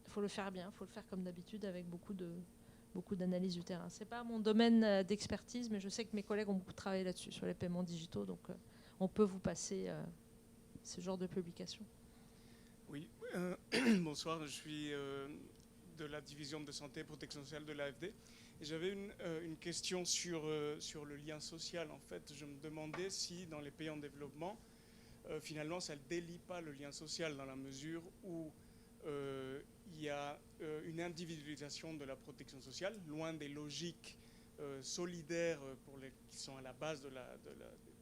Speaker 4: Il faut le faire bien, il faut le faire comme d'habitude avec beaucoup d'analyse du terrain. C'est pas mon domaine d'expertise, mais je sais que mes collègues ont beaucoup travaillé là-dessus, sur les paiements digitaux, donc on peut vous passer ce genre de publication.
Speaker 12: Oui, bonsoir, je suis de la division de santé et protection sociale de l'AFD. Et j'avais une question sur le lien social. En fait, je me demandais si dans les pays en développement, finalement, ça ne délie pas le lien social dans la mesure où il y a une individualisation de la protection sociale, loin des logiques solidaires qui sont à la base des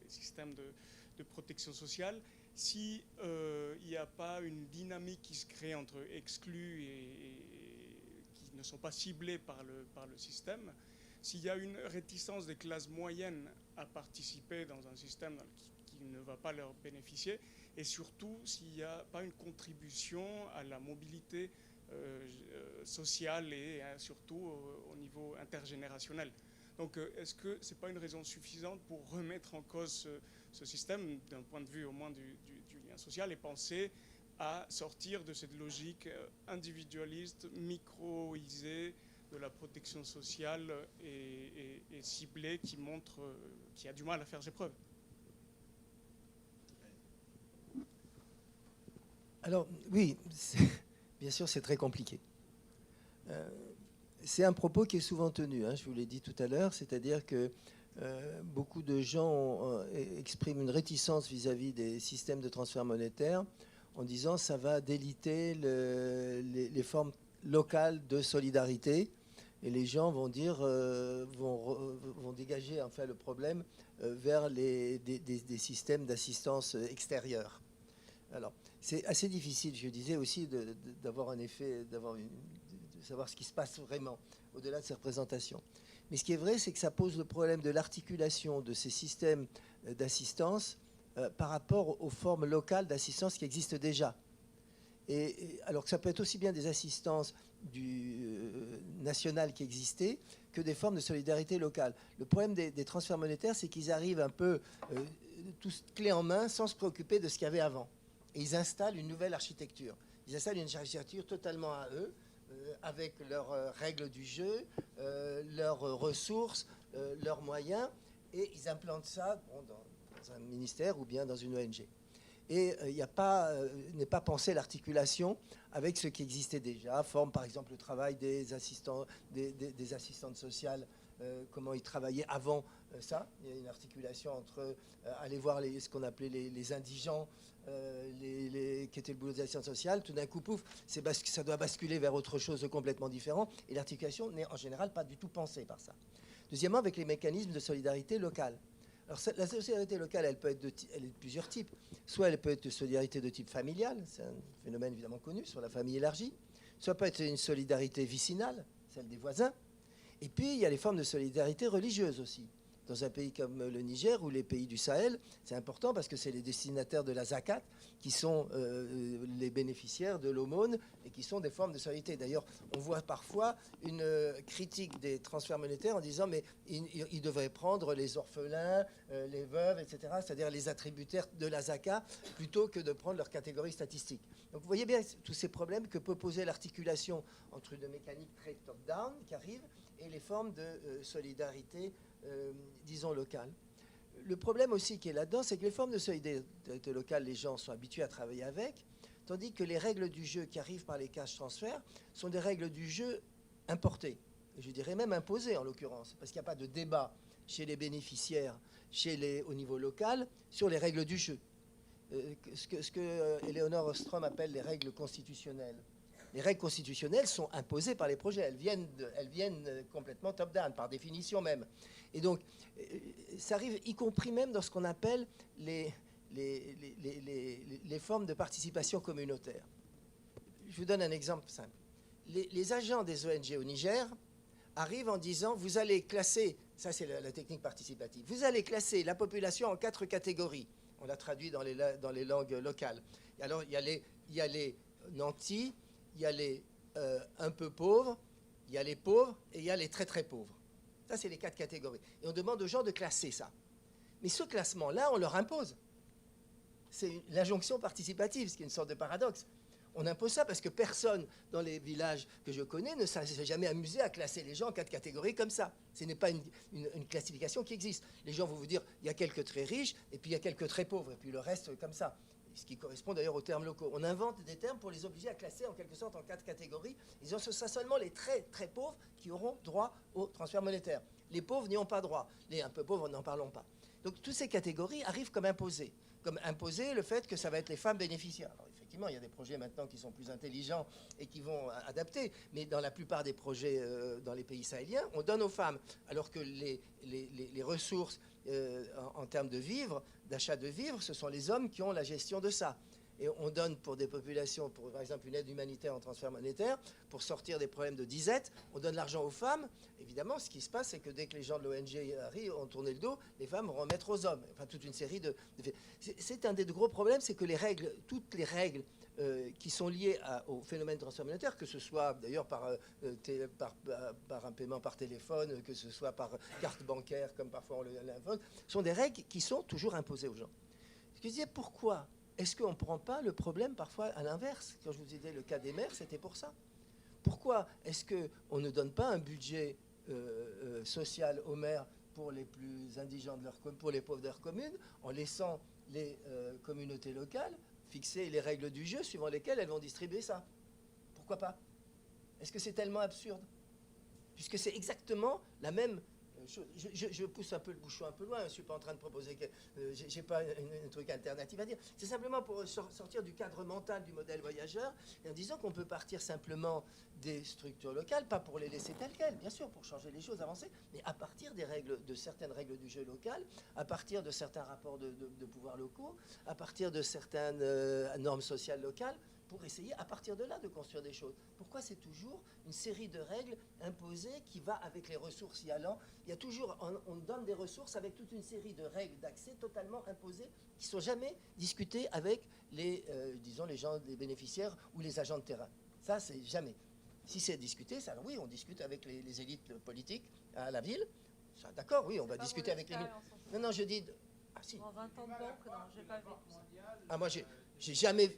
Speaker 12: systèmes de protection sociale. Si il n'y a pas une dynamique qui se crée entre exclus et qui ne sont pas ciblés par le système, s'il y a une réticence des classes moyennes à participer dans un système qui ne va pas leur bénéficier, et surtout s'il n'y a pas une contribution à la mobilité sociale et surtout au niveau intergénérationnel. Donc est-ce que ce n'est pas une raison suffisante pour remettre en cause ce système d'un point de vue au moins du lien social et penser à sortir de cette logique individualiste, microisée de la protection sociale et ciblée qui a du mal à faire ses preuves?
Speaker 3: Alors oui, bien sûr c'est très compliqué. C'est un propos qui est souvent tenu, je vous l'ai dit tout à l'heure, c'est-à-dire que beaucoup de gens expriment une réticence vis-à-vis des systèmes de transfert monétaire en disant ça va déliter les formes locales de solidarité, et les gens vont dire vont dégager enfin le problème vers des systèmes d'assistance extérieure. Alors c'est assez difficile, je disais aussi, d'avoir un effet, de savoir ce qui se passe vraiment au-delà de ces représentations. Mais ce qui est vrai, c'est que ça pose le problème de l'articulation de ces systèmes d'assistance par rapport aux formes locales d'assistance qui existent déjà. Et alors que ça peut être aussi bien des assistances nationales qui existaient que des formes de solidarité locale. Le problème des transferts monétaires, c'est qu'ils arrivent un peu tous clés en main sans se préoccuper de ce qu'il y avait avant. Et ils installent une nouvelle architecture. Ils installent une architecture totalement à eux, avec leurs règles du jeu, leurs ressources, leurs moyens, et ils implantent ça dans un ministère ou bien dans une ONG. Et n'est pas pensé l'articulation avec ce qui existait déjà, forme par exemple le travail des assistantes sociales, comment ils travaillaient avant ça. Il y a une articulation entre aller voir ce qu'on appelait les indigents, qui était le boulot des assistantes sociales. Tout d'un coup, pouf, ça doit basculer vers autre chose de complètement différent. Et l'articulation n'est en général pas du tout pensée par ça. Deuxièmement, avec les mécanismes de solidarité locale. Alors, la solidarité locale, elle est de plusieurs types. Soit elle peut être de solidarité de type familial, c'est un phénomène évidemment connu sur la famille élargie. Soit peut être une solidarité vicinale, celle des voisins. Et puis, il y a les formes de solidarité religieuse aussi. dans un pays comme le Niger ou les pays du Sahel. C'est important parce que c'est les destinataires de la zakat qui sont les bénéficiaires de l'aumône et qui sont des formes de solidarité. D'ailleurs, on voit parfois une critique des transferts monétaires en disant mais ils devraient prendre les orphelins, les veuves, etc., c'est-à-dire les attributaires de la zakat, plutôt que de prendre leur catégorie statistique. Donc vous voyez bien tous ces problèmes que peut poser l'articulation entre une mécanique très top-down qui arrive et les formes de solidarité, disons, locale. Le problème aussi qui est là-dedans, c'est que les formes de solidarité locale, les gens sont habitués à travailler avec, tandis que les règles du jeu qui arrivent par les cash transferts sont des règles du jeu importées, et je dirais même imposées en l'occurrence, parce qu'il n'y a pas de débat chez les bénéficiaires, au niveau local, sur les règles du jeu. Ce que Eleonore Ostrom appelle les règles constitutionnelles. Les règles constitutionnelles sont imposées par les projets. Elles viennent complètement top-down, par définition même. Et donc, ça arrive y compris même dans ce qu'on appelle les formes de participation communautaire. Je vous donne un exemple simple. Les agents des ONG au Niger arrivent en disant, vous allez classer, ça c'est la technique participative, vous allez classer la population en 4 catégories. On l'a traduit dans les langues locales. Et alors, il y a les nantis, il y a les un peu pauvres, il y a les pauvres et il y a les très très pauvres. Ça, c'est les 4 catégories. Et on demande aux gens de classer ça. Mais ce classement-là, on leur impose. C'est l'injonction participative, ce qui est une sorte de paradoxe. On impose ça parce que personne dans les villages que je connais ne s'est jamais amusé à classer les gens en 4 catégories comme ça. Ce n'est pas une classification qui existe. Les gens vont vous dire, il y a quelques très riches et puis il y a quelques très pauvres et puis le reste comme ça. Ce qui correspond d'ailleurs aux termes locaux. On invente des termes pour les obliger à classer en quelque sorte en 4 catégories. Ils ont seulement les très très pauvres qui auront droit au transfert monétaire. Les pauvres n'y ont pas droit. Les un peu pauvres, n'en parlons pas. Donc toutes ces catégories arrivent comme imposées. Comme imposer le fait que ça va être les femmes bénéficiaires. Alors effectivement, il y a des projets maintenant qui sont plus intelligents et qui vont adapter, mais dans la plupart des projets dans les pays sahéliens, on donne aux femmes, alors que les ressources en termes de vivres, d'achat de vivres, ce sont les hommes qui ont la gestion de ça. Et on donne pour des populations, pour par exemple une aide humanitaire en transfert monétaire, pour sortir des problèmes de disette, on donne l'argent aux femmes. Évidemment, ce qui se passe, c'est que dès que les gens de l'ONG arrivent, ont tourné le dos, les femmes vont remettre aux hommes. Enfin, toute une série de... C'est un des gros problèmes, c'est que les règles, toutes les règles qui sont liées au phénomène de transfert monétaire, que ce soit d'ailleurs par un paiement par téléphone, que ce soit par carte bancaire, comme parfois on l'invente, sont des règles qui sont toujours imposées aux gens. Ce que je disais, pourquoi est-ce qu'on ne prend pas le problème parfois à l'inverse? Quand je vous disais le cas des maires, c'était pour ça. Pourquoi est-ce qu'on ne donne pas un budget social aux maires pour les plus indigents pour les pauvres de leur commune, en laissant les communautés locales fixer les règles du jeu suivant lesquelles elles vont distribuer ça? Pourquoi pas? Est-ce que c'est tellement absurde? Puisque c'est exactement la même... Je pousse un peu le bouchon un peu loin, je ne suis pas en train de proposer que je n'ai pas un truc alternatif à dire. C'est simplement pour sortir du cadre mental du modèle voyageur et en disant qu'on peut partir simplement des structures locales, pas pour les laisser telles quelles, bien sûr, pour changer les choses, avancer, mais à partir de certaines règles du jeu local, à partir de certains rapports de pouvoir locaux, à partir de certaines normes sociales locales, pour essayer à partir de là de construire des choses. Pourquoi c'est toujours une série de règles imposées qui va avec les ressources y allant? Il y a toujours, on donne des ressources avec toute une série de règles d'accès totalement imposées qui ne sont jamais discutées avec disons les gens, les bénéficiaires ou les agents de terrain. Ça, c'est jamais. Si c'est discuté, ça, oui, on discute avec les élites politiques à la ville. D'accord, oui, on va discuter avec les... Non, je dis... Ah si.
Speaker 4: En 20 ans de banque, non, j'ai pas vu.
Speaker 3: Ah, moi, j'ai jamais...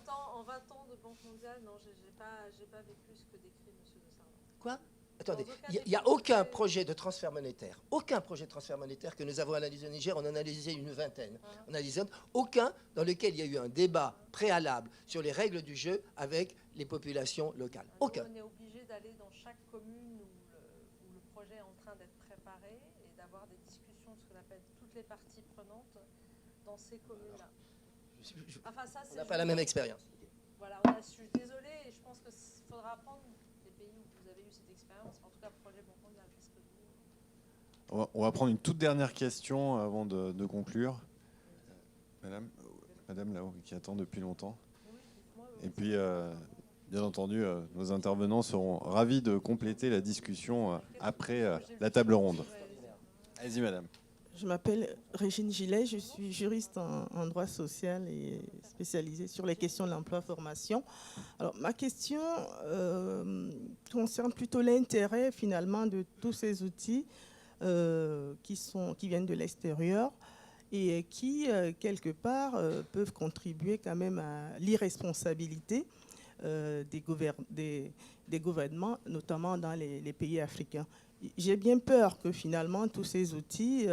Speaker 4: En 20 ans de Banque mondiale, non, j'ai pas vécu ce que décrit M. de Sardan.
Speaker 3: Quoi? Attendez, il n'y a aucun projet de transfert monétaire, que nous avons analysé au Niger, on en a analysé une vingtaine, on a analysé aucun dans lequel il y a eu un débat préalable sur les règles du jeu avec les populations locales. Aucun.
Speaker 4: On est obligé d'aller dans chaque commune où le projet est en train d'être préparé et d'avoir des discussions, ce qu'on appelle toutes les parties prenantes dans ces communes-là.
Speaker 3: Enfin, ça, on n'a pas la même expérience.
Speaker 4: Voilà, je suis désolée et je pense qu'il faudra apprendre des pays où vous avez eu cette expérience, en tout cas projet Banque mondiale.
Speaker 2: On va prendre une toute dernière question avant de conclure. Madame là-haut qui attend depuis longtemps. Et puis Bien entendu, nos intervenants seront ravis de compléter la discussion après la table ronde. Allez-y, madame.
Speaker 13: Je m'appelle Régine Gillet, je suis juriste en droit social et spécialisée sur les questions de l'emploi-formation. Alors, ma question concerne plutôt l'intérêt finalement de tous ces outils qui viennent de l'extérieur et qui, quelque part, peuvent contribuer quand même à l'irresponsabilité des gouvernements, notamment dans les pays africains. J'ai bien peur que finalement tous ces outils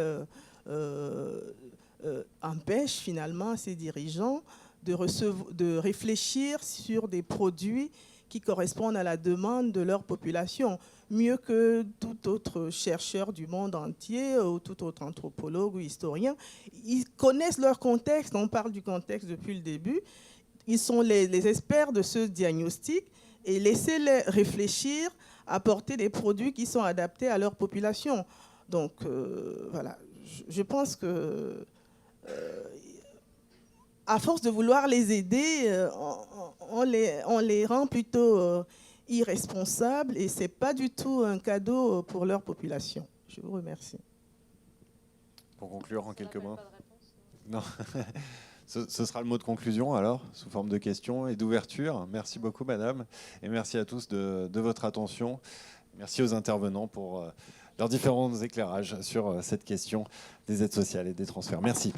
Speaker 13: empêchent finalement ces dirigeants de réfléchir sur des produits qui correspondent à la demande de leur population, mieux que tout autre chercheur du monde entier ou tout autre anthropologue ou historien. Ils connaissent leur contexte, on parle du contexte depuis le début, ils sont les experts de ce diagnostic et laissez-les réfléchir, apporter des produits qui sont adaptés à leur population. Donc, voilà, je pense que, à force de vouloir les aider, on les rend plutôt irresponsables et ce n'est pas du tout un cadeau pour leur population. Je vous remercie.
Speaker 2: Pour conclure en quelques mots. Non. Ce sera le mot de conclusion alors, sous forme de questions et d'ouverture. Merci beaucoup, madame, et merci à tous de votre attention. Merci aux intervenants pour leurs différents éclairages sur cette question des aides sociales et des transferts. Merci.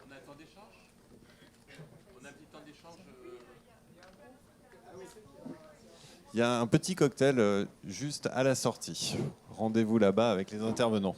Speaker 5: On a un temps d'échange ? On a un petit temps d'échange
Speaker 2: Il y a un petit cocktail juste à la sortie. Rendez-vous là-bas avec les intervenants.